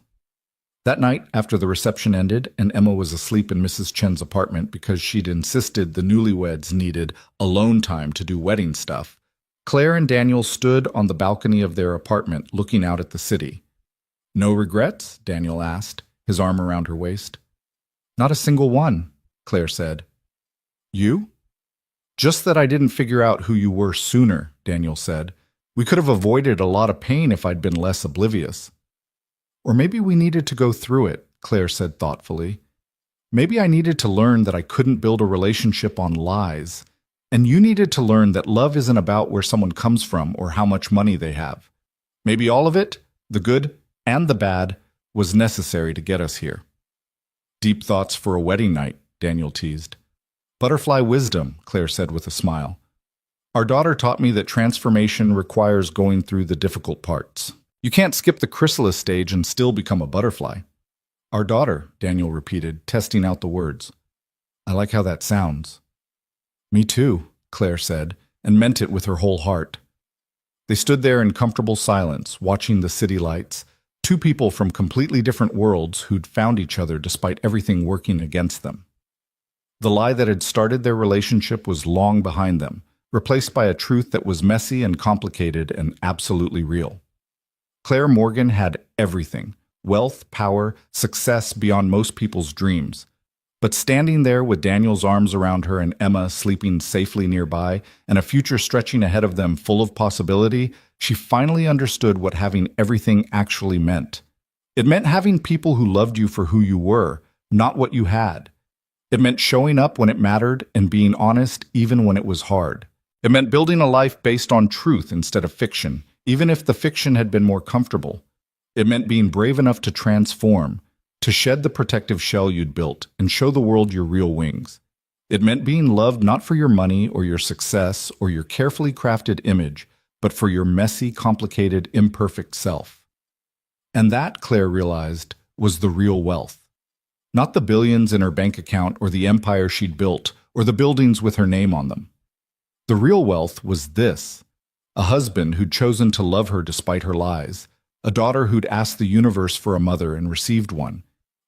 A: That night, after the reception ended and Emma was asleep in Mrs. Chen's apartment because she'd insisted the newlyweds needed alone time to do wedding stuff, Claire and Daniel stood on the balcony of their apartment looking out at the city. "No regrets?" Daniel asked, his arm around her waist. "Not a single one," Claire said. "You?" "Just that I didn't figure out who you were sooner," Daniel said. "We could have avoided a lot of pain if I'd been less oblivious." "Or maybe we needed to go through it," Claire said thoughtfully. "Maybe I needed to learn that I couldn't build a relationship on lies. And you needed to learn that love isn't about where someone comes from or how much money they have. Maybe all of it, the good and the bad, was necessary to get us here." "Deep thoughts for a wedding night," Daniel teased. "Butterfly wisdom," Claire said with a smile. "Our daughter taught me that transformation requires going through the difficult parts. You can't skip the chrysalis stage and still become a butterfly." "Our daughter," Daniel repeated, testing out the words. "I like how that sounds." "Me too," Claire said, and meant it with her whole heart. They stood there in comfortable silence, watching the city lights, two people from completely different worlds who'd found each other despite everything working against them. The lie that had started their relationship was long behind them, replaced by a truth that was messy and complicated and absolutely real. Claire Morgan had everything: wealth, power, success beyond most people's dreams. But standing there with Daniel's arms around her and Emma sleeping safely nearby, and a future stretching ahead of them full of possibility, she finally understood what having everything actually meant. It meant having people who loved you for who you were, not what you had. It meant showing up when it mattered and being honest even when it was hard. It meant building a life based on truth instead of fiction, even if the fiction had been more comfortable. It meant being brave enough to transform, to shed the protective shell you'd built and show the world your real wings. It meant being loved not for your money or your success or your carefully crafted image, but for your messy, complicated, imperfect self. And that, Claire realized, was the real wealth. Not the billions in her bank account or the empire she'd built or the buildings with her name on them. The real wealth was this: a husband who'd chosen to love her despite her lies, a daughter who'd asked the universe for a mother and received one,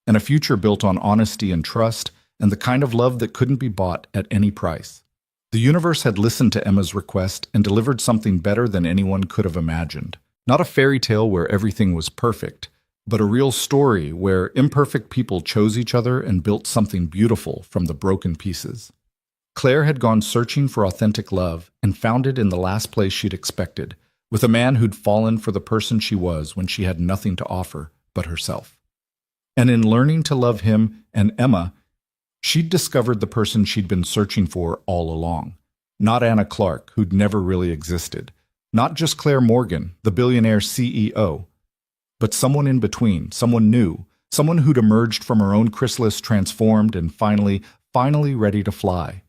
A: and a future built on honesty and trust and the kind of love that couldn't be bought at any price. The universe had listened to Emma's request and delivered something better than anyone could have imagined. Not a fairy tale where everything was perfect, but a real story where imperfect people chose each other and built something beautiful from the broken pieces. Claire had gone searching for authentic love and found it in the last place she'd expected, with a man who'd fallen for the person she was when she had nothing to offer but herself. And in learning to love him and Emma, she'd discovered the person she'd been searching for all along. Not Anna Clark, who'd never really existed. Not just Claire Morgan, the billionaire CEO. But someone in between, someone new, someone who'd emerged from her own chrysalis transformed and finally ready to fly.